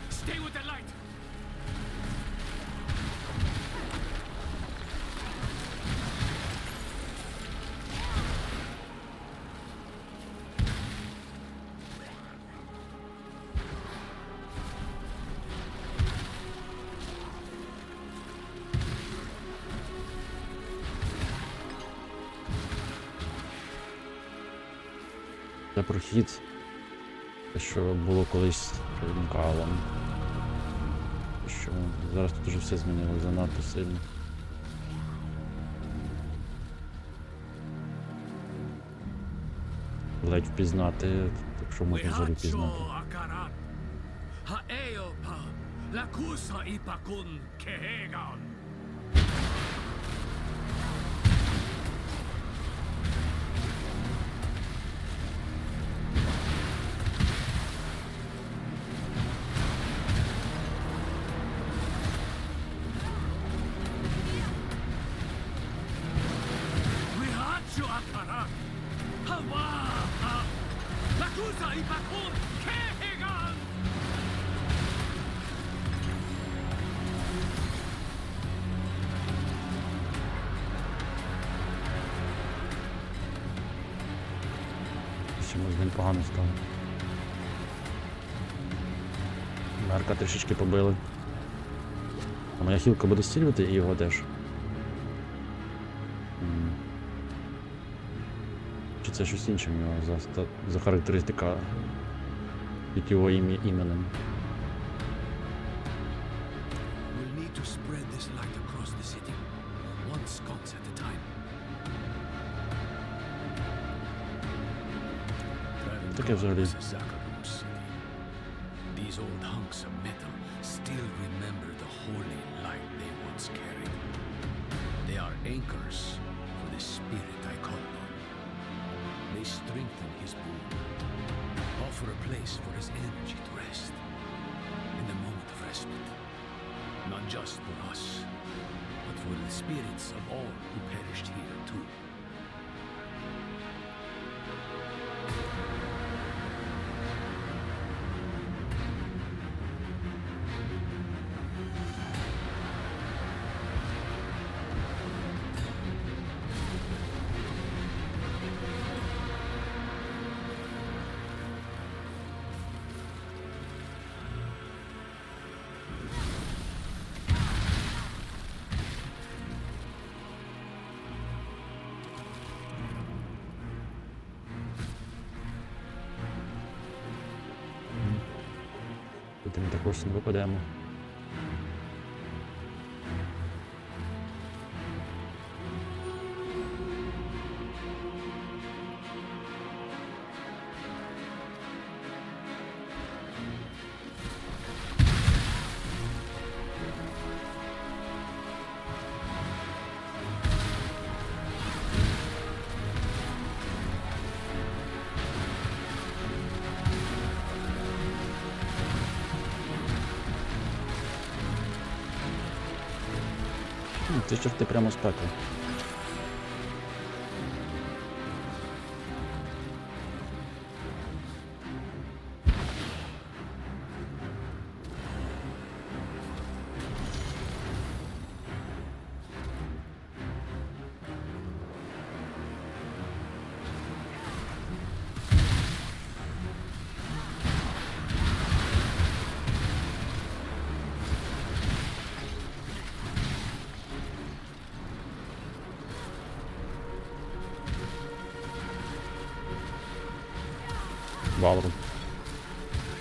Stay with the light! Це прохід, те, що було колись Travinkhalом. Що зараз тут уже все змінилося занадто сильно. Ледь впізнати, якщо можна взагалі впізнати. Чомусь він погано став. Мерка трішечки побили. А моя хілка буде стілювати і його теж. Чи це щось інше в нього за характеристика під його іменем? We'll need to spread this light across the city. таке взагалі? These old hunks of metal still remember the holy light they once carried. They are anchors for the spirit I call on. They strengthen his boom, offer a place for his energy to rest in the moment of respite. Not just for us, but for the spirits of all who perished here too. Тут ми також не випадемо. Це чорти прямо з пекла. Валру.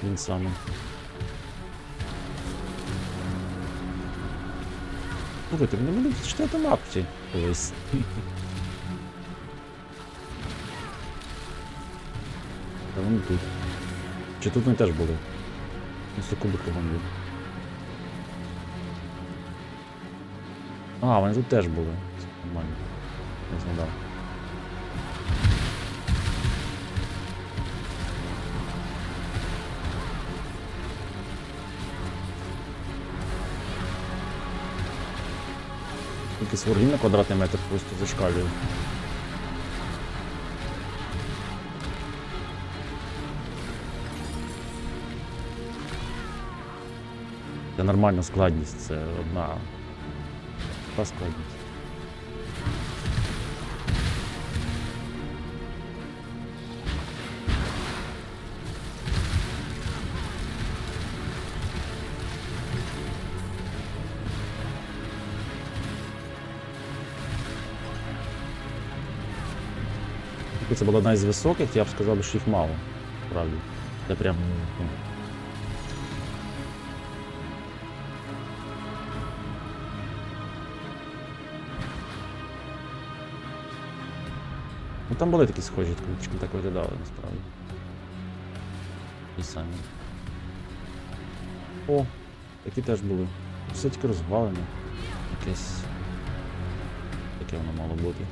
Він самий. Слухайте, вони будуть читати мапці колись. Та вони тут. Чи тут вони теж були? На секунду повинні. А, вони тут теж були. Це нормально. Не згадав. Якийсь ворогів на квадратний метр просто зашкалює. Це нормальна складність, це одна складність. Це була одна із високих, я б сказав, що їх мало, справді. Це прям... Ну там були такі схожі, трішки так виглядали, насправді. І самі. О, такі теж були. Все таки розвалене. Якесь... Таке воно мало бути.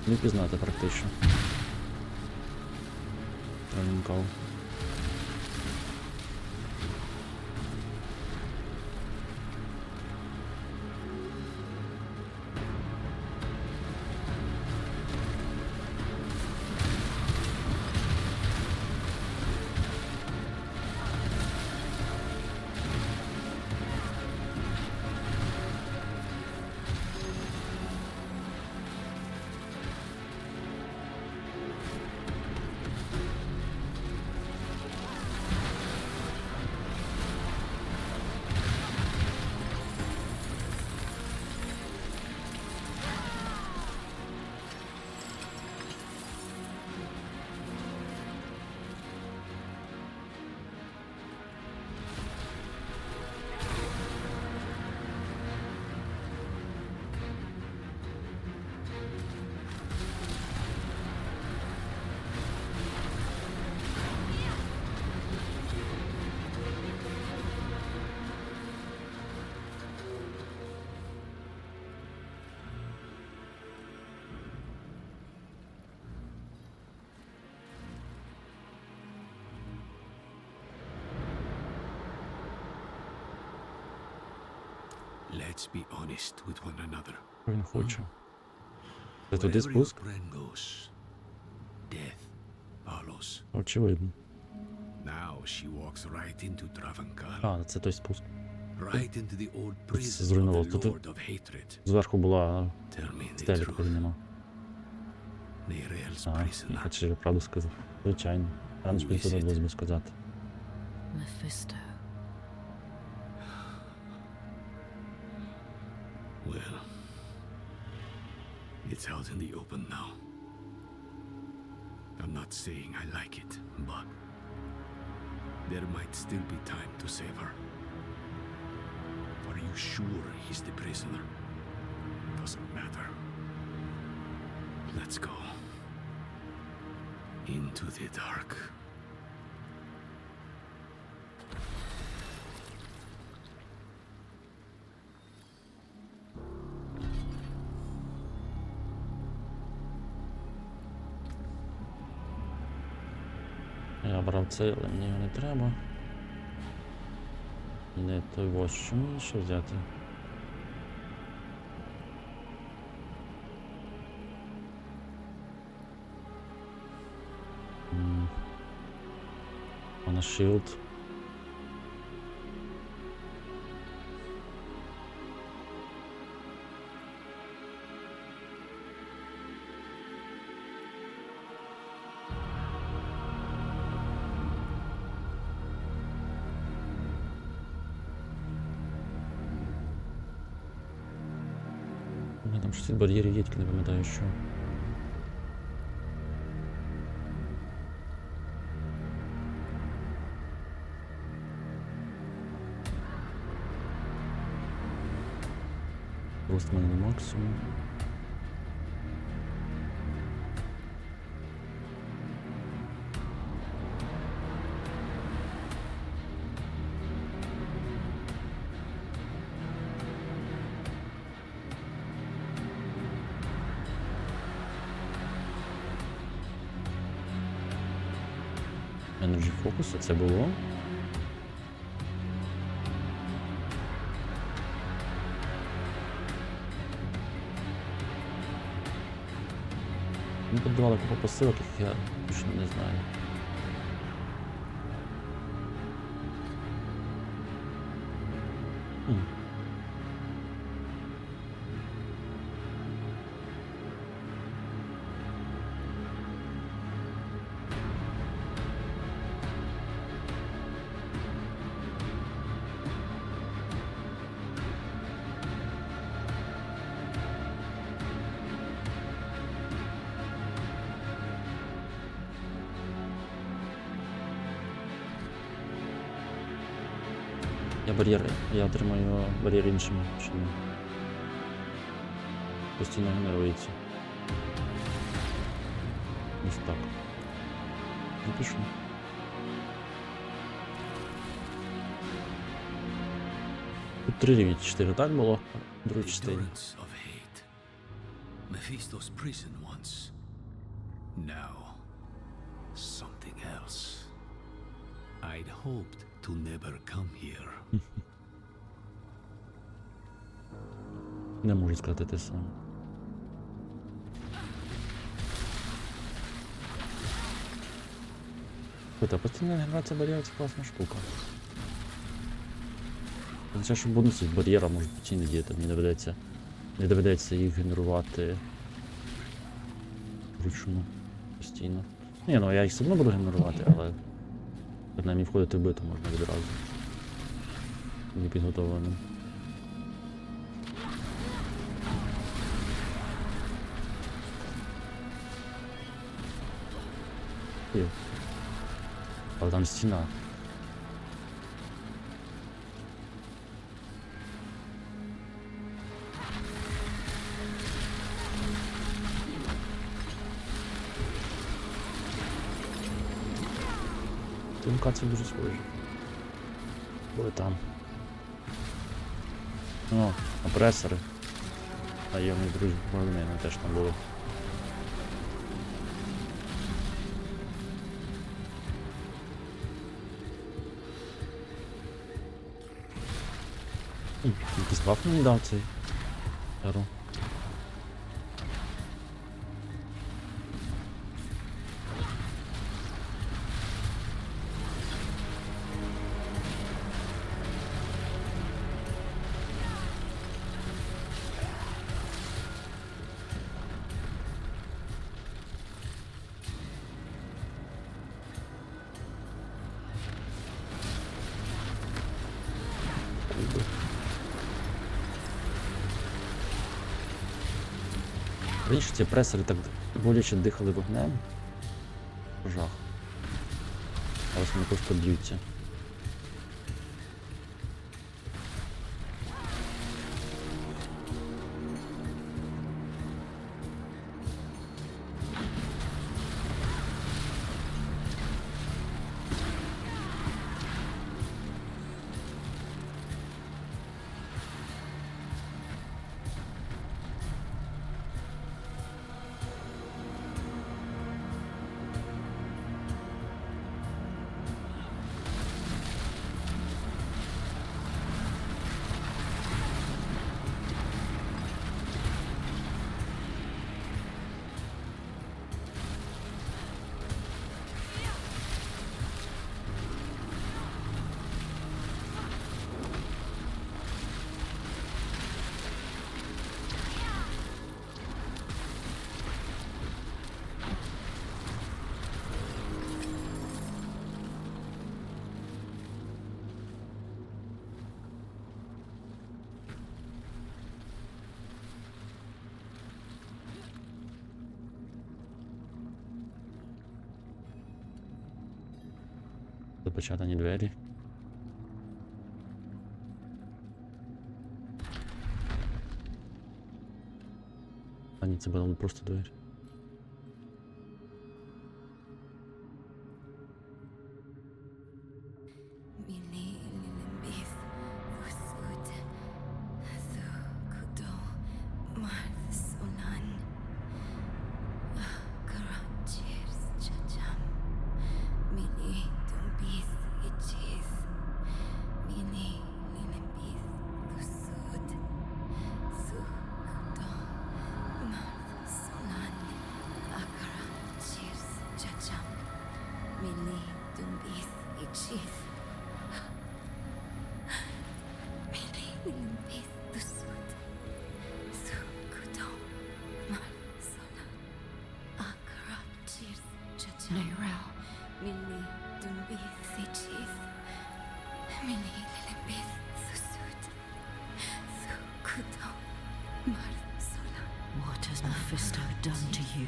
Не пізнати практично. Раненькав. Let's be honest with one another. Що він хоче? Це туди Wherever your спуск? friend goes, death follows. Очевидно. Now she walks right into Travancore. А, це той спуск. Right into the old Це prison of зруйнував. the Тут Lord of Hatred. зверху була Tell me the стеля, truth. такої нема. Nereal's А, prisoner. хоч я правду сказав. Звичайно. Рано ж мені туди було би сказати. Mephisto. Well, it's out in the open now. I'm not saying I like it, but there might still be time to save her. Are you sure he's the prisoner? Doesn't matter. Let's go. Into the dark. Я брав це, але мені його не треба. І не той ось, що мені ще взяти? Вона shield. У мене там щось від бар'єрів є, тільки не пам'ятаю, що. Рост в мене на максимум. Energy Focus, а це було. Мені подавали купу посилок, яких я точно не знаю. Я отримаю бар'єр іншим чином. Постійно генерується. Ось так. Запишу. Тут 3 рівні, 4 так було, в другій частині. Endurance of hate. Mephisto's prison once. Now, something else. I'd hoped to never come here. Не можу сказати те саме. Та постійна генерація бар'єрів — це класна штука. Це що бонуси з бар'єра можуть постійно діяти, мені не доведеться їх генерувати вручну постійно. Ні, ну я їх все одно буду генерувати, але принаймні входити в биту можна відразу. Не підготовленим. Але там стіна. Ті локації дуже схожі. Були там. О, опресори. А є в них друзі, вони теж там були. Якийсь баф мені дав цей Ерл. Раніше ці пресери так боляче дихали вогнем. Жах. А ось вони просто б'ються. Запечатані двері. А ні, це були просто двері. What has Mephisto done to you?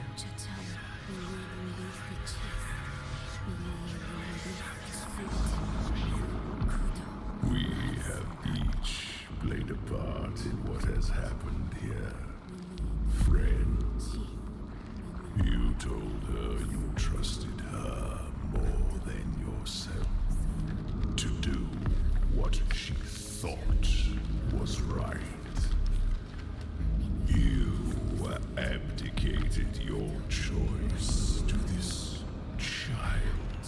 We have each played a part in what has happened here. Friends, you told her you trusted her more than yourself to do what she thought was right. You abdicated your choice to this child,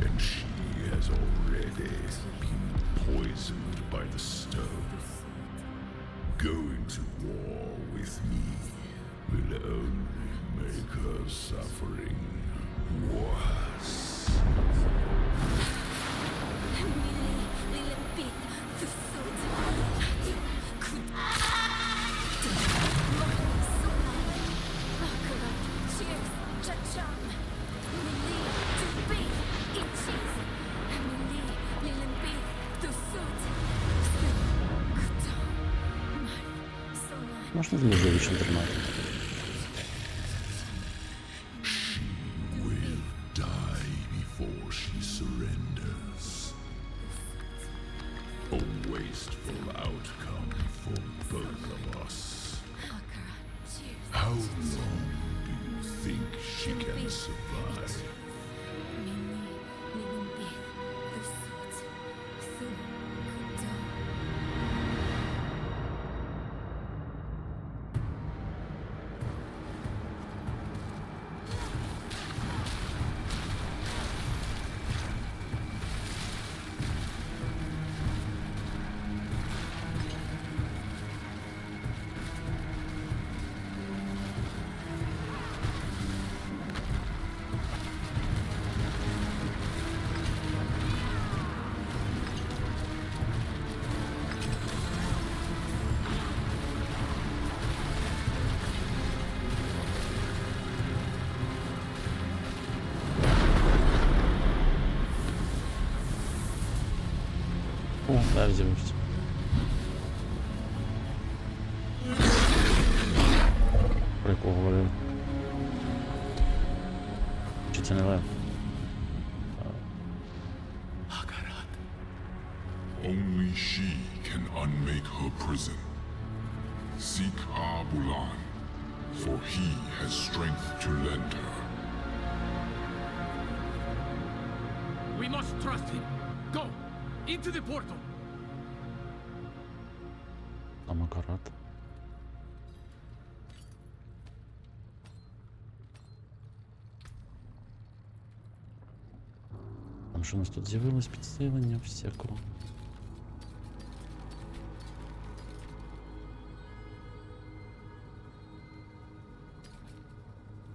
and she has already been poisoned by the stone. Going to war with me will only make her suffering worse. Можна зможливіше тримати. She will die before she surrenders. A wasteful outcome for both of us. How long do you think she can survive? Лев з'явився. Про якого говорив? Чи це не лев? Only she can unmake her prison. Seek Abulan, for he has strength to lend her. We must trust him. Go! Into the portal! Амакарат. Там що у нас тут з'явилось підсилення всякого.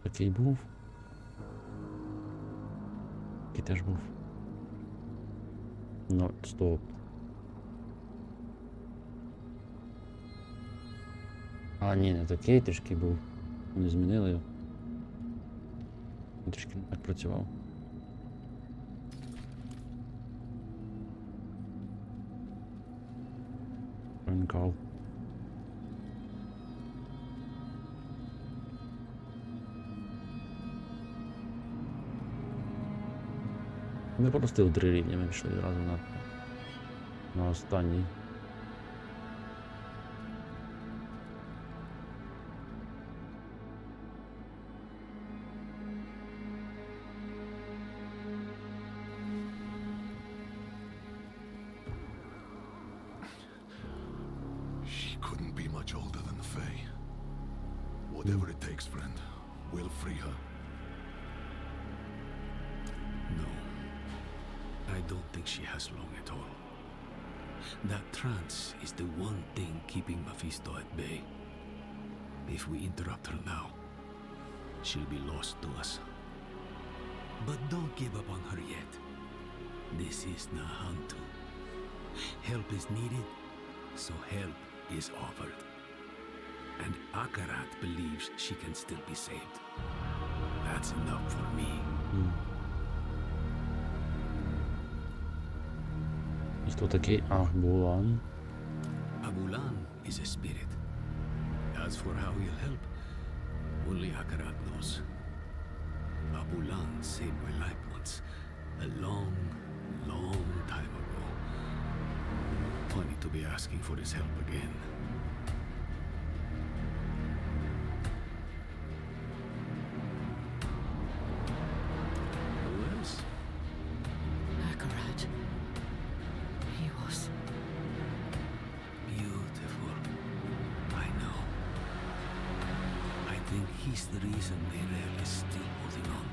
Такий був. Такий теж був. Ну, стоп. А, ні, не такий трішки був. Вони змінили його. Він трішки не так працював. Ренкал. Ми пропустили 3 рівня, ми пішли одразу на останній. She couldn't be much older than Faye. Whatever it takes, friend, we'll free her. No. I don't think she has long at all. That trance is the one thing keeping Mephisto at bay. If we interrupt her now, she'll be lost to us. But don't give up on her yet. This is Nahantu. Help is needed, so help is offered. And Akarat believes she can still be saved. That's enough for me. І хто такий Ахбулан? Abulan is a spirit. As for how he'll help, only Akarat knows. Abulan saved my life once, a long, long time ago. Funny to be asking for his help again. Who else? Akarat. He was Beautiful. I know. I think he's the reason Nerel is still holding on.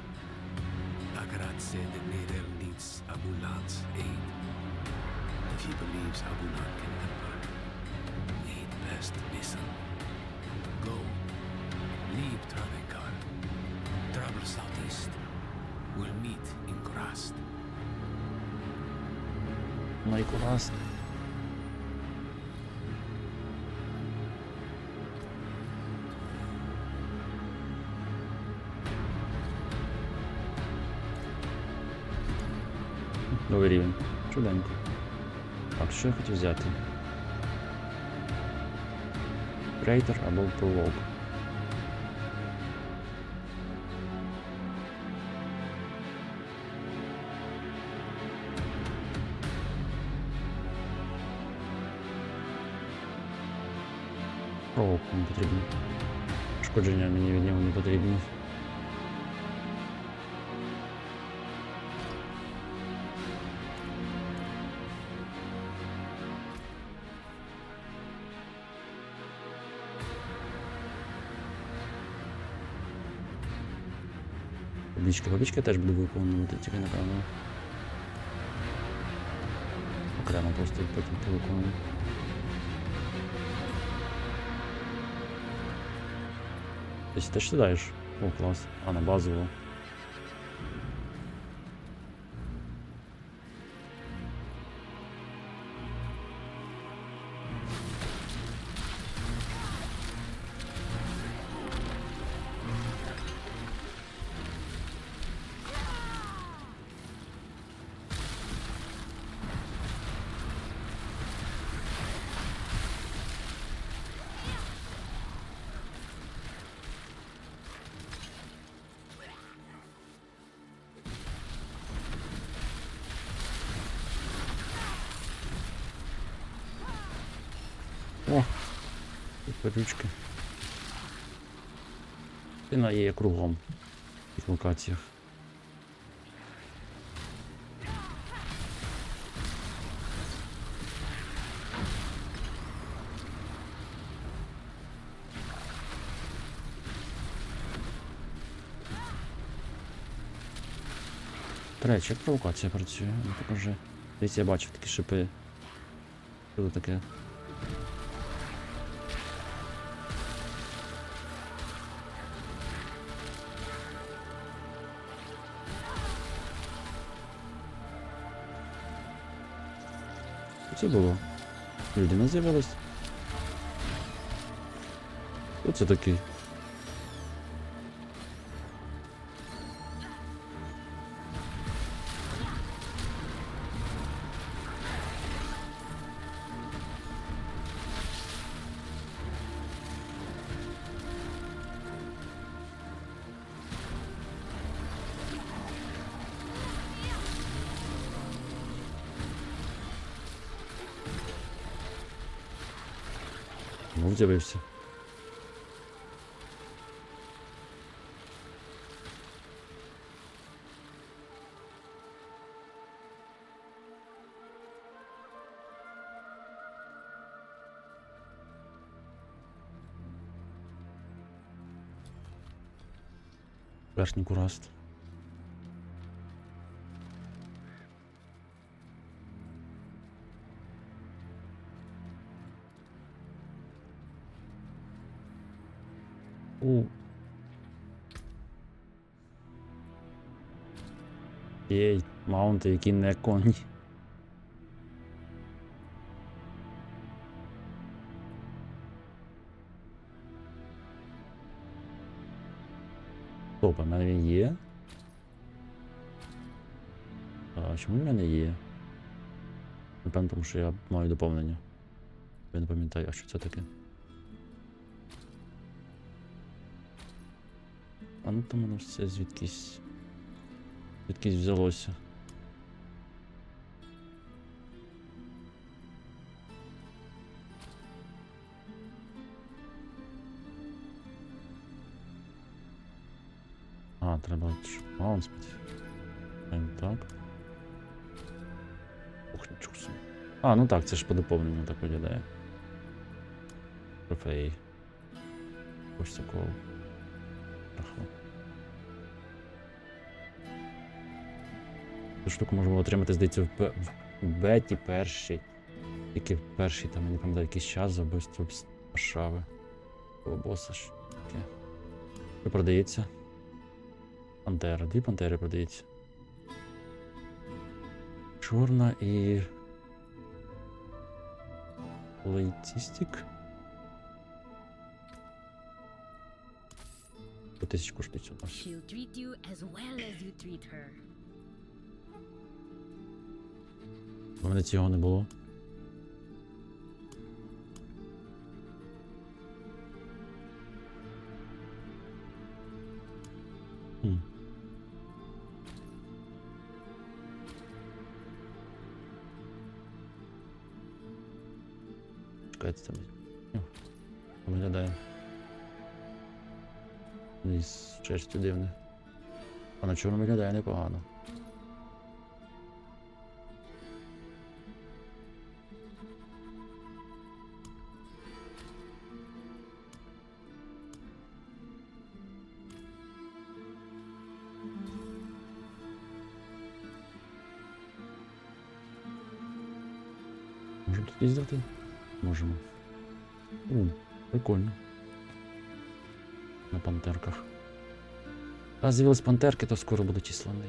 Akarat said that Nerel needs Abulan's aid. If he believes Abulan can help her, he'd best listen. Go. Leave Travenkar. Travel southeast. We'll meet in Krast. Найкурас. Новий рівень. Чуденько. Так, що я хотів взяти? Прейтер або пролог. Пролог мені потрібно. Пошкодження мені від нього не потрібні. Побічки теж буду виконувати, тільки напевно. Окремо просто потім повиконую. Ти теж сідаєш? О, клас. А, на базову. О! І колючки. Вона є кругом в цих локаціях. До речі, як провокація працює? Ну покажи. Дивіться, я бачив такі шипи. Що це таке? Що це було? Людина з'явилась. Хто це такий? Ну, з'явився. Верхній кураст. Єй, маунти, які не коні. Стоп, у мене він є? А чому в мене є? Напевно, тому що я маю доповнення. Я не пам'ятаю, а що це таке? А ну там воно все звідкись взялося. А, треба маунт спеціально. Так. Ух, нічого собі. А, ну так, це ж по доповненню так виглядає. Трофеї. Ось такого. Цю штуку можемо отримати, здається, в беті першій. Тільки в першій, там, я не пам'ятаю, якийсь час за вбивство Варшави. Того боса ж таке. Що продається? Пантера. 2 пантери продається. Чорна і... Лейцистик. По 1000 коштує цього. She'll treat you as well as you treat her. У мене цього не було. Чекайте там. Виглядає. Із шерстю дивне. А на чорному виглядає непогано. Можемо тут їздити? Можемо. Прикольно. На пантерках. Раз з'явились пантерки, то скоро будуть і слони.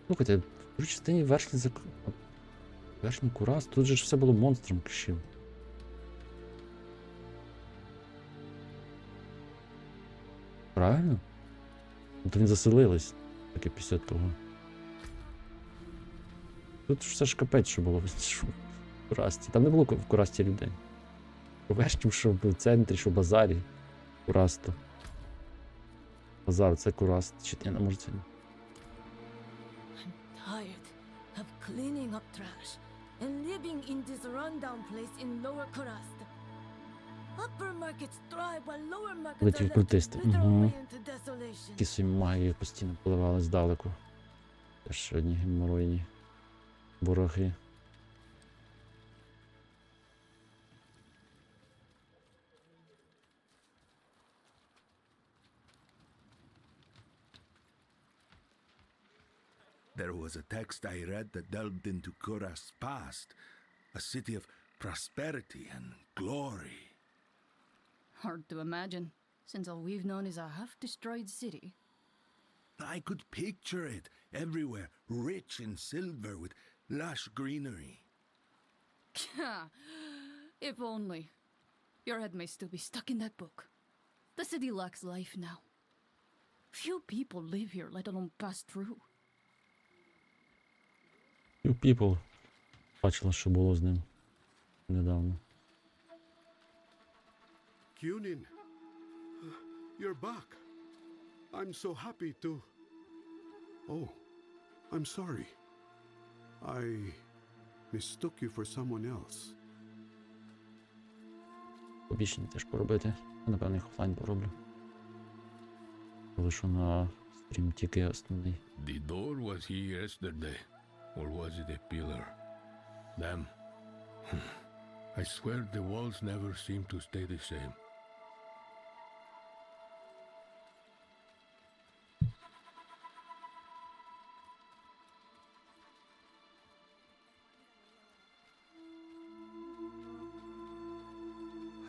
Слухайте, в другій частині верхній курас, тут же ж все було монстром кишів. Правильно? От він заселились, таке після того. Тут все ж капець, що було в курасті. Там не було в курасті людей. У верхнім, що в центрі, що в базарі. Курасто. Базар, це кураст. Чи не може це? Tired of cleaning up trash and living in this rundown place in Lower Kurast. Upper markets thrive while lower markets Ви are ті left to культисти. wither Угу. away into desolation. Які свої магії постійно поливали здалеку. Теж одні геморойні вороги. There was a text I read that delved into Kurast's past, a city of prosperity and glory. Hard to imagine, since all we've known is a half-destroyed city. I could picture it everywhere, rich in silver with lush greenery. If only. Your head may still be stuck in that book. The city lacks life now. Few people live here, let alone pass through. You people. Бачила, що було з ним недавно. Kunin, you're back. I'm so happy to... Oh, I'm sorry. I mistook you for someone else. Побічення теж поробити. Напевно, їх офлайн пороблю. Лишу на стрім тільки основний. The door was here yesterday, or was it a pillar? Damn. I swear the walls never seem to stay the same.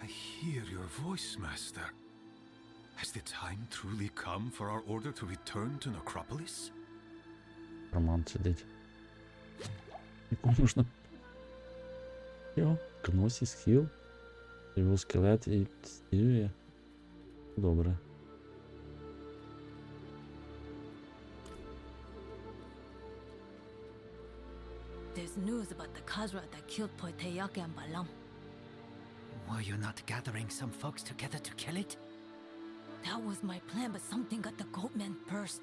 I hear your voice, Master. Has the time truly come for our order to return to Necropolis? Роман сидить. Якому можна... Йо, Кносі, схил. Його скелет і стілює. Добре. There's news about the Khazra that killed Poiteyake and Balam. Were you not gathering some folks together to kill it? That was my plan, but something got the goatmen first.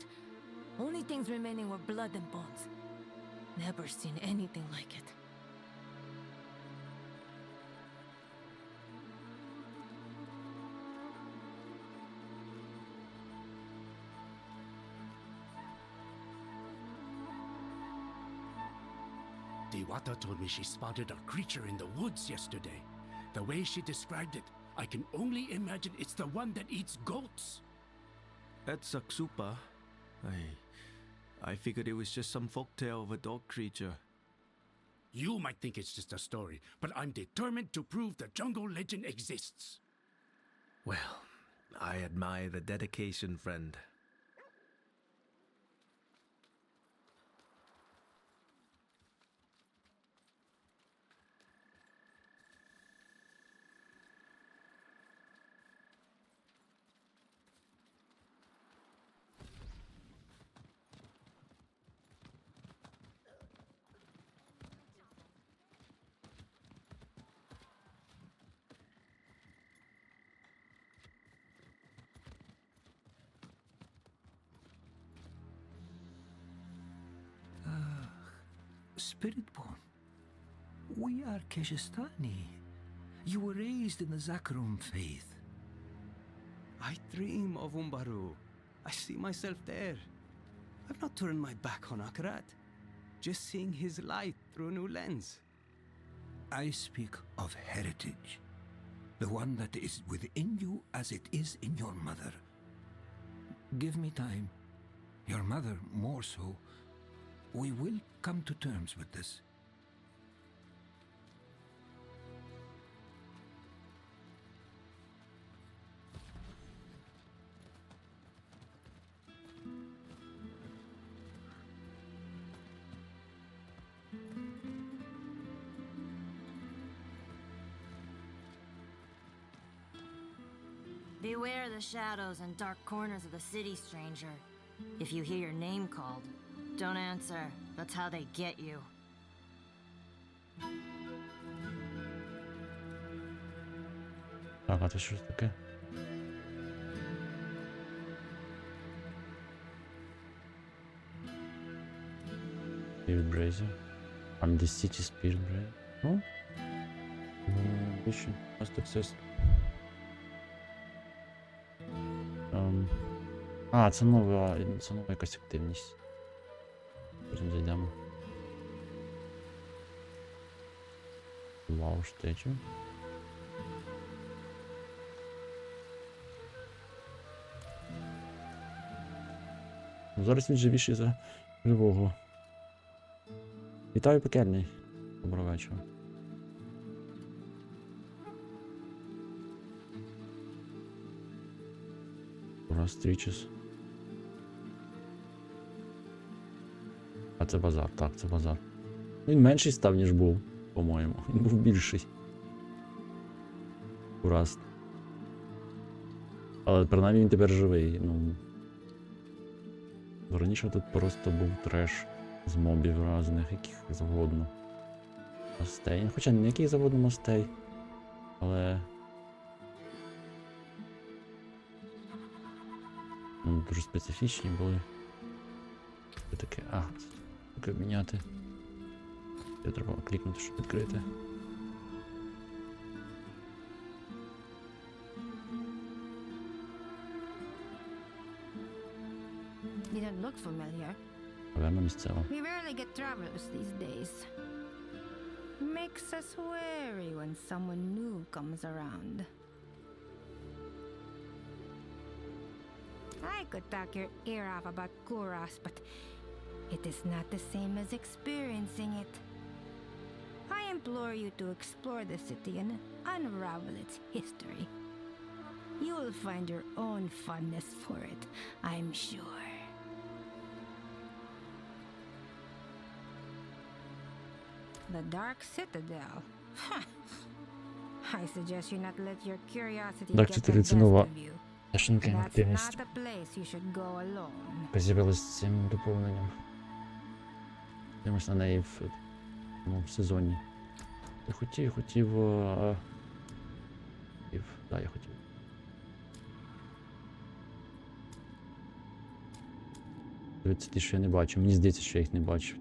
Only things remaining were blood and bones. Never seen anything like it. Diwata told me she spotted a creature in the woods yesterday. The way she described it, I can only imagine it's the one that eats goats. That's Saksupa. I figured it was just some folktale of a dog creature. You might think it's just a story, but I'm determined to prove the jungle legend exists. Well, I admire the dedication, friend. Spiritborn, we are Keshistani. You were raised in the Zakarum faith. I dream of Umbaru. I see myself there. I've not turned my back on Akarat, just seeing his light through a new lens. I speak of heritage, the one that is within you as it is in your mother. Give me time, your mother more so. We will come to terms with this. Beware the shadows and dark corners of the city, stranger. If you hear your name called, don't answer. That's how they get you. Так, а це що таке? Від Брейзі. I'm the city spirit, bro. Ну? Mission. Success. Це нова якась активність. Потім зайдемо. Вау, штечу. Зараз він живіший за живого. Вітаю, пекельний. Доброго вечора. Стрічес. А це базар, так, це базар. Він менший став, ніж був, по-моєму. Він був більший. Ураст. Але принаймні він тепер живий, ну. Раніше тут просто був треш з мобів різних, яких завгодно. Мостей. Хоча не яких завгодно мостей. Але... Ну, дуже специфічні були. Що таке? Таке обміняти. Я треба клікнути, щоб відкрити. You don't look familiar. Наверно, місцево. We rarely get travelers these days. Makes us wary when someone new comes around. I could talk your ear off about Kuras, but it is not the same as experiencing it. I implore you to explore the city and unravel its history. You will find your own fondness for it, I'm sure. The Dark Citadel. I suggest you not let your curiosity Dark get the Citadel best це нова. of you. That's активність. not a place you should go alone. Яка з'явилась з цим доповненням. Дивимось на неї в сезоні. Я хотів. Так, я хотів. Дивіться, ті, що я не бачу. Мені здається, що я їх не бачив.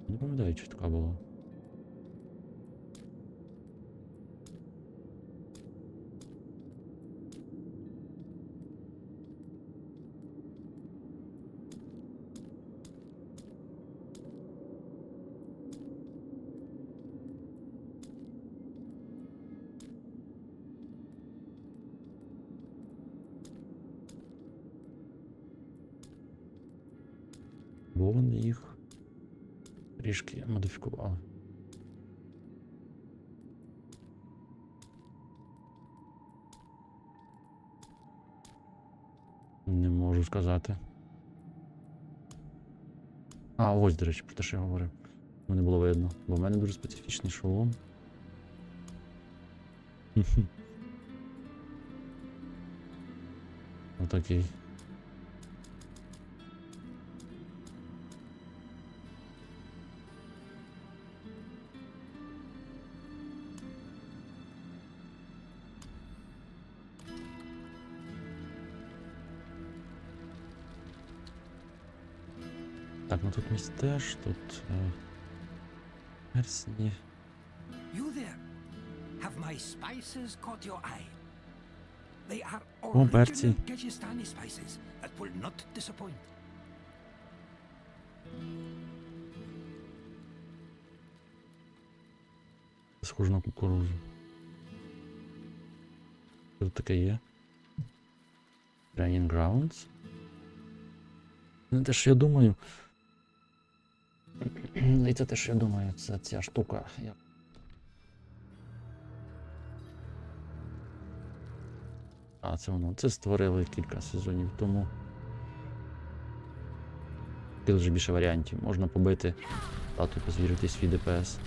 Не пам'ятаю, що така була. Бо вони їх трішки модифікували. Не можу сказати. Ось, до речі, про те, що я говорив. Не було видно, бо в мене дуже специфічний шолом. Отакий. Так, ну тут місць теж, тут персні. You there? Have my spices caught your eye? They are О, перці. original Kyrgyzstani spices that will not disappoint. Схоже на кукурузу. Що тут таке є? Training Grounds. Не те, що я думаю. І це те, що я думаю, це ця штука. Це воно. Це створили кілька сезонів тому. Тут вже більше варіантів. Можна побити статую, позвірити свій ДПС.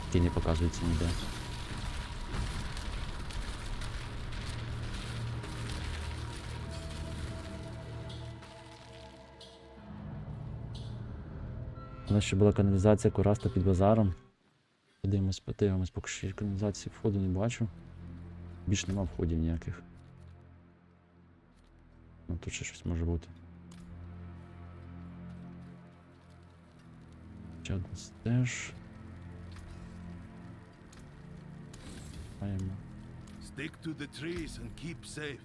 Який не показується ніде. У нас ще була каналізація Кураста під базаром. Подивимось, поки що каналізації входу не бачу. Більш нема входів ніяких. Ну тут ще щось може бути. Ще один теж. Маємо. Stick to the trees and keep safe.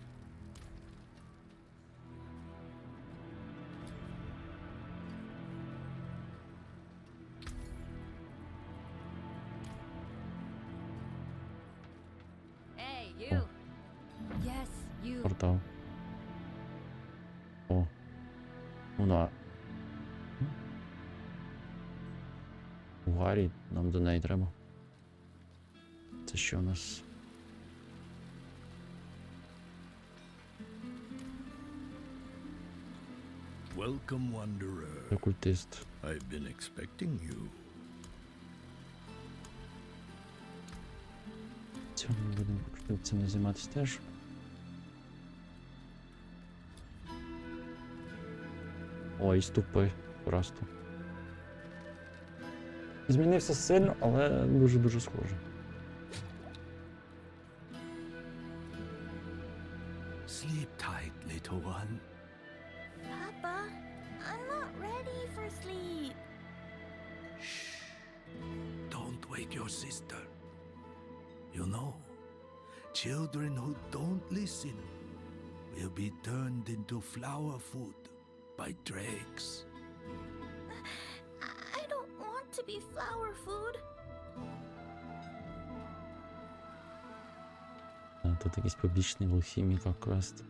Hey, you! Yes, you. Портал. О. Ну да. У Гаррі, нам до неї треба. Це що у нас? Welcome, wanderer. Окультист. I've been expecting you. Цьому будемо цим не займатися теж. Ой, ступи просто. Змінився сильно, але дуже-дуже схоже. Sleep tight, little one. Papa, I'm not ready for sleep. Don't wake your sister. You know, children who don't listen will be turned into flower food by drakes. I don't want to be flower food. Тут якийсь побічний алхіміка квест.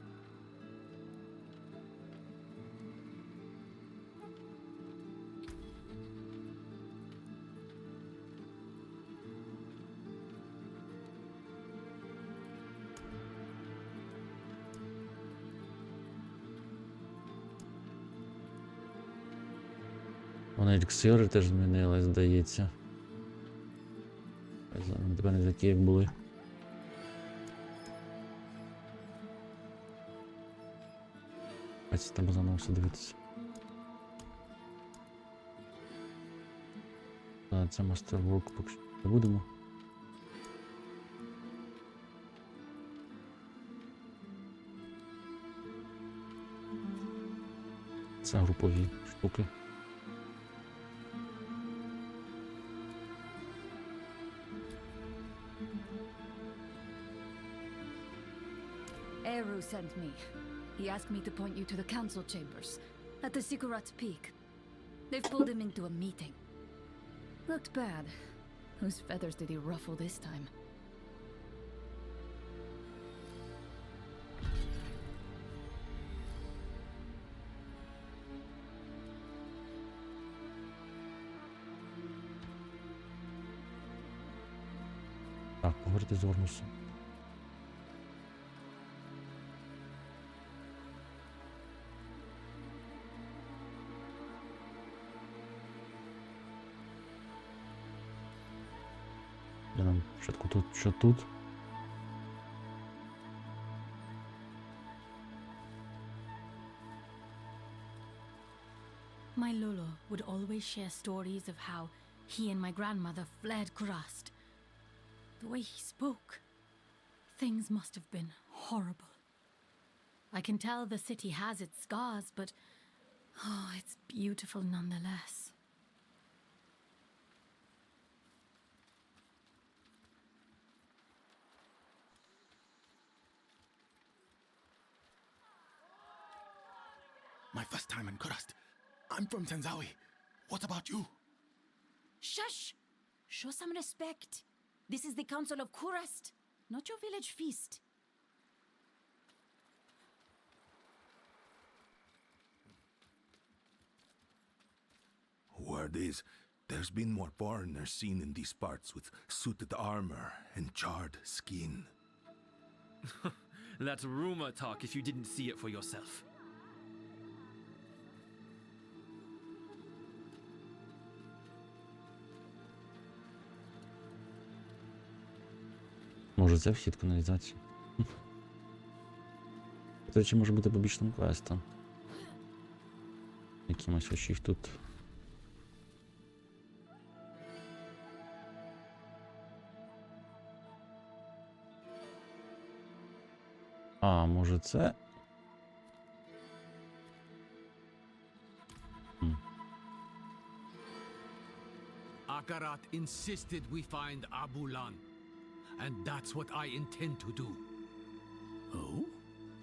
Вони еліксири теж змінили, здається. Тепер не такі, як були. Ось треба заново все дивитися. Так, це мастерворк поки що не будемо. Це групові штуки. Eru sent me. He asked me to point you to the council chambers at the Sikurat's Peak. They've pulled him into a meeting. Looked bad. Whose feathers did he ruffle this time? Так, поговорити з Орнусом. Я нам спочатку тут, що тут. My Lolo would always share stories of how he and my grandmother fled Kurast. The way he spoke, things must have been horrible. I can tell the city has its scars, but oh, it's beautiful nonetheless. My first time in Kurast. I'm from Tanzawi. What about you? Shush! Show some respect. This is the Council of Kurast, not your village feast. Word is, there's been more foreigners seen in these parts with suited armor and charred skin. That's rumor talk if you didn't see it for yourself. Може це вхід каналізації? До речі, може бути побічним квестом. Якимось ось їх тут. А, може це? Akarat insisted we find Abulan, and that's what I intend to do. Oh?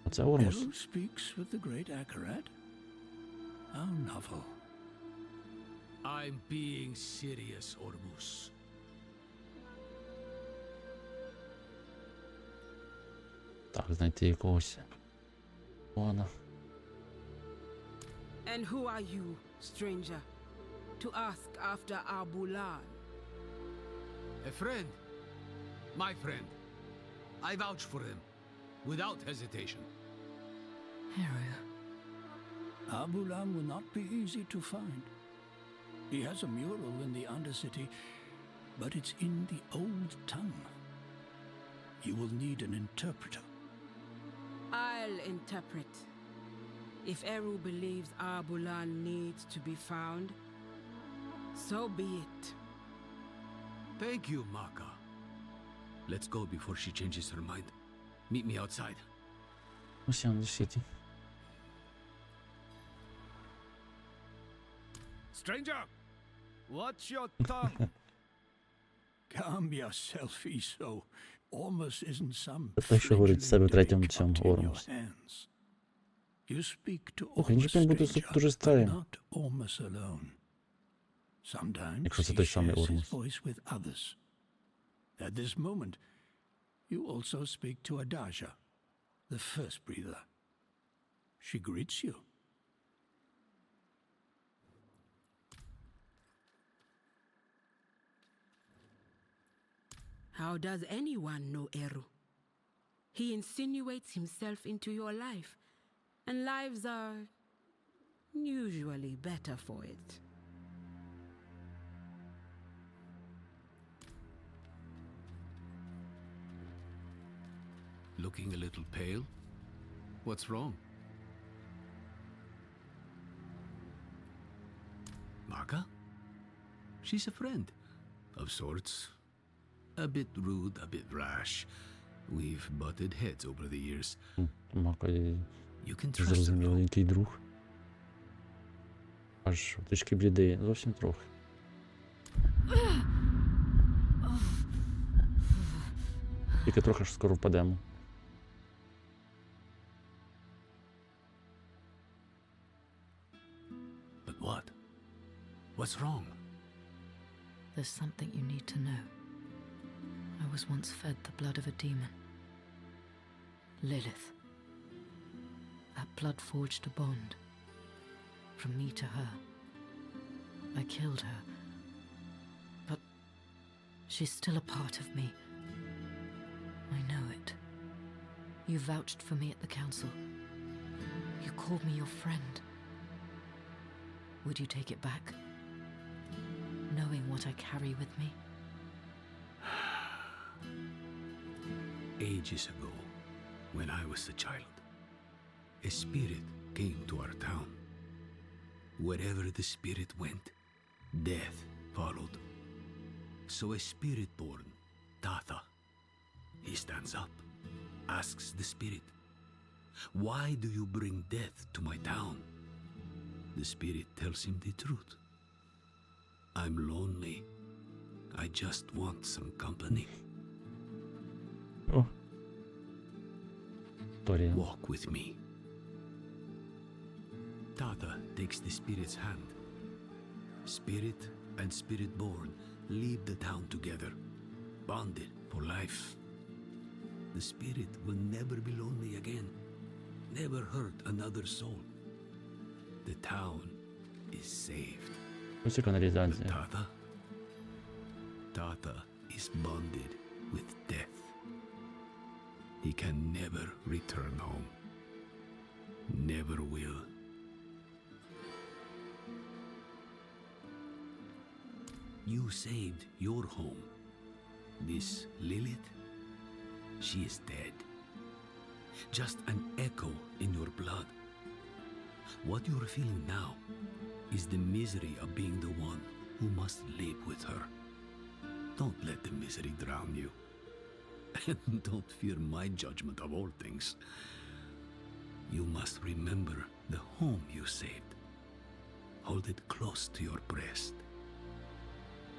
Оце Ормус. Errol speaks with the great Akarat? How novel. I'm being serious, Ormus. Так, знайти якогось. Ладно. And who are you, stranger, to ask after Abulan? A friend. My friend. I vouch for him, without hesitation. Hero. Abulan will not be easy to find. He has a mural in the Undercity, but it's in the old tongue. You will need an interpreter. I'll interpret. If Eru believes Abulan needs to be found, so be it. Thank you, Maka. Let's go before she changes her mind. Meet me outside. Ось он, City. Stranger, watch your tongue. Calm yourself, Iso. Ormus isn't some Те, що говорить в себе в третьому цьому in your Ормус. hands. You speak to Ох, він же прям буде Stranger, дуже but старий. not Ormus alone. Sometimes Якщо це he той самий shares his Ормус. voice with others. At this moment, you also speak to Adaja, the first breather. She greets you. How does anyone know Eru? He insinuates himself into your life, and lives are usually better for it. Looking a little pale? What's wrong? Maka? She's a friend. Of sorts. A bit rude, a bit rash. We've butted heads over the years. Мака і You can trust her. зрозуміло, який друг. Аж трішки блідий, зовсім трохи. Тільки трохи ж скоро впадемо. But what? What's wrong? There's something you need to know. I was once fed the blood of a demon. Lilith. That blood forged a bond. From me to her. I killed her. But she's still a part of me. I know it. You vouched for me at the council. You called me your friend. Would you take it back? Knowing what I carry with me? Ages ago, when I was a child, a spirit came to our town. Wherever the spirit went, death followed. So a spirit born, Tatha, he stands up, asks the spirit, "Why do you bring death to my town?" The spirit tells him the truth. "I'm lonely. I just want some company." Oh. Торія. Walk with me. Tata takes the spirit's hand. Spirit and spirit born leave the town together, bonded for life. The spirit will never be lonely again, never hurt another soul. The town is saved. Ось і каналізація. Tata is bonded with death. He can never return home. Never will. You saved your home. This Lilith, she is dead. Just an echo in your blood. What you're feeling now is the misery of being the one who must live with her. Don't let the misery drown you. And don't fear my judgment of all things. You must remember the home you saved. Hold it close to your breast.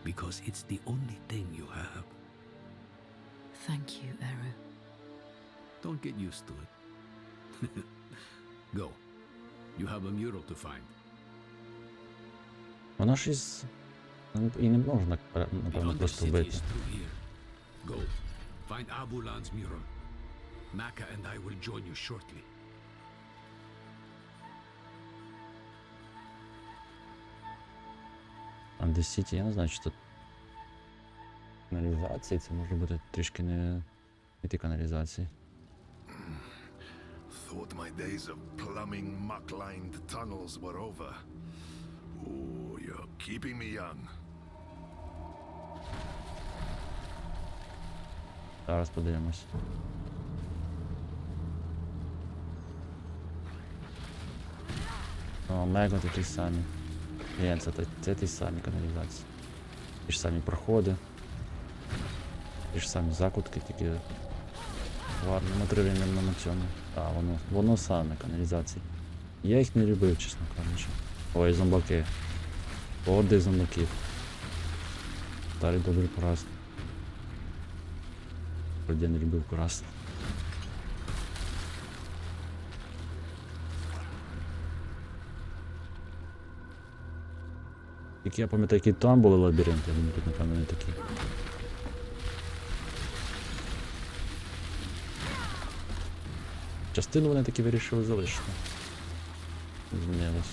because it's the only thing you have. Thank you, Eru. Don't get used to it. Go. You have a mural to find. Вона ж із... І не можна, напевно, The просто Undercity вбити. is through here. Go. Find Abulan's mural. Maka and I will join you shortly. Undercity, я не знаю, чи тут каналізації, це може бути трішки не ті каналізації. Thought my days of plumbing muck-lined tunnels were over. Ooh, you're keeping me young. Зараз подивимось. О, мега такі самі. Ні, це ті самі каналізації. Ті ж самі проходи. Ті ж самі закутки, тільки ладно, на цьому. А, воно саме каналізації. Я їх не любив, чесно кажучи. Ой, зомбаки. Орди зомбаків. Старий добрий пораз. Я не любив пораз. Тільки я пам'ятаю, які там були лабіринти, вони тут, напевно, не такі. Частину вони таки вирішили залишити. Змінилось.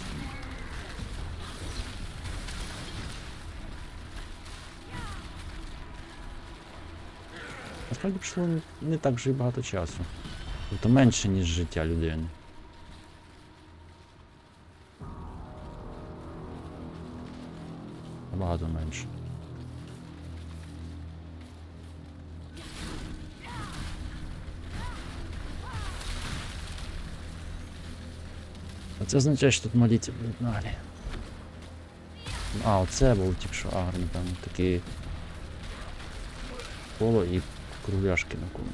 Насправді пішло не так вже й багато часу. Тобто менше, ніж життя людини. Набагато менше. А це означає, що тут моліться будуть далі. А, оце був тільки що агр, напевно, такі коло і кругляшки навколо.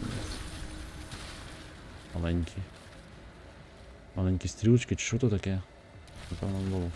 Маленькі. Маленькі стрілочки, чи що то таке? Напевно, було.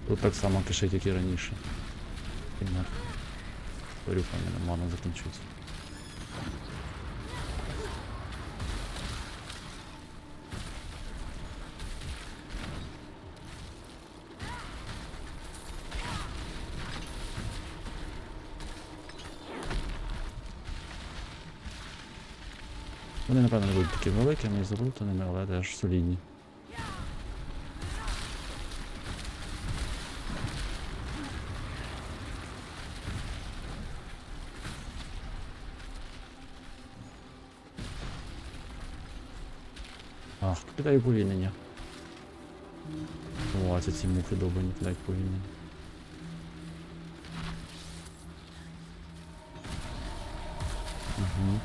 Тут так само кишить, як і раніше. Горюха в мене мана закінчується. Вони, напевно, не будуть такі великими і залутаними, але теж солідні. Ах, кидай повільнення. О, це ці мухи довбані кидають повільнення. Угу.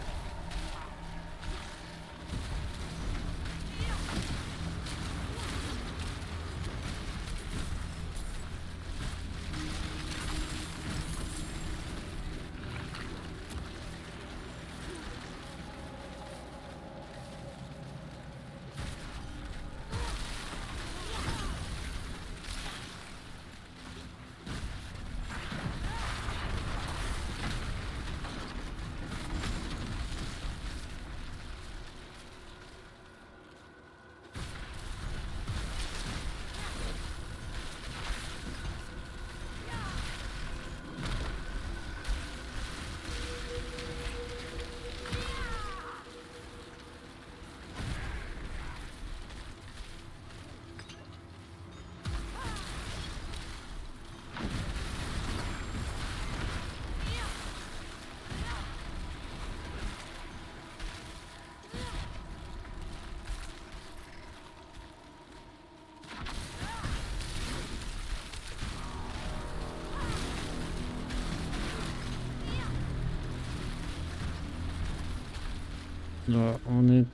Ну, вони...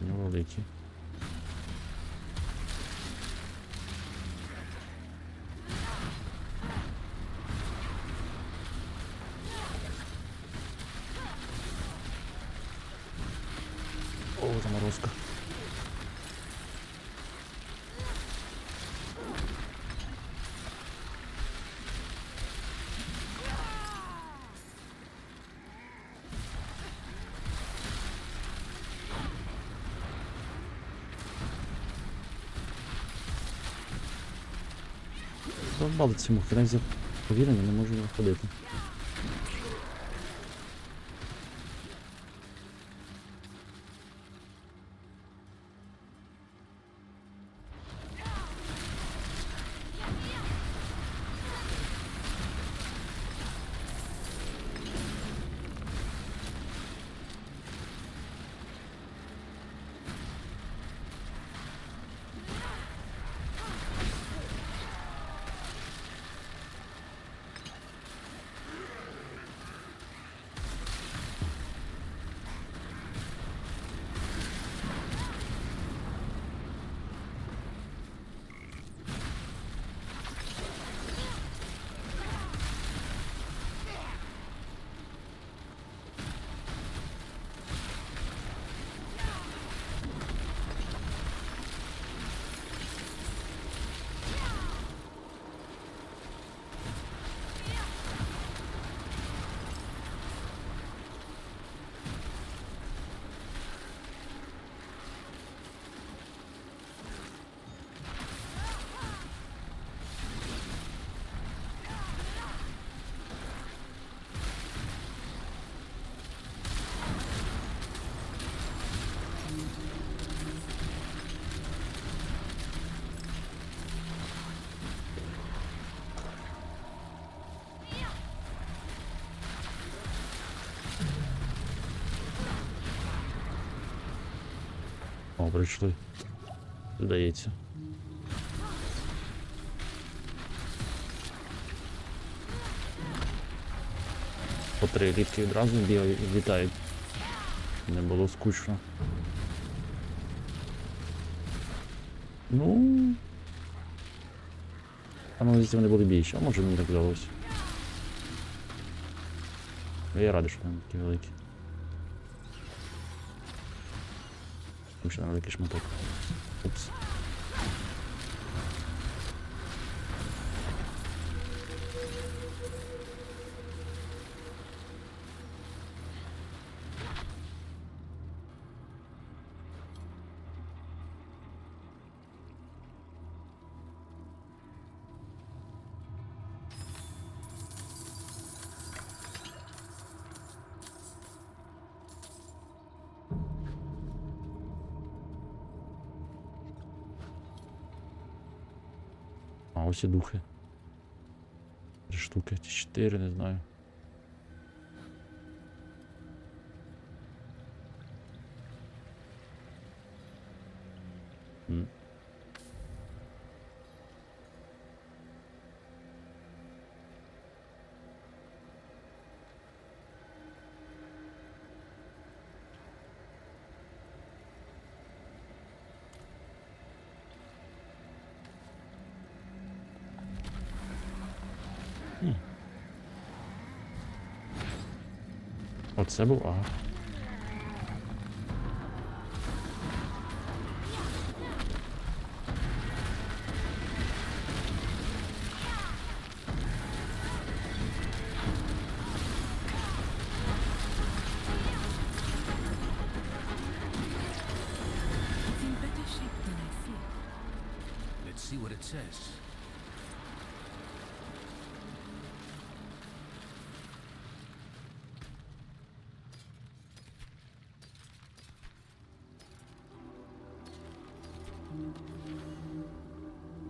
невеликі. О, заморозка. Задбали ці мухи, навіть за повірення не можу виходити. О, прийшли. Здається. По 3 літки відразу бігають, літають. Не було скучно. Ну... А ну, здесь вони були більші, а може мені так здалося. Я радий, що вони такі великі. Тому що на великий шматок. Упс. А ось і духи. 3 штуки, чи 4, не знаю. Оце був, ага. It's in better shape than I feared. Let's see what it says.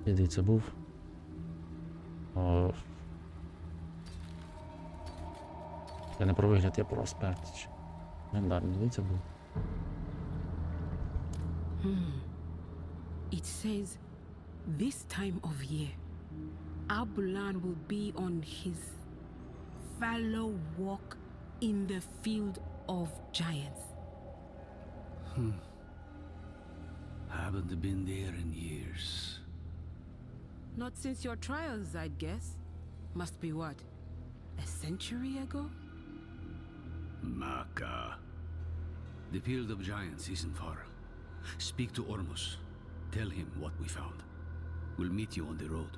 Іди, це був. О. Я не про вигляд, я про аспект. Легендарний, іди, це був. It says, this time of year, Abulan will be on his fallow walk in the field of giants. Haven't been there in years. Not since your trials, I'd guess. Must be what? A century ago? Maka. The Field of Giants isn't far. Speak to Ormus. Tell him what we found. We'll meet you on the road.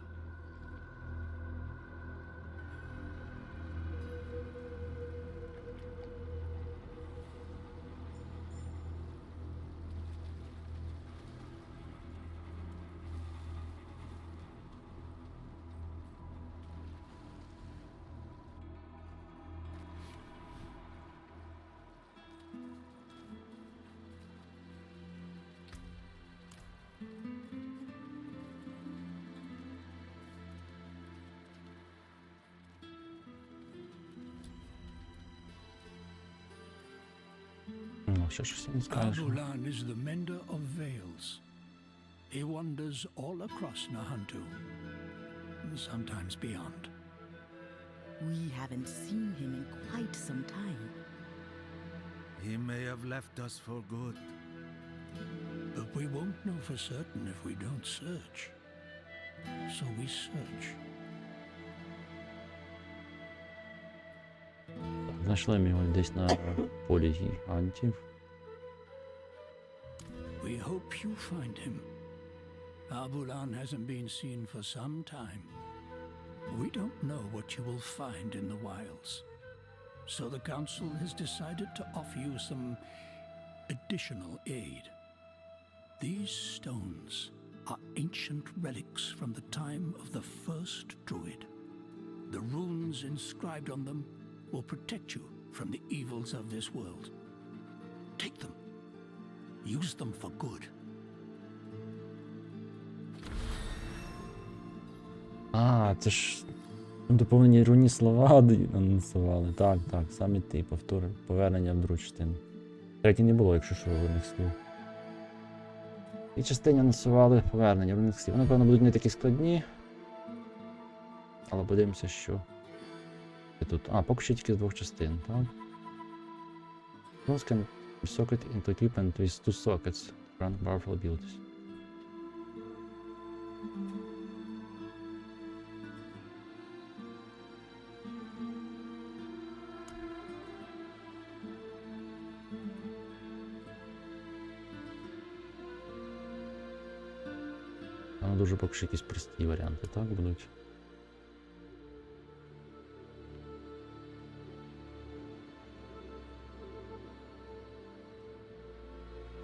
Ну, ще щось не скажеш. Abulan is the mender of veils. He wanders all across Nahantu, sometimes beyond. We haven't seen him in quite some time. He may have left us for good. But we won't know for certain if we don't search. So we search. Знайшли ми його десь на полі гігантів. We hope you find him. Abulan hasn't been seen for some time. We don't know what you will find in the wilds. So the council has decided to offer you some additional aid. These stones are ancient relics from the time of the first druid. The runes inscribed on them will protect you from the evils of this world. Take them. Use them for good. А, це ж доповнені рунні слова анонсували. Так, так, саме ти, повтори, повернення в другу частину. Третій не було, якщо що, рунних слів. І частині анонсували повернення рунних слів. Вони, напевно, будуть не такі складні. Але подивимося, що тут. А, поки що тільки з двох частин, так? Runes can be socket into equipment with two sockets. Grant powerful abilities. Там дуже поки що якісь прості варіанти, так, будуть?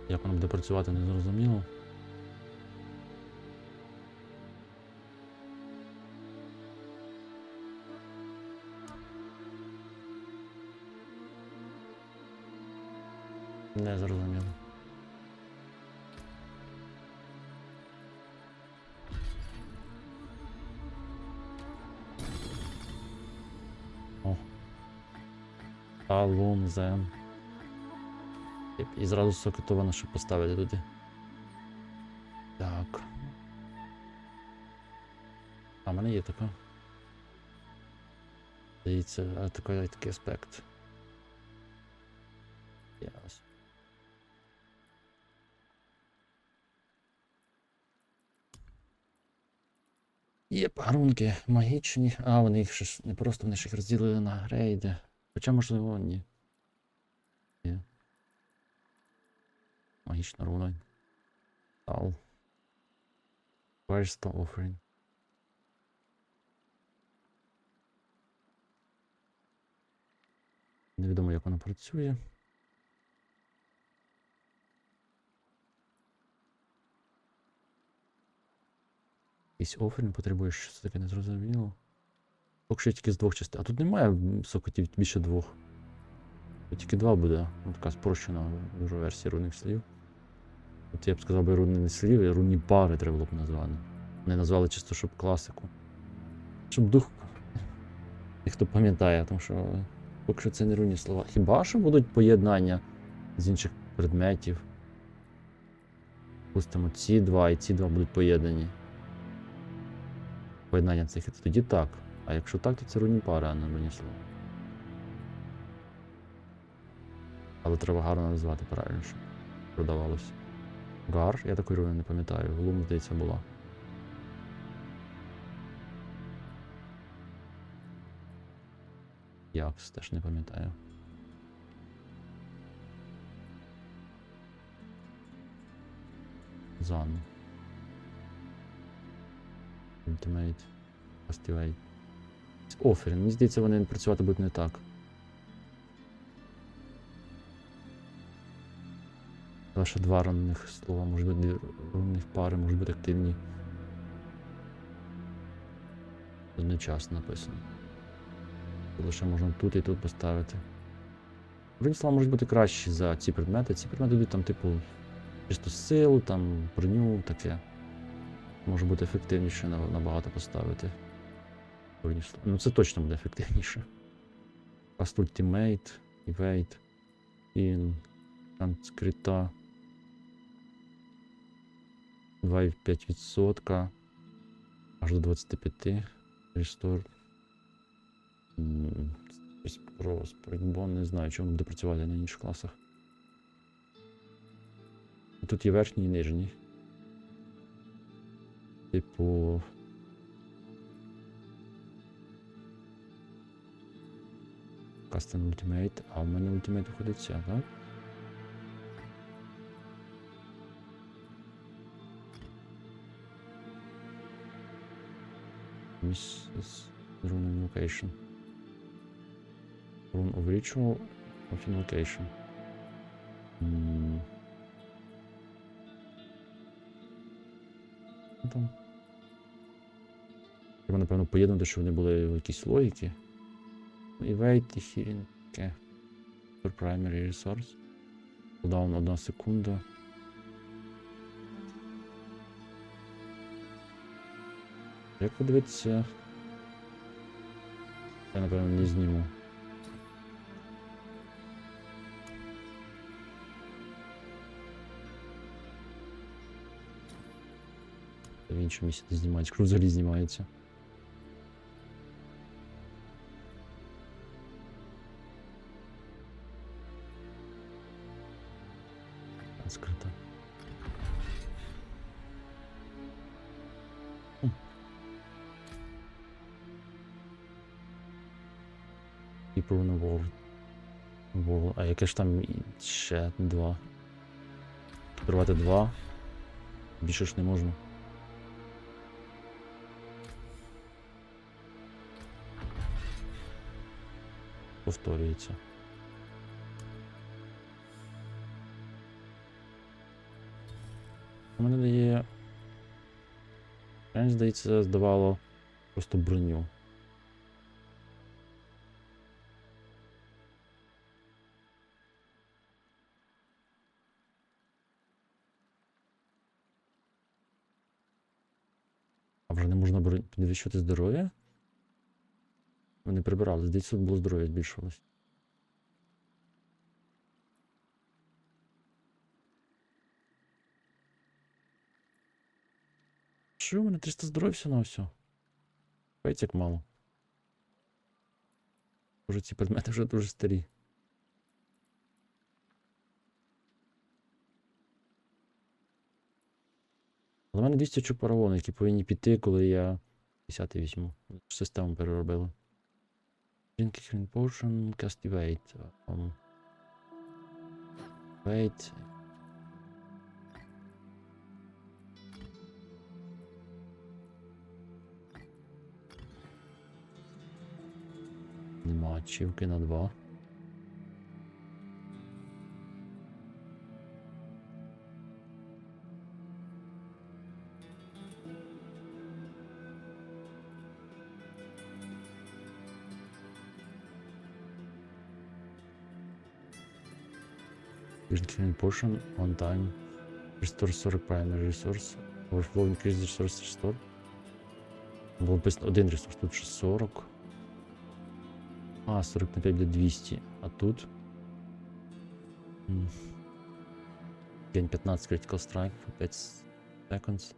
Як воно буде працювати, не зрозуміло. Не зрозуміло. О. Талунзен. І зразу сокетовано, щоб поставити туди. Так. А, в мене є така. Здається, такий аспект. Yes. Є погрунки магічні. А, вони їх ще не просто, вони ж їх розділили на грейди. Хоча, можливо, ні. Є. Магічна руна. Тал. First offering. Невідомо, як воно працює. Якийсь оферінг потребує, що це таке незрозуміло. Поки що тільки з двох частин. А тут немає сокотів більше двох. Тут тільки два буде. Ось така спрощена дуже версія рунних слів. Тут я б сказав би рунні слів і рунні пари треба було б назвати. Вони назвали чисто, щоб класику. Щоб дух. І хто пам'ятає, тому що поки що це не рунні слова. Хіба що будуть поєднання з інших предметів? Пустимо ці два і ці два будуть поєднані. Поєднання цих, тоді так. А якщо так, то це рунні пари, а не рунні слова. Але треба гарно назвати правильніше. продавалось. Гар, я такої руни не пам'ятаю. Глум, здається, була. Якс теж не пам'ятаю. Зан. Ultimate. Activate. Offering. Мені здається, вони працювати будуть не так. Лише 2 рунних слова, може бути 2 рунних пари, можуть бути активні. Одночасно написано. Лише можна тут і тут поставити. Рунні слова можуть бути кращі за ці предмети. Ці предмети йдуть там, типу, чисто силу, там, броню, таке. Може бути ефективніше набагато поставити. Ну це точно буде ефективніше. Fast Ultimate, Evade, In, Транскрита. 2,5%. Аж до 25. Restore. Про спринтбон, не знаю, чому буде працювати на інших класах. Тут є верхній і нижній. Типу... Custom Ultimate, а в мене Ultimate виходить ця, так? Mrs. Rune Invocation. Rune of Ritual of Invocation. Там. Треба, напевно, поєднати, щоб вони були в якійсь логіки. Evade, Healing, okay. For Primary Resource. Cooldown 1 секунда. Як подивитися? Я, напевно, не зніму. В іншому місці знімається, якщо взагалі знімається. Скрита. People in the world. А яке ж там ще 2? Керувати 2. Більше ж не можна. Повторюється. У мене дає... Мені здається, здавало просто броню. А вже не можна підвищувати здоров'я? Вони прибирали, здається, тут було здоров'я збільшувалось. Що, у мене 300 здоров'я все на все. Бається як мало. Може ці предмети вже дуже старі. Але в мене 200 очок паравону, які повинні піти, коли я 10 візьму. Систему переробили. Drink Healing Potion, Cast Evade. Wait. Нема ачівки на 2. Healing Potion, one time. Restore 40 primary resource. Overflow increase resource restore. Було написано один ресурс, тут ще 40. А, 40 на 5 буде 200. А тут... День 15 Critical Strike for 5 seconds.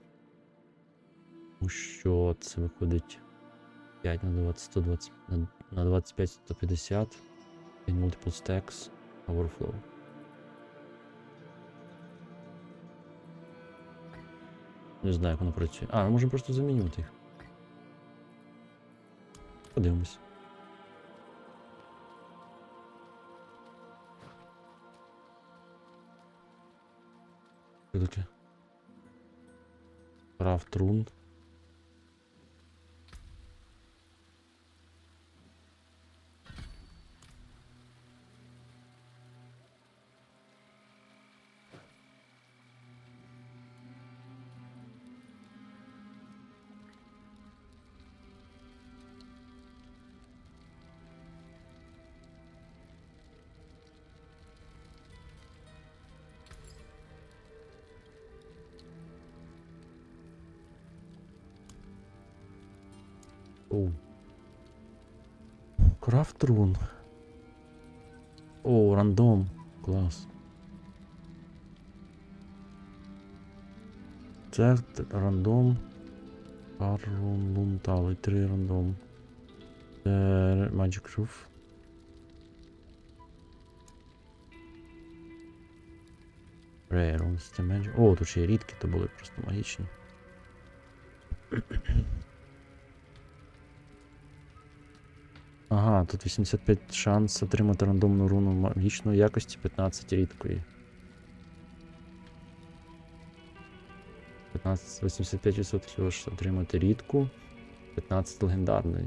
Ну що, це виходить 5 на 20, 120, на 25, 150. In multiple stacks. Overflow. Не знаю, як воно працює. А, ми можемо просто замінювати їх. Подивимось. Що таке? Крафт рун. Оу. Крафт рун. О, рандом. Клас. Це рандом. Арун лунтали. 3 рандом. Це Magic Roof. Rare runes, це Magic. О, тут ще й рідкі, то були просто магічні. Ага, тут 85 шанс отримати рандомну руну магічної якості, 15 рідкої. 85% отримати рідку, 15 легендарної.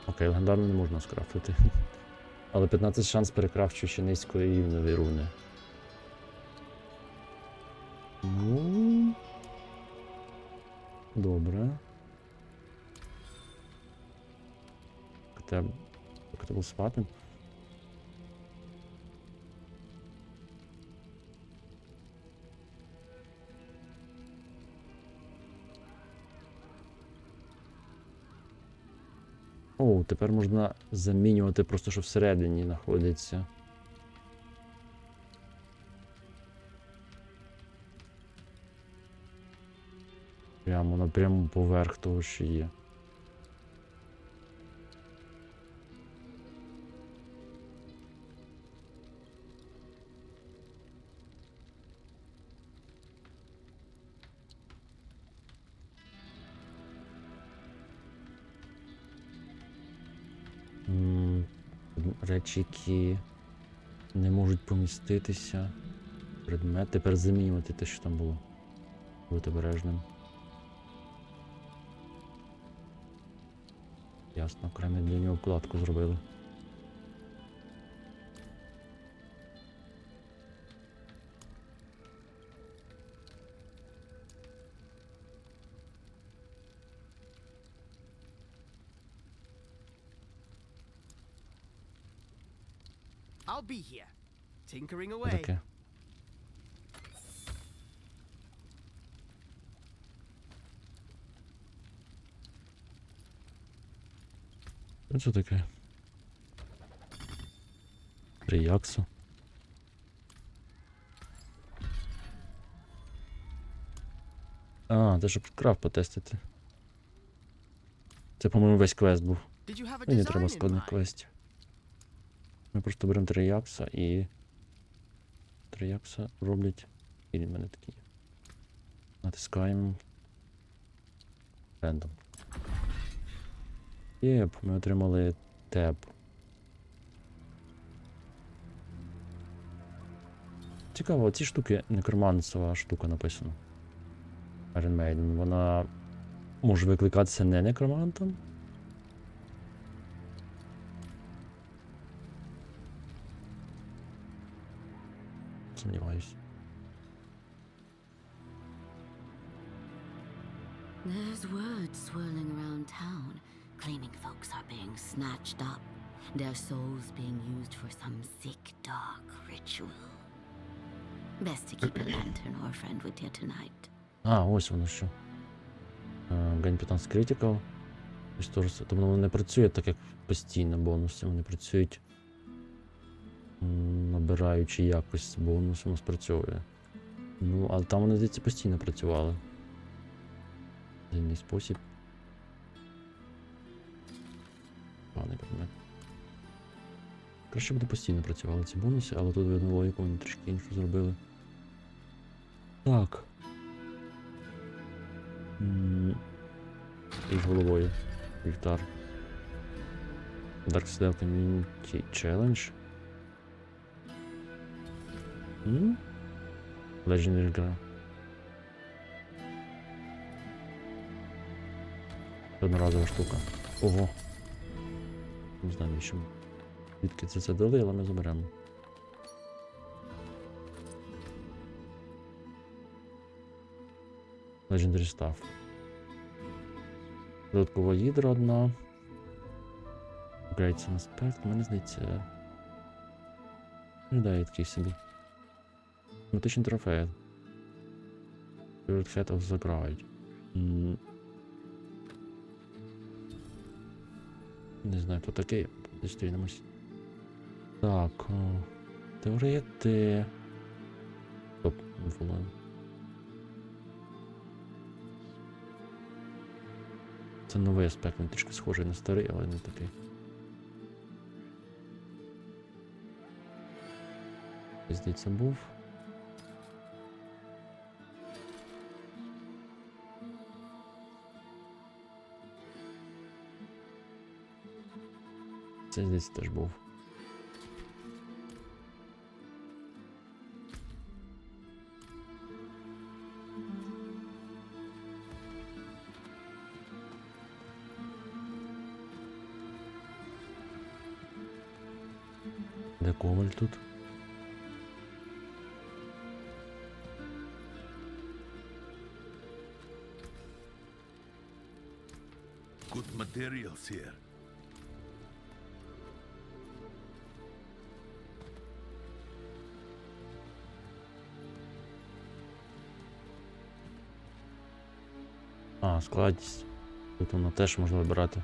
Окей, легендарну не можна скрафтити. Але 15 шанс перекрафчу ще низької рівневі руни. Ну... Добре. Як це був спати? О, тепер можна замінювати просто, що всередині знаходиться. Прямо напряму поверх того, що є. Речі, які не можуть поміститися. Предмет. Тепер замінювати те, що там було. Бути обережним. Ясно, окремо для нього вкладку зробили. I'll be here, tinkering Що away. таке? Що це таке? 3 яксу. А, це щоб крафт потестити. Це, по-моєму, весь квест був. Мені не треба складних квестів. Ми просто беремо 3 якса і... 3 якса роблять... І в мене такі. Натискаємо. Рендом. Єп, ми отримали теп. Цікаво, ці штуки, некромансова штука написана. Iron Maiden, вона може викликатися не некромантом? Сумніваюсь. There's word swirling around town, claiming folks are being snatched up, their souls being used for some sick, dark ritual. Best to keep a lantern or a friend with you tonight. А, ось воно що. Гань 15 Critical. Тобто воно не працює так, як постійно бонуси. Вони працюють, набираючи якось бонус, воно спрацьовує. Ну, але там вони, здається, постійно працювали. Дивний спосіб. Складний предмет. Краще буде постійно працювали ці бонуси, але тут видно логіку, вони трішки іншу зробили. Так. І з головою. Вівтар. Dark Citadel Community Challenge. Legendary гра. Одноразова штука. Ого. Не знаю, навіщо. Звідки це дали, але ми заберемо. Legendary Staff. Додаткова гідра одна. Upgrades на спект. Мене здається. Виглядає такий собі. Тематичний трофей. Spirit Head of the Bride. Не знаю, хто такий. Зустрінемось. Так. Теорети. Стоп, не волаю. Це новий аспект, він трішки схожий на старий, але не такий. Здається, був. Це, здається, теж був. Де коваль тут? Good materials here. А, складність. Тут воно теж можна вибирати.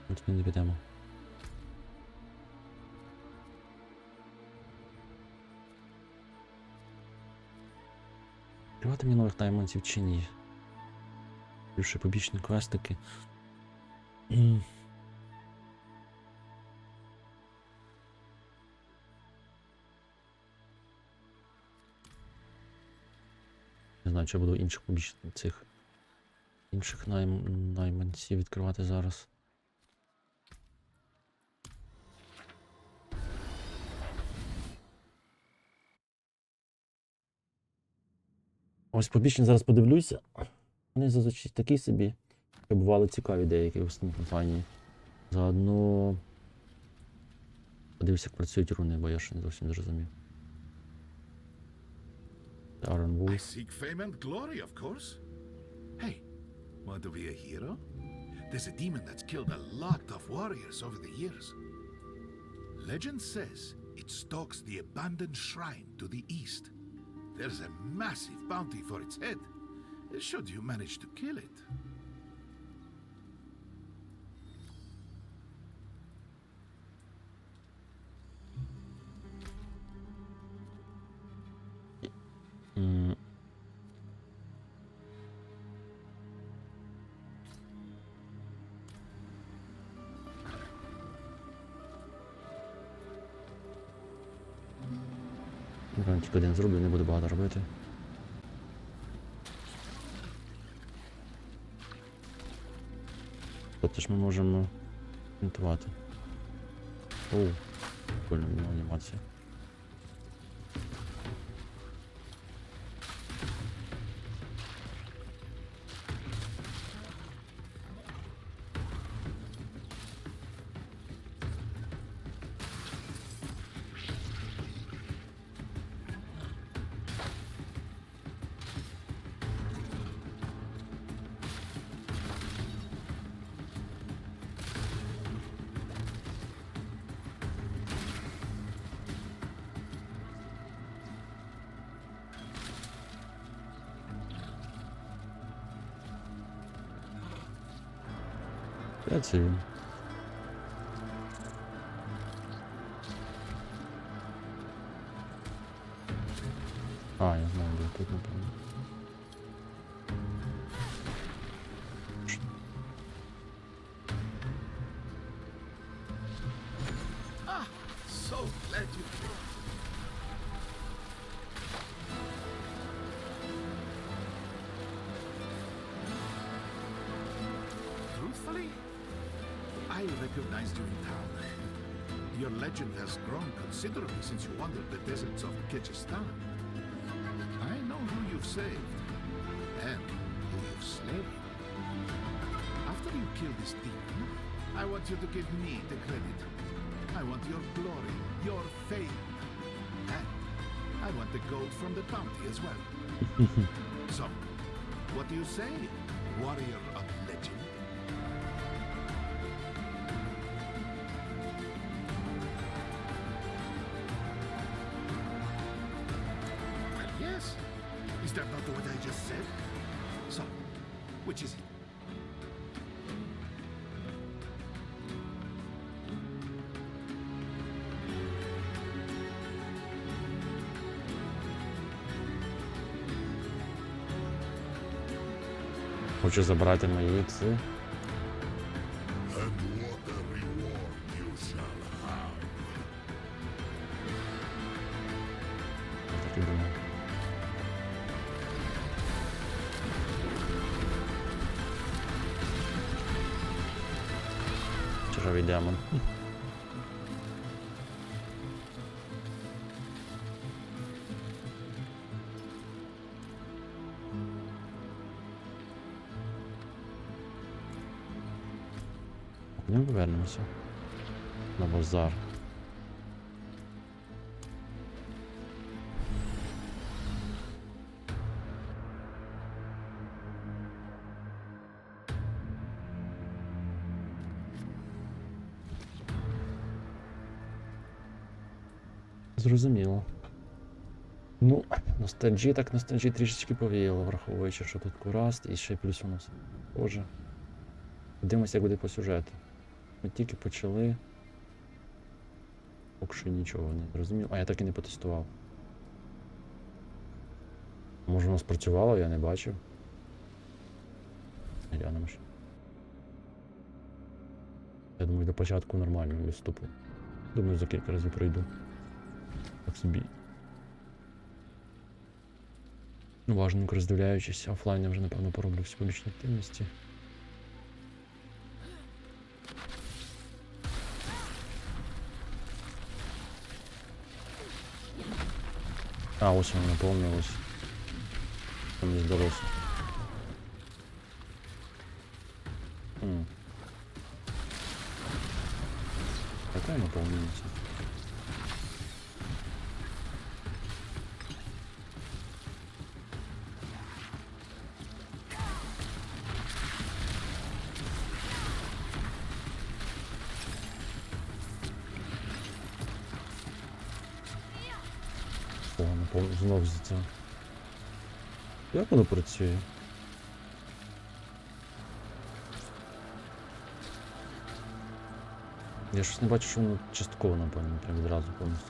От ми не підемо. Відкривати мені нових найманців чи ні? Більше побічні квестики. Не знаю, чи буду інших побічних цих інших найманців відкривати зараз. Ось побічні зараз подивлюся. Вони зазвичай такі собі. Бували цікаві деякі в основній компанії. Заодно подивився, як працюють руни, бо я ще не зовсім не зрозумів. I seek fame and glory, of course. Hey, want to be a hero? There's a demon that's killed a lot of warriors over the years. Legend says it stalks the abandoned shrine to the east. There's a massive bounty for its head, should you manage to kill it. Напевно, тільки один зроблю, не буду багато робити. Тобто ж ми можемо коментувати. Оу, прикольна анімація. Це він. А, я знаю, де тут, напевно. Ah, so glad you came. Truthfully, I recognized you in town. Your legend has grown considerably since you wandered the deserts of Kyrgyzstan. I know who you've saved, and who you've slain. After you kill this demon, I want you to give me the credit. I want your glory, your fame, and I want the gold from the bounty as well. So, what do you say, warrior of legend? Well, yes. Is that not what I just said? So, which is it? Хочу забрати мої ці. And what a reward you shall have. Я так і думав. Черговий демон. Ми повернемося на базар. Зрозуміло. Ну, ностальджі так ностальджі трішечки повіяло, враховуючи, що тут кураст і ще плюс у нас. Боже. Подивимося, як буде по сюжету. Ми тільки почали. Поки що нічого не зрозумів. А я так і не потестував. Може воно спрацювало, я не бачив. Глянемо ще. Я думаю, до початку нормально виступу. Думаю, за кілька разів пройду. Так собі. Уважненько роздивляючись, офлайн я вже напевно пороблю всі побічні активності. А, ось воно наповнилось. Що мені здалося. Яка наповнюється? Знов за це. Як воно працює? Я щось не бачу, що воно частково, напевно, прям відразу повністю.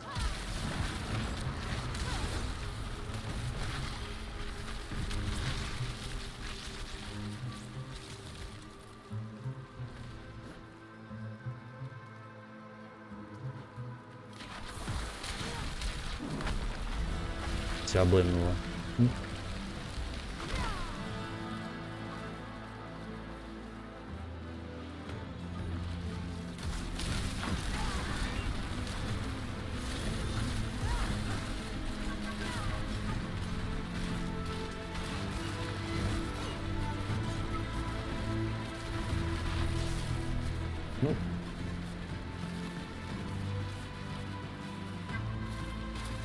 Ця блимнула. Ну.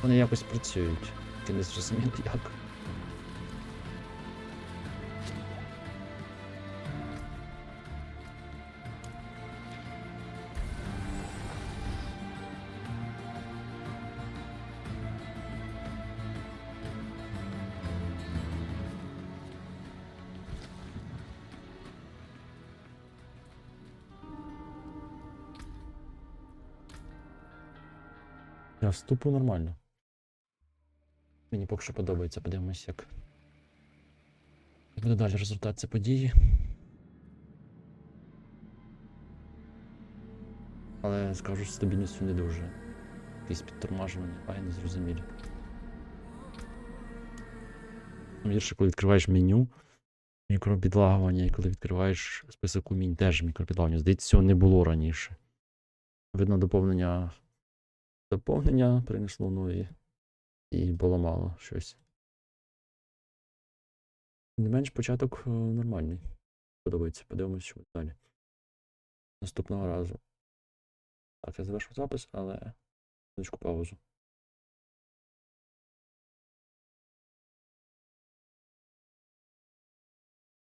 Вони якось працюють. Тільки не зрозуміло як. Я вступу нормально. Мені поки що подобається, подивимось, як буде далі результат цієї події. Але, скажу, з стабільністю не дуже. Якісь підтормажування, а незрозумілі. Гірше, коли відкриваєш меню, мікропідлагування, і коли відкриваєш список умінь, теж мікропідлагування. Здається, цього не було раніше. Видно, доповнення принесло, ну і поламало щось. Не менш, початок нормальний. Подобається. Подивимось, що буде далі. Наступного разу. Так, я завершу запис, але невеличку паузу.